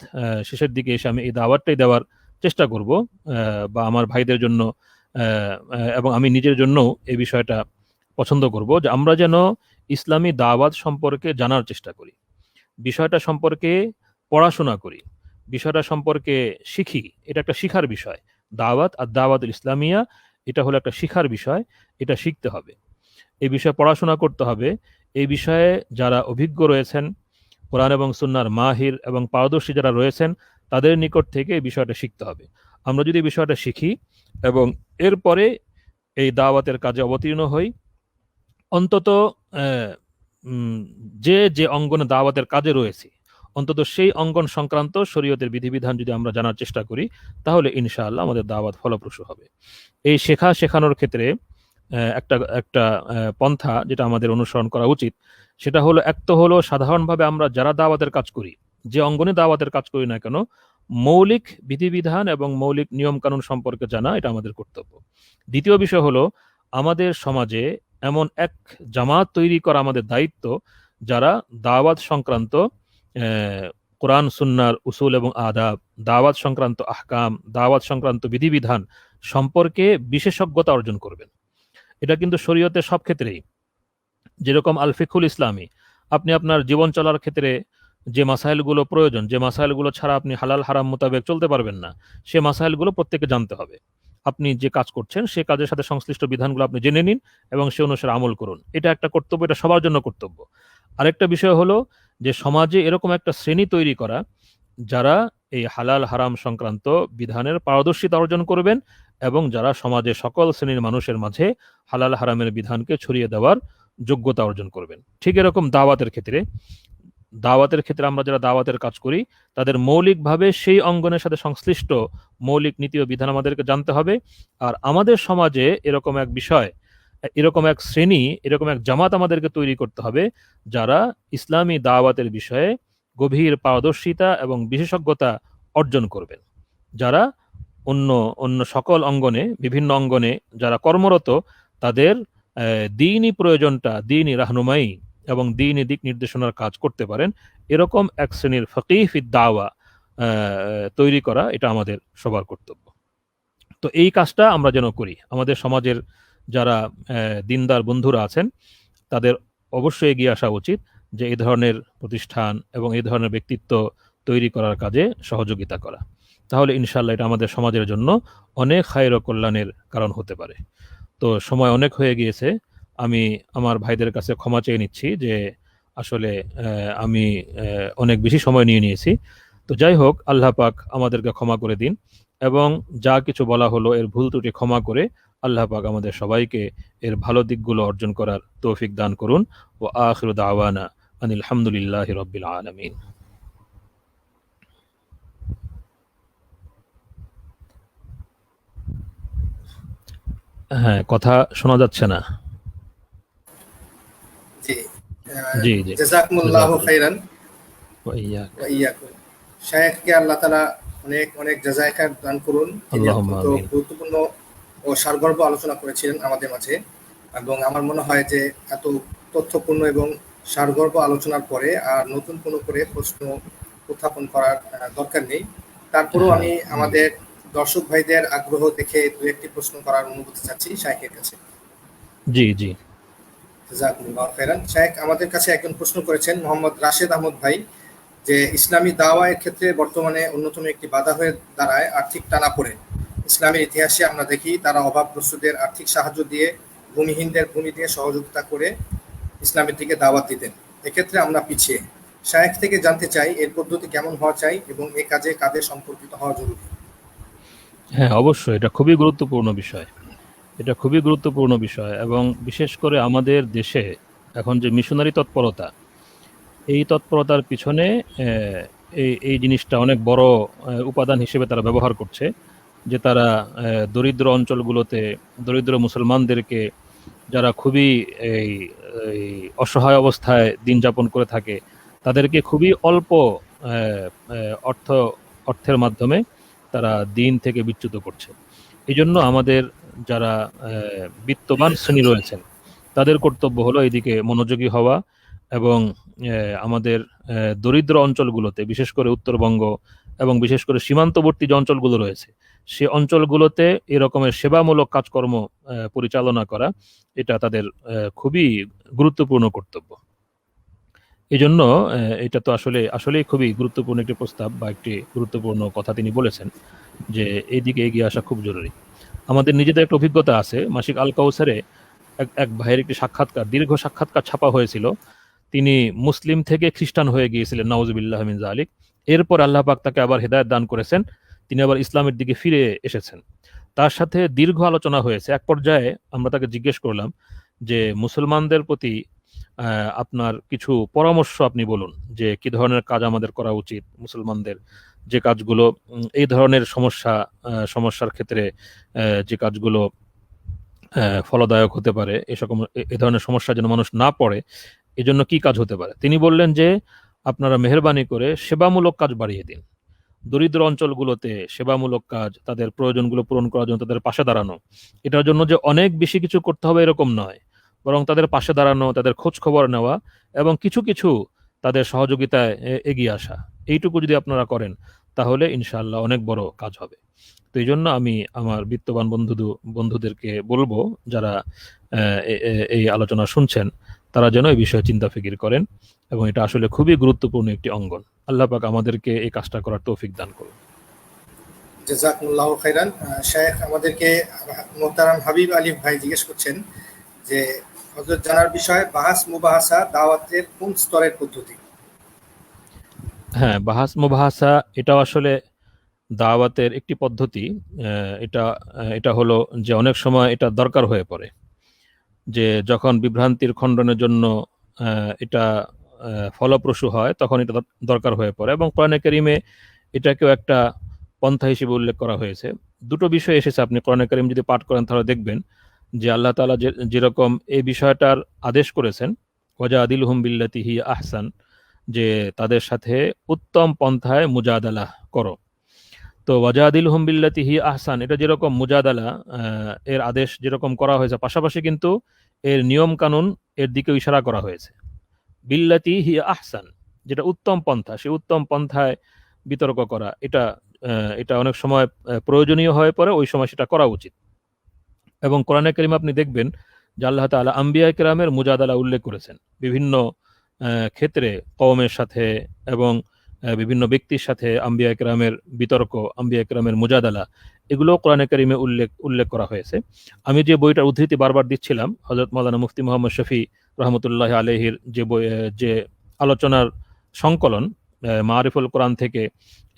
শেষের দিকে এসে আমি এই দাওয়াতটাই দেওয়ার চেষ্টা করব, বা আমার ভাইদের জন্য এবং আমি নিজের জন্যও এই বিষয়টা পছন্দ করব, যে আমরা যেন ইসলামী দাওয়াত সম্পর্কে জানার চেষ্টা করি, বিষয়টা সম্পর্কে পড়াশোনা করি, বিষয়টা সম্পর্কে শিখি। এটা একটা শিখার বিষয়। দাওয়াত আর দাওয়াতুল ইসলামিয়া, এটা হলো একটা শিখার বিষয়, এটা শিখতে হবে, এই বিষয়ে পড়াশোনা করতে হবে। এই বিষয়ে যারা অভিজ্ঞ রয়েছেন, কোরআন এবং সুন্নাহর মাহির এবং পারদর্শী যারা রয়েছেন, তাদের নিকট থেকে এই বিষয়টা শিখতে হবে। আমরা যদি এই বিষয়টা শিখি এবং এরপরে এই দাওয়াতের কাজে অবতীর্ণ হই, অন্তত যে যে অঙ্গনে দাওয়াতের কাজে রয়েছে, অন্তত সেই অঙ্গন সংক্রান্ত শরীয়তের বিধিবিধান যদি আমরা জানার চেষ্টা করি, তাহলে ইনশাআল্লাহ আমাদের দাওয়াত ফলপ্রসূ হবে। এই শেখানোর ক্ষেত্রে একটা একটা পন্থা যেটা আমাদের অনুসরণ করা উচিত, সেটা হলো, এক তো হলো সাধারণভাবে আমরা যারা দাওয়াতের কাজ করি, যে অঙ্গনে দাওয়াতের কাজ করি না কেন, মৌলিক বিধিবিধান এবং মৌলিক নিয়ম কানুন সম্পর্কে জানা, এটা আমাদের কর্তব্য। দ্বিতীয় বিষয় হলো, আমাদের সমাজে এমন এক জামাত তৈরি করা আমাদের দায়িত্ব, যারা দাওয়াত সংক্রান্ত কোরআন সুন্নাহর উসুল এবং আদাব, দাওয়াত সংক্রান্ত আহকাম, দাওয়াত সংক্রান্ত বিধিবিধান সম্পর্কে বিশেষজ্ঞতা অর্জন করবেন। এটা কিন্তু শরীয়তের সব ক্ষেত্রেই, যেরকম আল ফিকহুল ইসলামী, আপনি আপনার জীবন চলার ক্ষেত্রে যে মাসাইলগুলো প্রয়োজন, যে মাসাইলগুলো ছাড়া আপনি হালাল হারাম মোতাবেক চলতে পারবেন না, সে মাসাইলগুলো প্রত্যেকে জানতে হবে। আপনি যে কাজ করছেন সে কাজের সাথে সংশ্লিষ্ট বিধানগুলো আপনি জেনে নিন এবং সে অনুসারে আমল করুন। এটা একটা কর্তব্য, এটা সবার জন্য কর্তব্য। আরেকটা বিষয় হলো যে সমাজে এরকম একটা শ্রেণী তৈরি করা, যারা এই হালাল হারাম সংক্রান্ত বিধানের পারদর্শিতা অর্জন করবেন এবং যারা সমাজে সকল শ্রেণীর মানুষের মাঝে হালাল হারামের বিধানকে ছড়িয়ে দেওয়ার যোগ্যতা অর্জন করবেন। ঠিক এরকম দাওয়াতের ক্ষেত্রে আমরা যারা দাওয়াতের কাজ করি, তাদের মৌলিকভাবে সেই অঙ্গনের সাথে সংশ্লিষ্ট মৌলিক নীতি ও বিধান আমাদেরকে জানতে হবে। আর আমাদের সমাজে এরকম এক বিষয়, এরকম এক শ্রেণী, এরকম এক জামাত আমাদেরকে তৈরি করতে হবে, যারা ইসলামী দাওয়াতের বিষয়ে গভীর পারদর্শিতা এবং বিশেষজ্ঞতা অর্জন করবেন, যারা অন্য অন্য সকল অঙ্গনে, বিভিন্ন অঙ্গনে যারা কর্মরত, তাদের দ্বীনি প্রয়োজনটা, দ্বীনি রাহনুমাই এবং দ্বীনি দিক নির্দেশনার কাজ করতে পারেন, এরকম এক শ্রেণীর ফকিহ ফিদ দাওয়া তৈরি করা, এটা আমাদের সবার কর্তব্য। তো এই কাজটা আমরা যেন করি। আমাদের সমাজের যারা দিনদার বন্ধুরা আছেন, তাদের অবশ্যই এগিয়ে আসা উচিত যে এই ধরনের প্রতিষ্ঠান এবং এই ধরনের ব্যক্তিত্ব তৈরি করার কাজে সহযোগিতা করা। তাহলে ইনশাআল্লাহ এটা আমাদের সমাজের জন্য অনেক খায়ের ও কল্যাণের কারণ হতে পারে। তো সময় অনেক হয়ে গিয়েছে, আমি আমার ভাইদের কাছে ক্ষমা চেয়ে নিচ্ছি যে আসলে আমি অনেক বেশি সময় নিয়ে নিয়েছি। তো যাই হোক, আল্লাহ পাক আমাদেরকে ক্ষমা করে দিন এবং যা কিছু বলা হলো এর ভুল ত্রুটি ক্ষমা করে আল্লাহ পাক আমাদের সবাইকে এর ভালো দিকগুলো অর্জন করার তৌফিক দান করুন। ও আখিরু দাওয়ানা আনিল হামদুলিল্লাহি রাব্বিল আলামিন। হ্যাঁ, কথা শোনা যাচ্ছে না। জি, জি জি, জাযাকুমুল্লাহু খাইরান ওয়া ইয়াক। ওয়া ইয়াকুম। শায়েখকে আল্লাহ তাআলা অনেক অনেক জাযায়ে খায়ের দান করুন। তিনি আল্লাহুম্মা অত্যন্ত আমিন। গুরুত্বপূর্ণ ও সারগর্ভ আলোচনা করেছিলেন আমাদের মাঝে, এবং আমার মনে হয় যে এত তথ্যপূর্ণ এবং সারগর্ভ আলোচনার পরে আর নতুন কোনো করে প্রশ্ন উত্থাপন করার দরকার নেই। তারপরেও আমি আমাদের দর্শক ভাইদের আগ্রহ দেখে দু একটি প্রশ্ন করার অনুমতি চাচ্ছি শায়েখের কাছে। জি, জি। জাযাকুমুল্লাহু খাইরান। শায়েখ আমাদের কাছে একজন প্রশ্ন করেছেন মোহাম্মদ রাশেদ আহমদ ভাই, যে ইসলামী দাওয়ার ক্ষেত্রে বর্তমানে অন্যতম একটি বাধা হয়ে দাঁড়ায় আর্থিক টানাপোড়েন। ইসলামের ইতিহাসে আমরা দেখি তারা অভাবগ্রস্তদের আর্থিক সাহায্য দিয়ে, ভূমিহীনদের ভূমি দিয়ে সহযোগিতা করে ইসলামের দিকে দাওয়াত দিতেন। এক্ষেত্রে আমরা পিছিয়ে। শায়েখ থেকে জানতে চাই এর পদ্ধতি কেমন হওয়া চাই এবং এ কাজে কাদের সম্পর্কিত হওয়া জরুরি। হ্যাঁ, অবশ্যই এটা খুবই গুরুত্বপূর্ণ বিষয়। এটা খুবই গুরুত্বপূর্ণ বিষয় এবং বিশেষ করে আমাদের দেশে এখন যে মিশনারি তৎপরতা, এই তৎপরতার পিছনে এই জিনিসটা অনেক বড় উপাদান হিসেবে তারা ব্যবহার করছে, যে তারা দরিদ্র অঞ্চলগুলোতে দরিদ্র মুসলমানদেরকে, যারা খুবই এই এই অসহায় অবস্থায় দিন যাপন করে থাকে, তাদেরকে খুবই অল্প আহ, আহ, অর্থের মাধ্যমে তারা দিন থেকে বিচ্যুত করছে। এই জন্য আমাদের যারা বিত্তবান শ্রেণী রয়েছেন, তাদের কর্তব্য হলো এদিকে মনোযোগী হওয়া এবং আমাদের দরিদ্র অঞ্চলগুলোতে, বিশেষ করে উত্তরবঙ্গ এবং বিশেষ করে সীমান্তবর্তী যে অঞ্চলগুলো রয়েছে, সে অঞ্চলগুলোতে এরকমের সেবামূলক কাজকর্ম পরিচালনা করা, এটা তাদের খুবই গুরুত্বপূর্ণ কর্তব্য। এই জন্য এটা তো আসলেই খুবই গুরুত্বপূর্ণ একটি প্রস্তাব বা একটি গুরুত্বপূর্ণ কথা তিনি বলেছেন, যে এইদিকে এগিয়ে আসা খুব জরুরি। আমাদের নিজেদের একটা অভিজ্ঞতা আছে, মাসিক আল কাউসারে এক ভাইয়ের একটি সাক্ষাৎকার, দীর্ঘ সাক্ষাৎকার ছাপা হয়েছিল। তিনি মুসলিম থেকে খ্রিস্টান হয়ে গিয়েছিলেন, নাউজুবিল্লাহ মিন যালিক। এরপর আল্লাহ পাক তাকে আবার হেদায়েত দান করেছেন, তিনি আবার ইসলামের দিকে ফিরে এসেছেন। তার সাথে দীর্ঘ আলোচনা হয়েছে। এক পর্যায়ে আমরা তাকে জিজ্ঞেস করলাম যে মুসলমানদের প্রতি আপনার কিছু পরামর্শ আপনি বলুন, যে কি ধরনের কাজ আমাদের করা উচিত, মুসলমানদের যে কাজগুলো এই ধরনের সমস্যার ক্ষেত্রে যে কাজগুলো ফলদায়ক হতে পারে, এ ধরনের সমস্যা যেন মানুষ না পড়ে, এজন্য কি কাজ হতে পারে। তিনি বললেন যে আপনারা মেহেরবানি করে সেবামূলক কাজ বাড়িয়ে দিন। দরিদ্র অঞ্চলগুলোতে সেবামূলক কাজ, তাদের প্রয়োজনগুলো পূরণ করার জন্য তাদের পাশে দাঁড়ানো, এটার জন্য যে অনেক বেশি কিছু করতে হবে এরকম নয়, বরং তাদের পাশে দাঁড়ানো, তাদের খোঁজ খবর নেওয়া এবং কিছু কিছু তাদের সহযোগিতায় এগিয়ে আসা, এইটুকু যদি আপনারা করেন, তাহলে ইনশাআল্লাহ অনেক বড় কাজ হবে। তো এই জন্য আমি আমার বিত্তবান বন্ধুদেরকে বলবো, যারা এই আলোচনা শুনছেন, তারা যেন এই বিষয়ে চিন্তা ফিকির করেন এবং এটা আসলে খুবই গুরুত্বপূর্ণ একটি অঙ্গন। আল্লাহ পাক আমাদেরকে এই কাজটা করার তৌফিক দান করুন। জাযাকুমুল্লাহু খাইরান। শায়েখ আমাদেরকে মোহতারাম হাবিব আলী ভাই জিজ্ঞেস করছেন যে হযরত জানার বিষয়ে বাহাস মুবাহাসা দাওয়াতের কোন স্তরের পদ্ধতি। হ্যাঁ, বাহাস মুবাহাসা এটাও আসলে দাওয়াতের একটি পদ্ধতি। এটা হলো যে অনেক সময় এটা দরকার হয়ে পড়ে, যে যখন বিভ্রান্তির খণ্ডনের জন্য এটা ফলপ্রসূ হয়, তখন এটা দরকার হয়ে পড়ে এবং কোরআনে কারিমে এটাকেও একটা পন্থা হিসেবে উল্লেখ করা হয়েছে। দুটো বিষয় এসেছে, আপনি কোরআনে কারিম যদি পাঠ করেন তাহলে দেখবেন যে আল্লাহ তাআলা যেরকম এই বিষয়টার আদেশ করেছেন, ওয়াজাদিলহুম বিল্লাতি হিয়া আহসান, যে তাদের সাথে উত্তম পন্থায় মুজাদালা করো। তো ওয়াজাদিলহুম বিল্লাতি হিয়া আহসান, এটা যেরকম মুজাদালা এর আদেশ যেরকম করা হয়েছে, পাশাপাশি কিন্তু এর নিয়ম কানুন এর দিকেও ইশারা করা হয়েছে। বিল্লাতি হিয়া আহসান, যেটা উত্তম পন্থা, সেই উত্তম পন্থায় বিতর্ক করা, এটা অনেক সময় প্রয়োজনীয় হয়ে পড়ে, ওই সময় সেটা করা উচিত। এবং কোরআনে কারিমে আপনি দেখবেন যে আল্লাহ তাআলা আম্বিয়া কিরামের মুজাদালা উল্লেখ করেছেন বিভিন্ন ক্ষেত্রে, কওমের সাথে এবং বিভিন্ন ব্যক্তির সাথে আম্বিয়া কিরামের বিতর্ক, আম্বিয়া কিরামের মুজাদালা, এগুলো কোরআনে কারিমে উল্লেখ করা হয়েছে। আমি যে বইটার উদ্ধৃতি বারবার দিচ্ছিলাম, হযরত মাওলানা মুফতি মোহাম্মদ শফি রহমতুল্লাহ আলাইহির যে আলোচনার সংকলন, মারিফুল কোরআন থেকে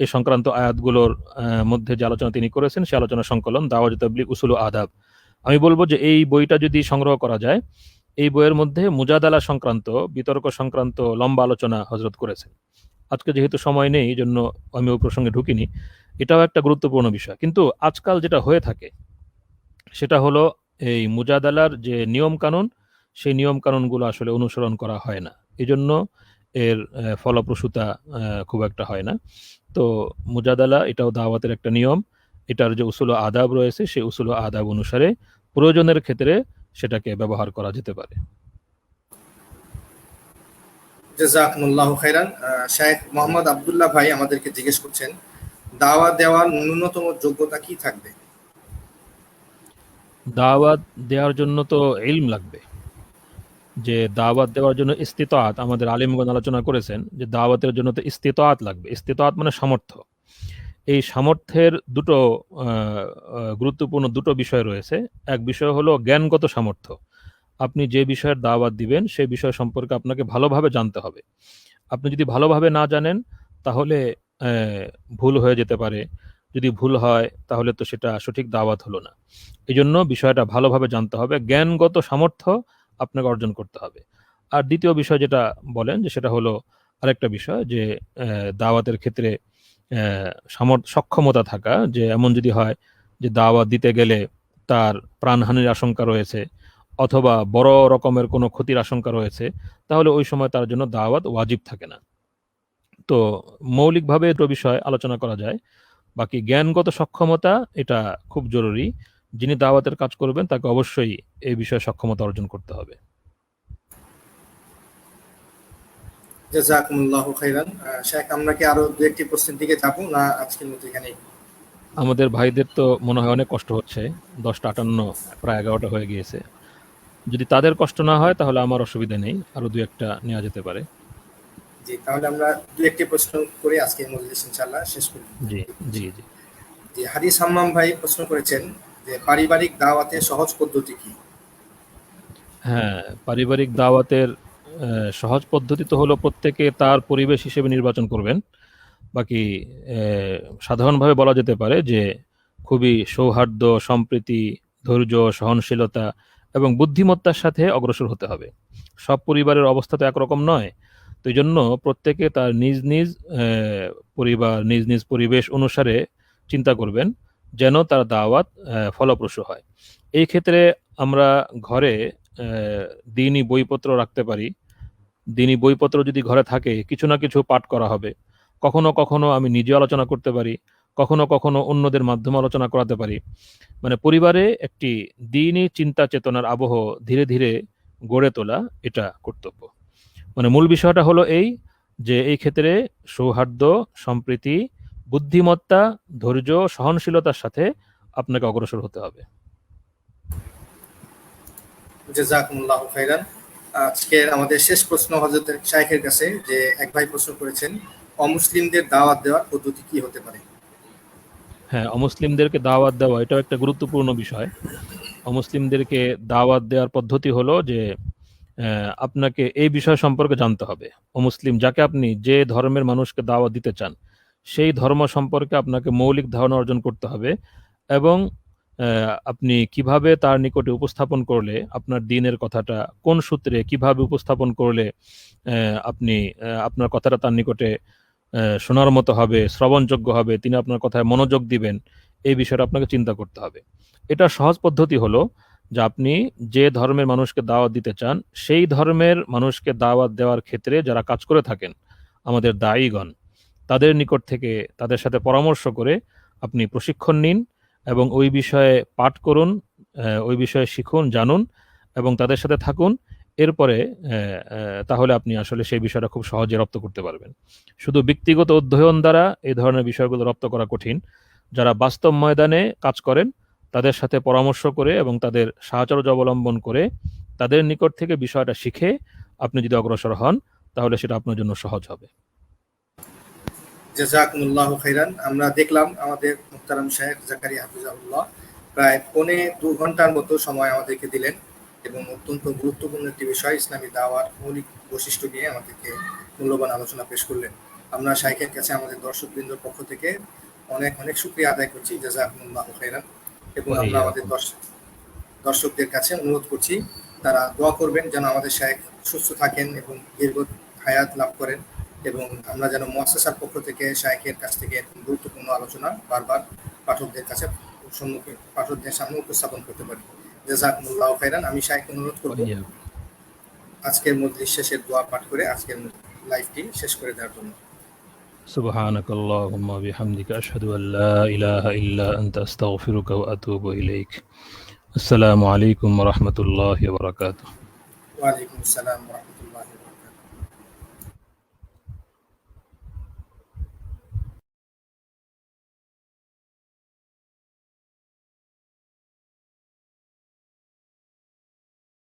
এই সংক্রান্ত আয়াতগুলোর মধ্যে যে আলোচনা তিনি করেছেন, সে আলোচনা সংকলন দাওয়াত তাবলীগ উসুল ও আদাব। আমি বলবো যে এই বইটা যদি সংগ্রহ করা যায়, এই বইয়ের মধ্যে মুজাদালা সংক্রান্ত, বিতর্ক সংক্রান্ত লম্বা আলোচনা হযরত করেছেন। আজকে যেহেতু সময় নেই, এই জন্য আমি ওই প্রসঙ্গে ঢুকিনি। এটাও একটা গুরুত্বপূর্ণ বিষয়। কিন্তু আজকাল যেটা হয়ে থাকে সেটা হলো এই মুজাদালার যে নিয়ম কানুন, সেই নিয়ম কানুনগুলো আসলে অনুসরণ করা হয় না। এই জন্য এর ফলপ্রসূতা খুব একটা হয় না। তো মুজাদালা এটাও দাওয়াতের একটা নিয়ম। এটার যে উসুল ও আদাব রয়েছে, সেই উসুল ও আদাব অনুসারে প্রয়োজনের ক্ষেত্রে সেটাকে ব্যবহার করা যেতে পারে। জাযাকুমুল্লাহু খাইরান। শায়েখ মোহাম্মদ আব্দুল্লাহ ভাই আমাদেরকে জিজ্ঞেস করছেন দাওয়াত দেওয়ার ন্যূনতম যোগ্যতা কি থাকবে। দাওয়াত দেওয়ার জন্য তো ইলম লাগবে। যে দাওয়াত দেওয়ার জন্য ইস্তিতাআত, আমাদের আলিমগণ আলোচনা করেছেন যে দাওয়াতের জন্য তো ইস্তিতাআত লাগবে। ইস্তিতাআত মানে সামর্থ্য। এই সামর্থ্যের দুটো গুরুত্বপূর্ণ দুটো বিষয় রয়েছে। এক বিষয় হলো জ্ঞানগত সামর্থ্য। আপনি যে বিষয়ের দাওয়াত দিবেন সেই বিষয় সম্পর্কে আপনাকে ভালোভাবে জানতে হবে। আপনি যদি ভালোভাবে না জানেন তাহলে ভুল হয়ে যেতে পারে। যদি ভুল হয় তাহলে তো সেটা সঠিক দাওয়াত হলো না। এই জন্য বিষয়টা ভালোভাবে জানতে হবে, জ্ঞানগত সামর্থ্য আপনাকে অর্জন করতে হবে। আর দ্বিতীয় বিষয় যেটা বলেন যে সেটা হলো আরেকটা বিষয় যে দাওয়াতের ক্ষেত্রে সক্ষমতা থাকা, যে এমন যদি হয় যে দাওয়াত দিতে গেলে তার প্রাণহানির আশঙ্কা রয়েছে অথবা বড় রকমের কোনো ক্ষতির আশঙ্কা রয়েছে, তাহলে ওই সময় তার জন্য দাওয়াত ওয়াজিব থাকে না। তো মৌলিকভাবে দুটো বিষয় আলোচনা করা যায়। বাকি জ্ঞানগত সক্ষমতা এটা খুব জরুরি। যিনি দাওয়াতের কাজ করবেন তাকে অবশ্যই এই বিষয়ে সক্ষমতা অর্জন করতে হবে। জাযাকুমুল্লাহু খাইরান। শেখ, আমরা কি আরো দু একটি প্রশ্নের দিকে যাবো, না আজকের মতো এখানেই? আমাদের ভাইদের তো মনে হয় অনেক কষ্ট হচ্ছে, 10টা 58, প্রায় 11টা হয়ে গিয়েছে। যদি তাদের কষ্ট না হয় তাহলে আমার অসুবিধা নেই, আরো দু একটা নেওয়া যেতে পারে। জি, তাহলে আমরা দু একটি প্রশ্ন করে আজকের মজলিস ইনশাআল্লাহ শেষ করি। জি জি জি। জি, হাদিস হাম্মাম ভাই প্রশ্ন করেছেন যে পারিবারিক দাওয়াতে সহজ পদ্ধতি কি? হ্যাঁ, পারিবারিক দাওয়াতের সহজ পদ্ধতি তো হলো প্রত্যেকে তার পরিবেশ হিসেবে নির্বাচন করবেন। বাকি সাধারণভাবে বলা যেতে পারে যে খুবই সৌহার্দ্য, সম্প্রীতি, ধৈর্য, সহনশীলতা এবং বুদ্ধিমত্তার সাথে অগ্রসর হতে হবে। সব পরিবারের অবস্থা তো একরকম নয়। তো এই জন্য প্রত্যেকে তার নিজ নিজ পরিবার, নিজ নিজ পরিবেশ অনুসারে চিন্তা করবেন যেন তার দাওয়াত ফলপ্রসূ হয়। এই ক্ষেত্রে আমরা ঘরে দিনই বইপত্র রাখতে পারি। দিনই বইপত্র যদি ঘরে থাকে কিছু না কিছু পাঠ করা হবে। কখনো কখনো আমি নিজে আলোচনা করতে পারি, কখনো কখনো অন্যদের মাধ্যমে আলোচনা করাতে পারি। মানে পরিবারে একটি দিনই চিন্তা চেতনার আবহ ধীরে ধীরে গড়ে তোলা, এটা কর্তব্য। মানে মূল বিষয়টা হলো এই যে এই ক্ষেত্রে সৌহার্দ্য, সম্প্রীতি, বুদ্ধিমত্তা, ধৈর্য, সহনশীলতার সাথে আপনাকে অগ্রসর হতে হবে। জাযাকুমুল্লাহু খাইরান। আজকের আমাদের শেষ প্রশ্ন হযরত শাইখের কাছে, যে এক ভাই প্রশ্ন করেছেন অমুসলিমদের দাওয়াত দেওয়ার পদ্ধতি কি হতে পারে? হ্যাঁ, অমুসলিমদেরকে দাওয়াত দেওয়া এটাও একটা গুরুত্বপূর্ণ বিষয়। অমুসলিমদেরকে দাওয়াত দেওয়ার পদ্ধতি হলো যে আপনাকে এই বিষয় সম্পর্কে জানতে হবে। অমুসলিম যাকে আপনি যে ধর্মের মানুষকে দাওয়াত দিতে চান সেই ধর্ম সম্পর্কে আপনাকে মৌলিক ধারণা অর্জন করতে হবে এবং আপনি কিভাবে তার নিকটে উপস্থাপন করলে আপনার দ্বীনের কথাটা কোন সূত্রে কিভাবে উপস্থাপন করলে আপনি আপনার কথাটা তার নিকটে শোনার মতো হবে, শ্রবণযোগ্য হবে, তিনি আপনার কথায় মনোযোগ দিবেন, এই বিষয়টা আপনাকে চিন্তা করতে হবে। এটা সহজ পদ্ধতি হলো যে আপনি যে ধর্মের মানুষকে দাওয়াত দিতে চান সেই ধর্মের মানুষকে দাওয়াত দেওয়ার ক্ষেত্রে যারা কাজ করে থাকেন, আমাদের দায়ীগণ, তাদের নিকট থেকে তাদের সাথে পরামর্শ করে আপনি প্রশিক্ষণ নিন এবং ওই বিষয়ে পাঠ করুন, ওই বিষয়ে শিখুন, জানুন এবং তাদের সাথে থাকুন। এরপরে তাহলে আপনি আসলে সেই বিষয়টা খুব সহজে রপ্ত করতে পারবেন। শুধু ব্যক্তিগত অধ্যয়ন দ্বারা এই ধরনের বিষয়গুলো রপ্ত করা কঠিন। যারা বাস্তব ময়দানে কাজ করেন তাদের সাথে পরামর্শ করে এবং তাদের সাহচর্য অবলম্বন করে তাদের নিকট থেকে বিষয়টা শিখে আপনি যদি অগ্রসর হন তাহলে সেটা আপনার জন্য সহজ হবে। জাযাকুমুল্লাহু খাইরান। আমরা দেখলাম আমাদের মুহতারাম শাইখ জাকারিয়া হাফিজাহুল্লাহ প্রায় 2.25 ঘন্টার মতো সময় আমাদেরকে দিলেন এবং অত্যন্ত গুরুত্বপূর্ণ একটি বিষয় ইসলামী দাওয়ার মৌলিক বৈশিষ্ট্য নিয়ে আমাদেরকে মূল্যবান আলোচনা পেশ করলেন। আমরা শাইখের কাছে আমাদের দর্শকবৃন্দর পক্ষ থেকে অনেক অনেক শুকরিয়া আদায় করছি। জাযাকুমুল্লাহু খাইরান। এবং আমরা আমাদের দর্শকদের কাছে অনুরোধ করছি তারা দোয়া করবেন যেন আমাদের শাইখ সুস্থ থাকেন এবং দীর্ঘ হায়াত লাভ করেন এবং আমরা যেন মুআসসাসার পক্ষ থেকে শাইখের কাছ থেকে গুরুত্বপূর্ণ আলোচনা বারবার পাঠকদের কাছে পাঠকদের সামনে উপস্থাপন করতে পারি। জাযাকুমুল্লাহু খাইরান। আমি শাইখ অনুরোধ করব আজকের মজলিস শেষের দোয়া পাঠ করে আজকের লাইভটি শেষ করে দেওয়ার জন্য। سبحانك اللهم وبحمدك أشهد أن لا إله إلا أنت أستغفرك وأتوب إليك. السلام عليكم ورحمة الله وبركاته. ওয়ালাইকুম আসসালাম ওয়া রাহমাতুল্লাহি